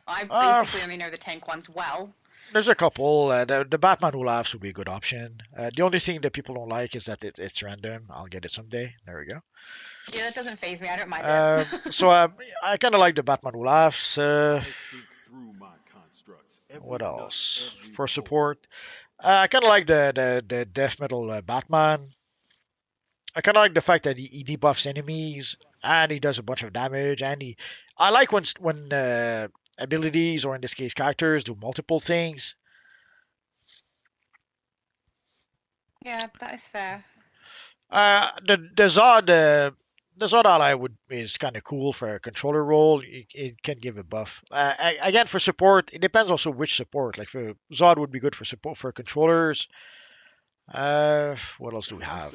I basically only know the tank ones well. There's a couple. The Batman who laughs would be a good option. The only thing that people don't like is that it's random. I'll get it someday. There we go. Yeah, that doesn't faze me. I don't mind it. So I kind of like the Batman who laughs. What else for support? I kind of like the death metal Batman. I kind of like the fact that he debuffs enemies and he does a bunch of damage. I like when abilities, or in this case characters, do multiple things. Yeah, that is fair. The Zod ally is kind of cool for a controller role. It can give a buff. Again, for support, it depends also which support. Like for Zod would be good for support for controllers. What else do we have?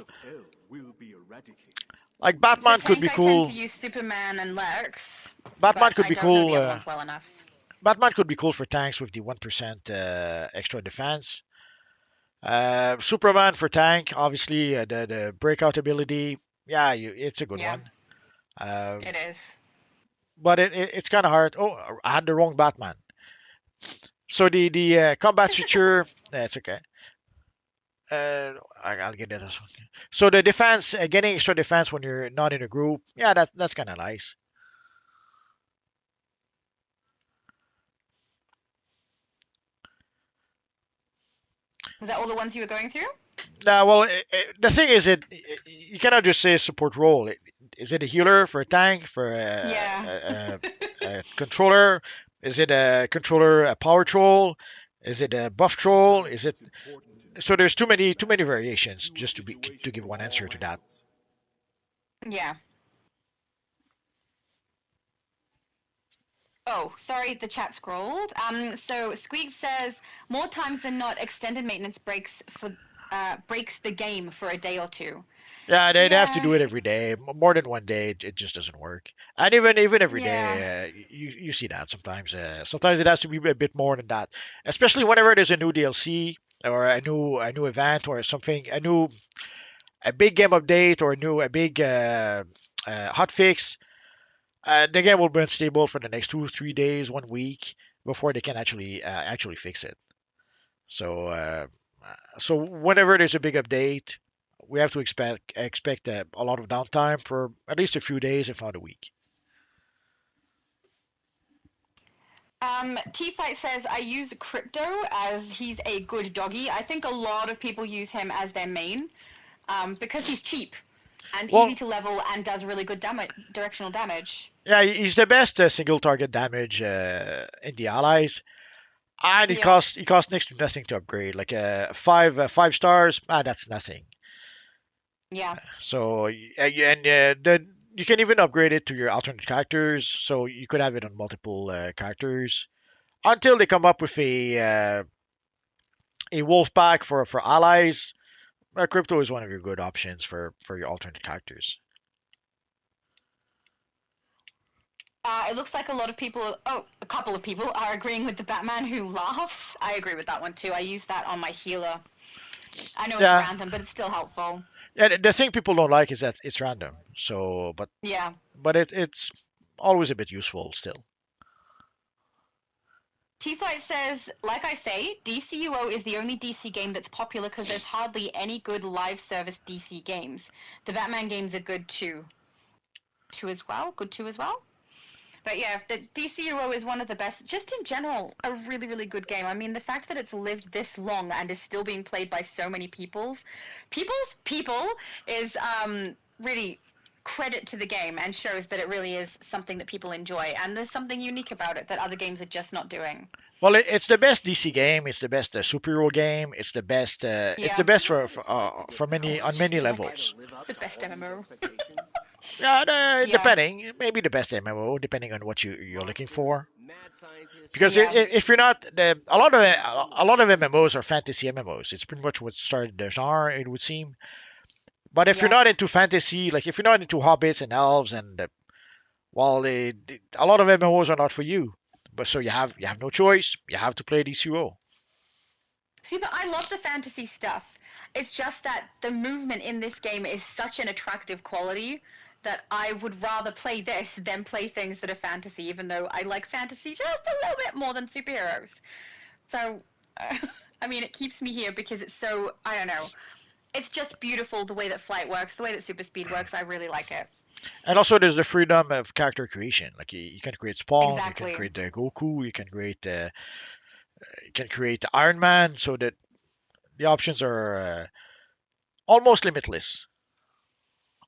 Like Batman could be I cool. tend to use Superman and Lex. Batman but could I be don't know cool. the other ones well enough. Batman could be cool for tanks with the 1% extra defense. Superman for tank, obviously the breakout ability. Yeah, it's a good one. It is. But it's kind of hard. Oh, I had the wrong Batman. So the combat switcher, that's okay. I'll get to this one. So the defense, getting extra defense when you're not in a group, yeah, that's kind of nice. Was that all the ones you were going through? Well, the thing is, you cannot just say support role. Is it a healer for a tank for Yeah. a controller? Is it a controller, a power troll? Is it a buff troll? Is it so? There's too many variations just to give one answer to that. Yeah. Oh, sorry, the chat scrolled. So Squeak says more times than not, extended maintenance breaks the game for a day or two. Yeah, they have to Yeah, do it every day. More than one day, it just doesn't work. And even every yeah, day, you see that sometimes. Sometimes it has to be a bit more than that, especially whenever there's a new DLC or a new event or something, a big game update or a big hot fix. The game will be unstable for the next 2 3 days, 1 week before they can actually fix it. So whenever there's a big update, we have to expect a lot of downtime for at least a few days, if not a week. T-Fight says, I use Crypto as he's a good doggy. I think a lot of people use him as their main because he's cheap and easy Well, to level and does really good directional damage. yeah, he's the best single target damage in the allies, and it Yeah. costs it costs next to nothing to upgrade. Like five stars, that's nothing. Yeah. So you can even upgrade it to your alternate characters, so you could have it on multiple characters until they come up with a wolf pack for allies. Crypto is one of your good options for your alternate characters. It looks like a lot of people, a couple of people are agreeing with the Batman who laughs. I agree with that one too. I use that on my healer. I know it's Yeah, random, but it's still helpful. yeah. The thing people don't like is that it's random. So, Yeah. but it's always a bit useful still. T-Fight says, like I say, DCUO is the only DC game that's popular because there's hardly any good live service DC games. The Batman games are good too. Good too as well. But yeah, the DCUO is one of the best, just in general, a really, really good game. I mean, the fact that it's lived this long and is still being played by so many people is really credit to the game and shows that it really is something that people enjoy. And there's something unique about it that other games are just not doing. Well, it's the best DC game. It's the best superhero game. It's the best. It's the Yeah, best for many on many levels. the best MMO. Yeah, Yeah, depending, maybe the best MMO, depending on what you're looking for. Because yeah, if you're not a lot of MMOs are fantasy MMOs. It's pretty much what started the genre, it would seem. But if you're yeah. not into fantasy, like if you're not into hobbits and elves, and a lot of MMOs are not for you. But so you have no choice. You have to play DCUO. See, but I love the fantasy stuff. It's just that the movement in this game is such an attractive quality that I would rather play this than play things that are fantasy, even though I like fantasy just a little bit more than superheroes. So, I mean, it keeps me here because it's so, I don't know. It's just beautiful the way that flight works, the way that super speed works. I really like it. And also, there's the freedom of character creation. Like you can create Spawn, you can Exactly. create Goku, you can create Iron Man, so that the options are almost limitless.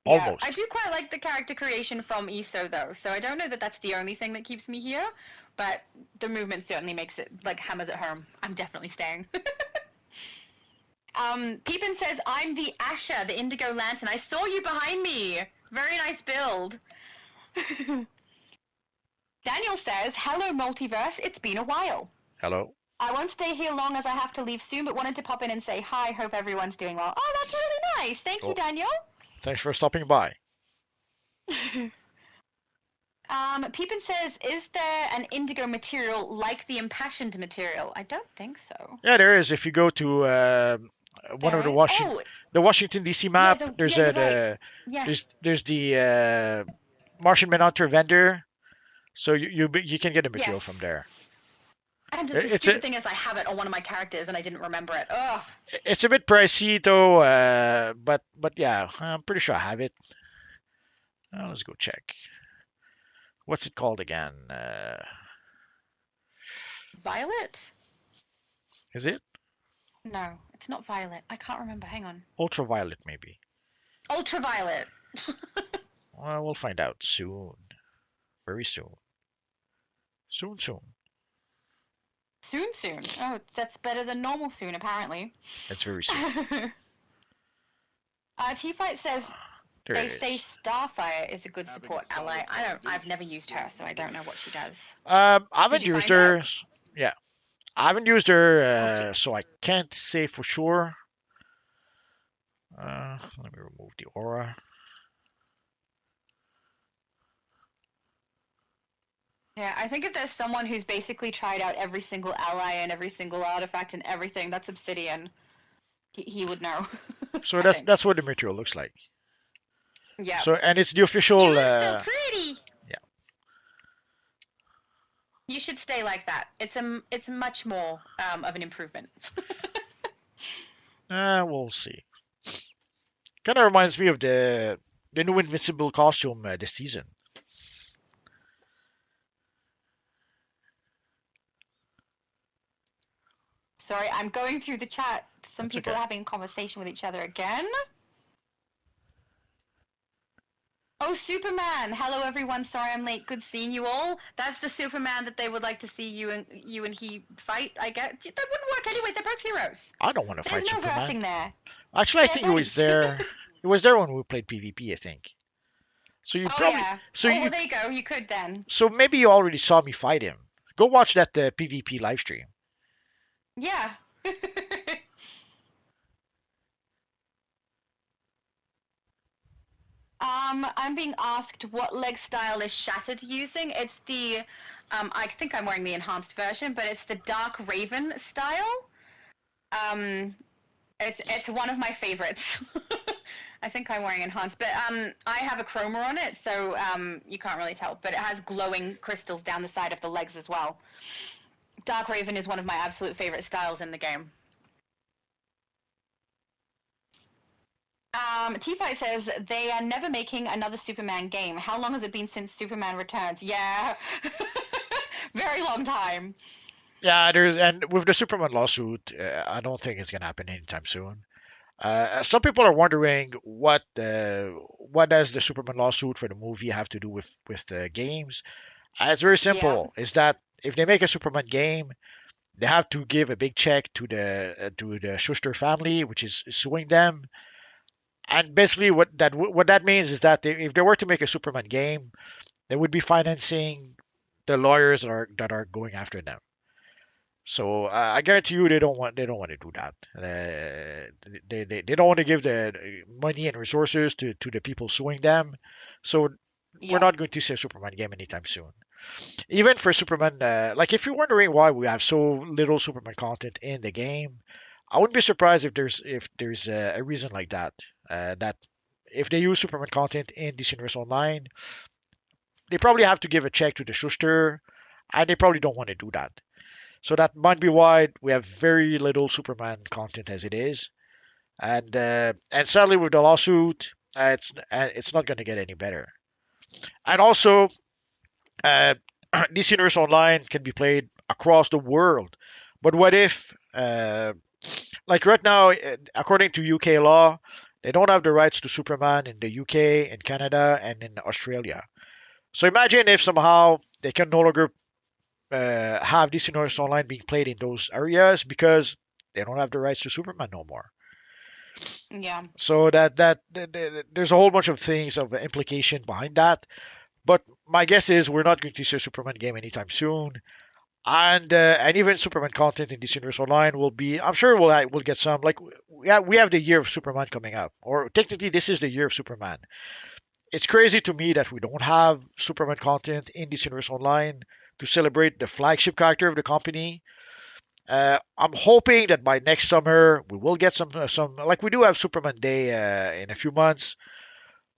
Yeah, I Almost. do quite like the character creation from ESO though, so I don't know that that's the only thing that keeps me here, but the movement certainly makes it like hammers at home. I'm definitely staying. Peepin says, I'm the Asher, the Indigo Lantern. I saw you behind me. Very nice build. Daniel says, hello multiverse, it's been a while. Hello. I won't stay here long as I have to leave soon, but wanted to pop in and say hi, hope everyone's doing well. Oh, that's really nice. Thank you, Well, Daniel. thanks for stopping by. Peepin says, is there an indigo material like the impassioned material? I don't think so. Yeah, there is. If you go to one There of is? Oh, the Washington D.C. yeah, map, there's you're right. Yeah. there's the Martian Manhunter vendor, so you can get a Yes. material from there. And the It's a stupid thing is, I have it on one of my characters and I didn't remember it. Ugh. it's a bit pricey though, but yeah, I'm pretty sure I have it. Let's go check. What's it called again? Violet? Is it No, it's not Violet. I can't remember. Hang on. ultraviolet? Maybe. Ultraviolet. Well, we'll find out soon. Very soon. Soon, soon. Soon, soon. Oh, that's better than normal soon, apparently. It's very soon. T-Fight says There they it say is. Starfire is a good support ally. I've never used her, so I don't know what she does. I haven't Did you used find her. out? Yeah, I haven't used her, Okay. so I can't say for sure. Let me remove the aura. Yeah, I think if there's someone who's basically tried out every single ally and every single artifact and everything, that's Obsidian. He would know. So I think. that's what the material looks like. Yeah. So and it's the You official. look so pretty. Yeah. You should stay like that. It's much more of an improvement. We'll see. Kind of reminds me of the new Invincible costume this season. Sorry, I'm going through the chat. Some That's people okay. are having a conversation with each other again. Oh, Superman! Hello, everyone. Sorry I'm late. Good seeing you all. That's the Superman that they would like to see you and he fight. I get that wouldn't work anyway. They're both heroes. I don't want to There's fight no Superman. versing there. Actually, I They're think he was buddies. there. He was there when we played PvP, I think. So you Oh probably, yeah. so Oh you, well, there you go. You could then. so maybe you already saw me fight him. Go watch that PvP live stream. Yeah. I'm being asked what leg style is Shattered using. It's the, I think I'm wearing the enhanced version, but it's the Dark Raven style. Um, it's one of my favorites. I think I'm wearing enhanced, but I have a chroma on it, so you can't really tell. But it has glowing crystals down the side of the legs as well. Dark Raven is one of my absolute favorite styles in the game. T-Fight says they are never making another Superman game. How long has it been since Superman Returns? Yeah, very long time. Yeah, and with the Superman lawsuit, I don't think it's gonna happen anytime soon. Some people are wondering what does the Superman lawsuit for the movie have to do with the games. It's very Yeah, simple. Is that if they make a Superman game, they have to give a big check to the Schuster family, which is suing them. And basically, what that means is that if they were to make a Superman game, they would be financing the lawyers that are going after them. So I guarantee you they don't want to do that. They don't want to give the money and resources to the people suing them. So we're yeah, not going to see a Superman game anytime soon. Even for Superman, like if you're wondering why we have so little Superman content in the game, I wouldn't be surprised if there's a reason like that. That if they use Superman content in DC Universe Online, they probably have to give a check to the Schuster, and they probably don't want to do that. So that might be why we have very little Superman content as it is. And sadly, with the lawsuit, it's not going to get any better. And also, uh, DC Universe Online can be played across the world. But what if, like right now, according to UK law, they don't have the rights to Superman in the UK, in Canada, and in Australia. So imagine if somehow they can no longer have DC Universe Online being played in those areas because they don't have the rights to Superman no more. yeah, So that there's a whole bunch of things of implication behind that. But my guess is we're not going to see a Superman game anytime soon. And even Superman content in DC Universe Online will be. I'm sure we'll get some. Like we have the year of Superman coming up, or technically this is the year of Superman. It's crazy to me that we don't have Superman content in DC Universe Online to celebrate the flagship character of the company. I'm hoping that by next summer we will get some like we do have Superman Day in a few months.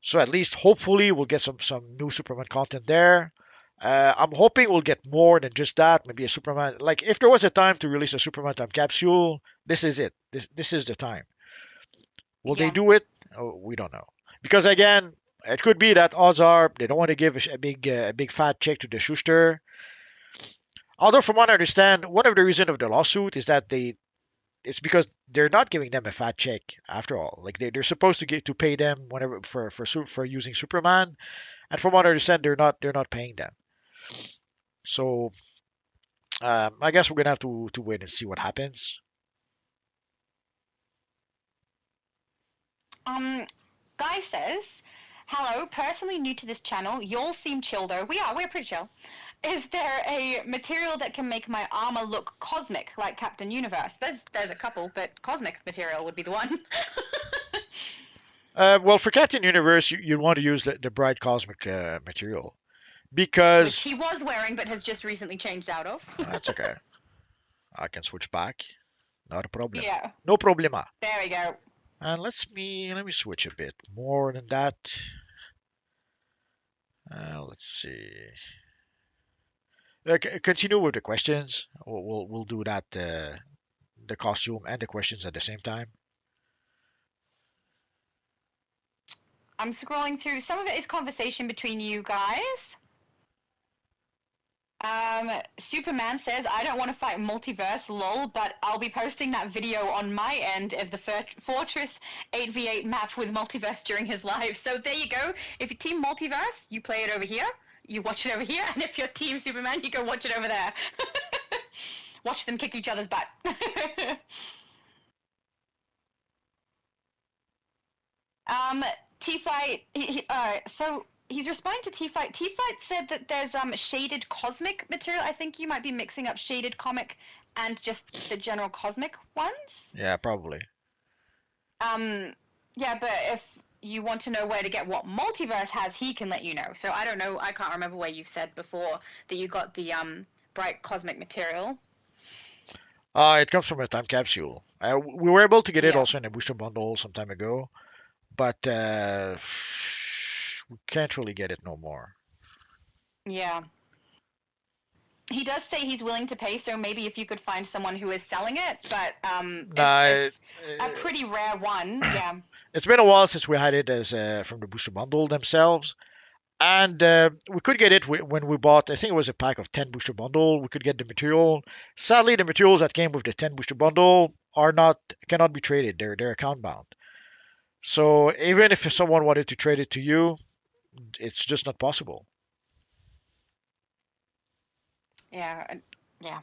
So at least hopefully we'll get some new Superman content there. I'm hoping we'll get more than just that. Maybe a Superman. Like if there was a time to release a Superman time capsule, this is it. This is the time. Will they Yeah. do it? Oh, we don't know. Because again, it could be that odds are they don't want to give a big fat check to the Schuster. Although from what I understand, one of the reasons of the lawsuit is that it's because they're not giving them a fat check after all. Like they're supposed to get to pay them whenever for using Superman, and from what I understand, they're not paying them. So I guess we're gonna have to wait and see what happens. Guy says, "Hello, personally new to this channel. Y'all seem chill though. We're pretty chill. Is there a material that can make my armor look cosmic, like Captain Universe? There's a couple, but cosmic material would be the one." Well, for Captain Universe, you want to use the bright cosmic material Which because he was wearing, but has just recently changed out of. that's okay. I can switch back. Not a problem. Yeah, No problema. there we go. And let me switch a bit more than that. Let's see. Continue with the questions. We'll do that the costume and the questions at the same time. I'm scrolling through. Some of it is conversation between you guys. Superman says, "I don't want to fight multiverse, lol, but I'll be posting that video on my end of the Fortress 8v8 map with multiverse during his live." So there you go. If you're team multiverse, you play it over here. You watch it over here. And if you're team Superman, you go watch it over there. Watch them kick each other's butt. T-Fight, so he's responding to T-Fight. T-Fight said that there's shaded cosmic material. I think you might be mixing up shaded comic and just the general cosmic ones. Yeah, probably. Yeah, but if you want to know where to get what Multiverse has, he can let you know. So I don't know, I can't remember where you've said before that you got the bright cosmic material. It comes from a time capsule. We were able to get it Yeah. also in a booster bundle some time ago, but we can't really get it no more. Yeah. He does say he's willing to pay, so maybe if you could find someone who is selling it, but Nah, it's a pretty rare one. Yeah. it's been a while since we had it as from the booster bundle themselves, and we could get it when we bought. I think it was a pack of 10 booster bundle. We could get the material. Sadly, the materials that came with the 10 booster bundle cannot be traded. They're account bound. So even if someone wanted to trade it to you, it's just not possible. Yeah, yeah.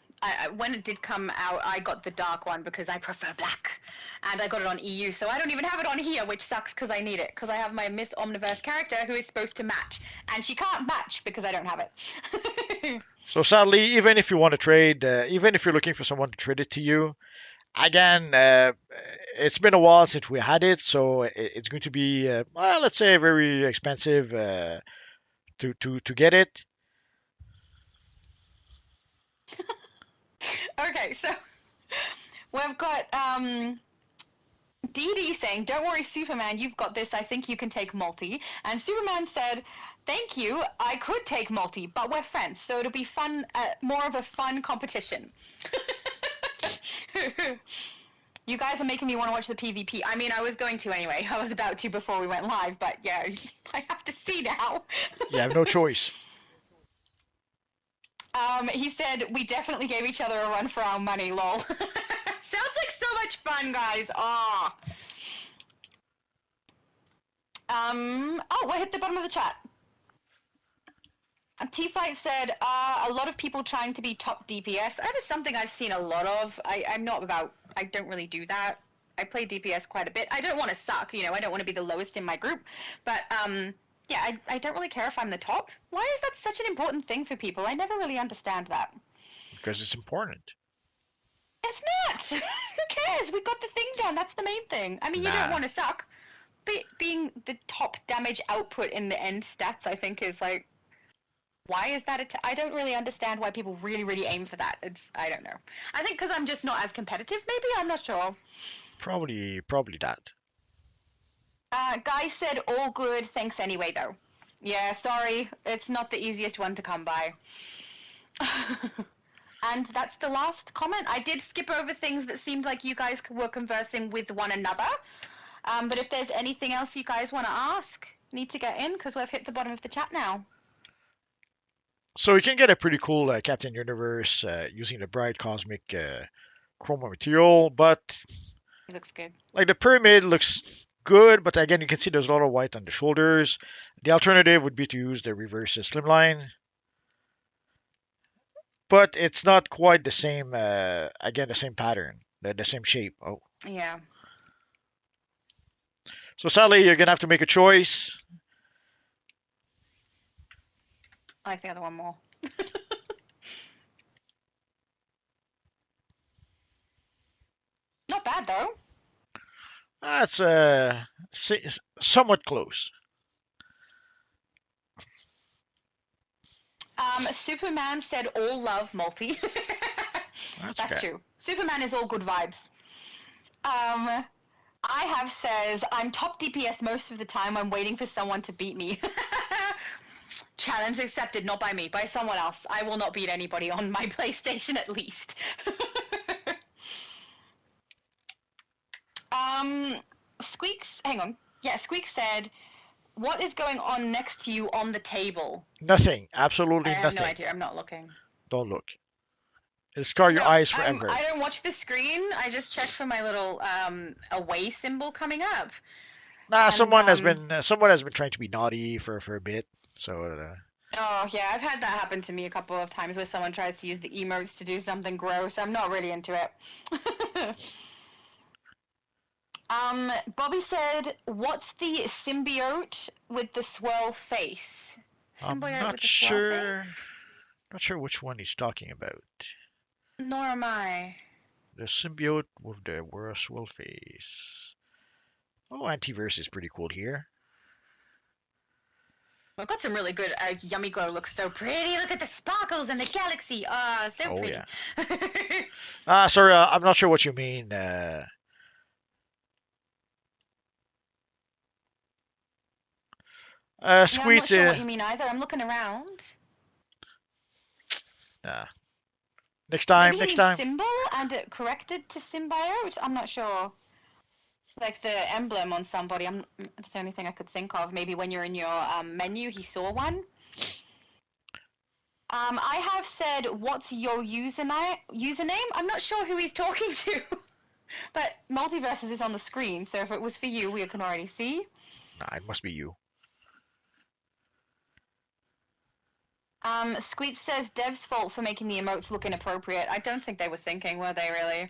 When it did come out, I got the dark one because I prefer black, and I got it on EU. So I don't even have it on here, which sucks because I need it because I have my Miss Omniverse character who is supposed to match, and she can't match because I don't have it. So sadly, even if you want to trade, even if you're looking for someone to trade it to you, again, it's been a while since we had it, so it's going to be, well, let's say, very expensive to get it. Okay, so we've got Dee Dee saying, "Don't worry, Superman, you've got this. I think you can take multi." And Superman said, "Thank you. I could take multi, but we're friends, so it'll be fun, more of a fun competition." You guys are making me want to watch the PvP. I mean, I was going to anyway. I was about to before we went live, but yeah, I have to see now. You have no choice. He said, "We definitely gave each other a run for our money, lol." Sounds like so much fun, guys. Aw. Oh, we're hit the bottom of the chat. T-Fight said, "A lot of people trying to be top DPS. That is something I've seen a lot of. I don't really do that. I play DPS quite a bit. I don't want to suck, I don't want to be the lowest in my group. But, yeah, I don't really care if I'm the top. Why is that such an important thing for people? I never really understand that." Because it's important. It's not! Who cares? We got the thing done. That's the main thing. I mean, you don't Nah. want to suck. But being the top damage output in the end stats, I think, is like, why is that? I don't really understand why people really, really aim for that. I don't know. I think because I'm just not as competitive, maybe? I'm not sure. Probably that. Guy said, "All good. Thanks anyway, though." Yeah, sorry. It's not the easiest one to come by. And that's the last comment. I did skip over things that seemed like you guys were conversing with one another. But if there's anything else you guys want to ask, need to get in because we've hit the bottom of the chat now. So you can get a pretty cool Captain Universe using the bright cosmic chroma material, but It looks good. like the pyramid looks good, but again you can see there's a lot of white on the shoulders. The alternative would be to use the reverse slimline, but it's not quite the same. Again, the same pattern, the same shape. Oh, Yeah. so sadly you're gonna have to make a choice. I like the other one more. Not bad though. That's somewhat close. Superman said all love multi. That's That's okay. true. Superman is all good vibes. I have says I'm top DPS most of the time. I'm waiting for someone to beat me. Challenge accepted, not by me, by someone else. I will not beat anybody on my PlayStation at least. Squeaks, hang on. Yeah, Squeak said, what is going on next to you on the table? Nothing. I Absolutely have nothing. no idea. I'm not looking. Don't look. It'll scar your No, eyes forever. I don't watch the screen. I just check for my little away symbol coming up. Nah, And, someone has been trying to be naughty for a bit. So Oh, yeah, I've had that happen to me a couple of times where someone tries to use the emotes to do something gross. I'm not really into it. Bobby said, what's the symbiote with the swirl face? I'm Symbiote not with the swirl sure. face? Not sure which one he's talking about. Nor am I. The symbiote with the swirl face. Oh, Antiverse is pretty cool here. We've got some really good. Yummy Glow looks so pretty. Look at the sparkles and the galaxy. Oh, so Oh pretty. yeah. Sorry, I'm not sure what you mean. Yeah, I'm not Squeets. sure what you mean either. I'm looking around. Next time. Maybe he Next means time. symbol and it corrected to symbiote. I'm not sure. Like the emblem on somebody. That's the only thing I could think of. Maybe when you're in your menu, he saw one. I have said, what's your username? I'm not sure who he's talking to. But Multiverses is on the screen, so if it was for you, we can already see. Nah, it must be you. Squeak says Dev's fault for making the emotes look inappropriate. I don't think they were thinking, were they really?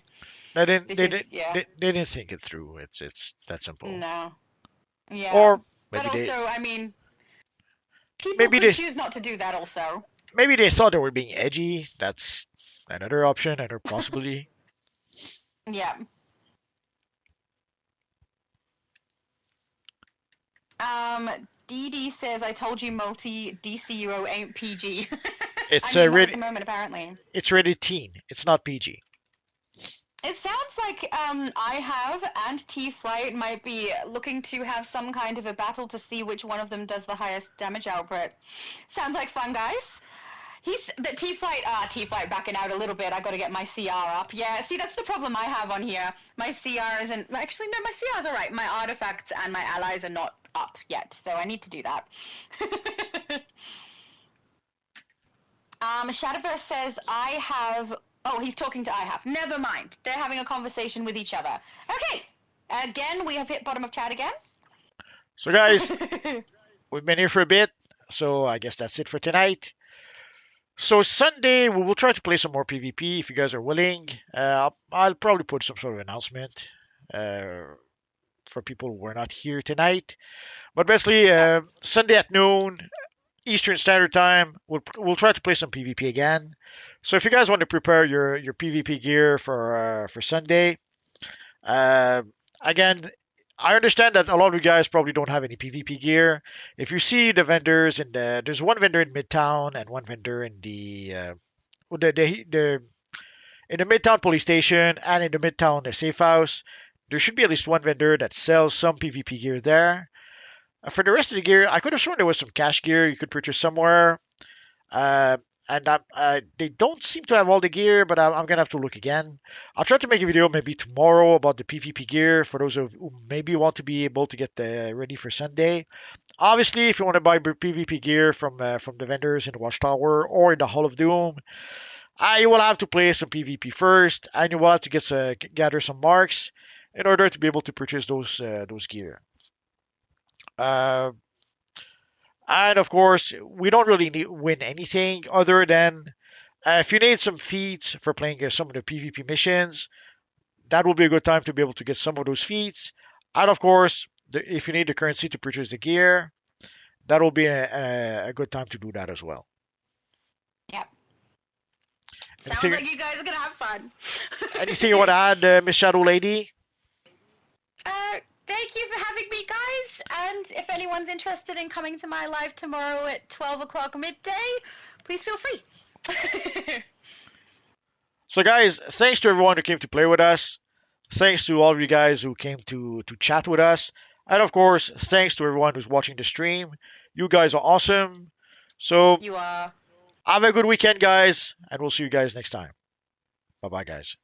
They didn't. Because, yeah. They didn't think it through. It's that simple. No. Yeah. Or But maybe also, I mean, people maybe could they choose not to do that also. maybe they thought they were being edgy. That's another option, another possibility. Yeah. DD says, I told you multi DCUO ain't PG. It's I mean, not at rated. the moment, apparently. It's rated teen. It's not PG. It sounds like I have and T-Flight might be looking to have some kind of a battle to see which one of them does the highest damage output. Sounds like fun, guys. T-Flight backing out a little bit. I got to get my CR up. Yeah, see, that's the problem I have on here. My CR isn't... Actually, no, my CR's alright. My artifacts and my allies are not up yet, so I need to do that. Shadowverse says, I have... Oh, he's talking to I have. Never mind. They're having a conversation with each other. Okay. Again, we have hit bottom of chat again. So guys, we've been here for a bit. So I guess that's it for tonight. So Sunday we will try to play some more PvP if you guys are willing. I'll probably put some sort of announcement for people who are not here tonight. But basically, Sunday at noon Eastern Standard Time, we'll try to play some PvP again. So if you guys want to prepare your PvP gear for Sunday, again, I understand that a lot of you guys probably don't have any PvP gear. If you see the vendors there's one vendor in Midtown and one vendor in the in the Midtown police station and in the Midtown safe house. There should be at least one vendor that sells some PvP gear there. For the rest of the gear, I could have sworn there was some cash gear you could purchase somewhere. Uh, and they don't seem to have all the gear, but I'm gonna have to look again. I'll try to make a video maybe tomorrow about the PvP gear for those of who maybe want to be able to get ready for Sunday. Obviously, if you want to buy PvP gear from the vendors in the Watchtower or in the Hall of Doom, you will have to play some PvP first, and you will have to gather some marks in order to be able to purchase those gear. Uh, and of course, we don't really win anything other than if you need some feats for playing some of the PvP missions, that will be a good time to be able to get some of those feats. And of course, if you need the currency to purchase the gear, that will be a good time to do that as well. Yep. Sounds Anything, like you guys are gonna have fun. anything you want to add, Miss Shadow Lady? Thank you for having me, guys. And if anyone's interested in coming to my live tomorrow at 12 o'clock midday, please feel free. So, guys, thanks to everyone who came to play with us. Thanks to all of you guys who came to chat with us. And of course, thanks to everyone who's watching the stream. You guys are awesome. So, You are. have a good weekend, guys, and we'll see you guys next time. Bye bye, guys.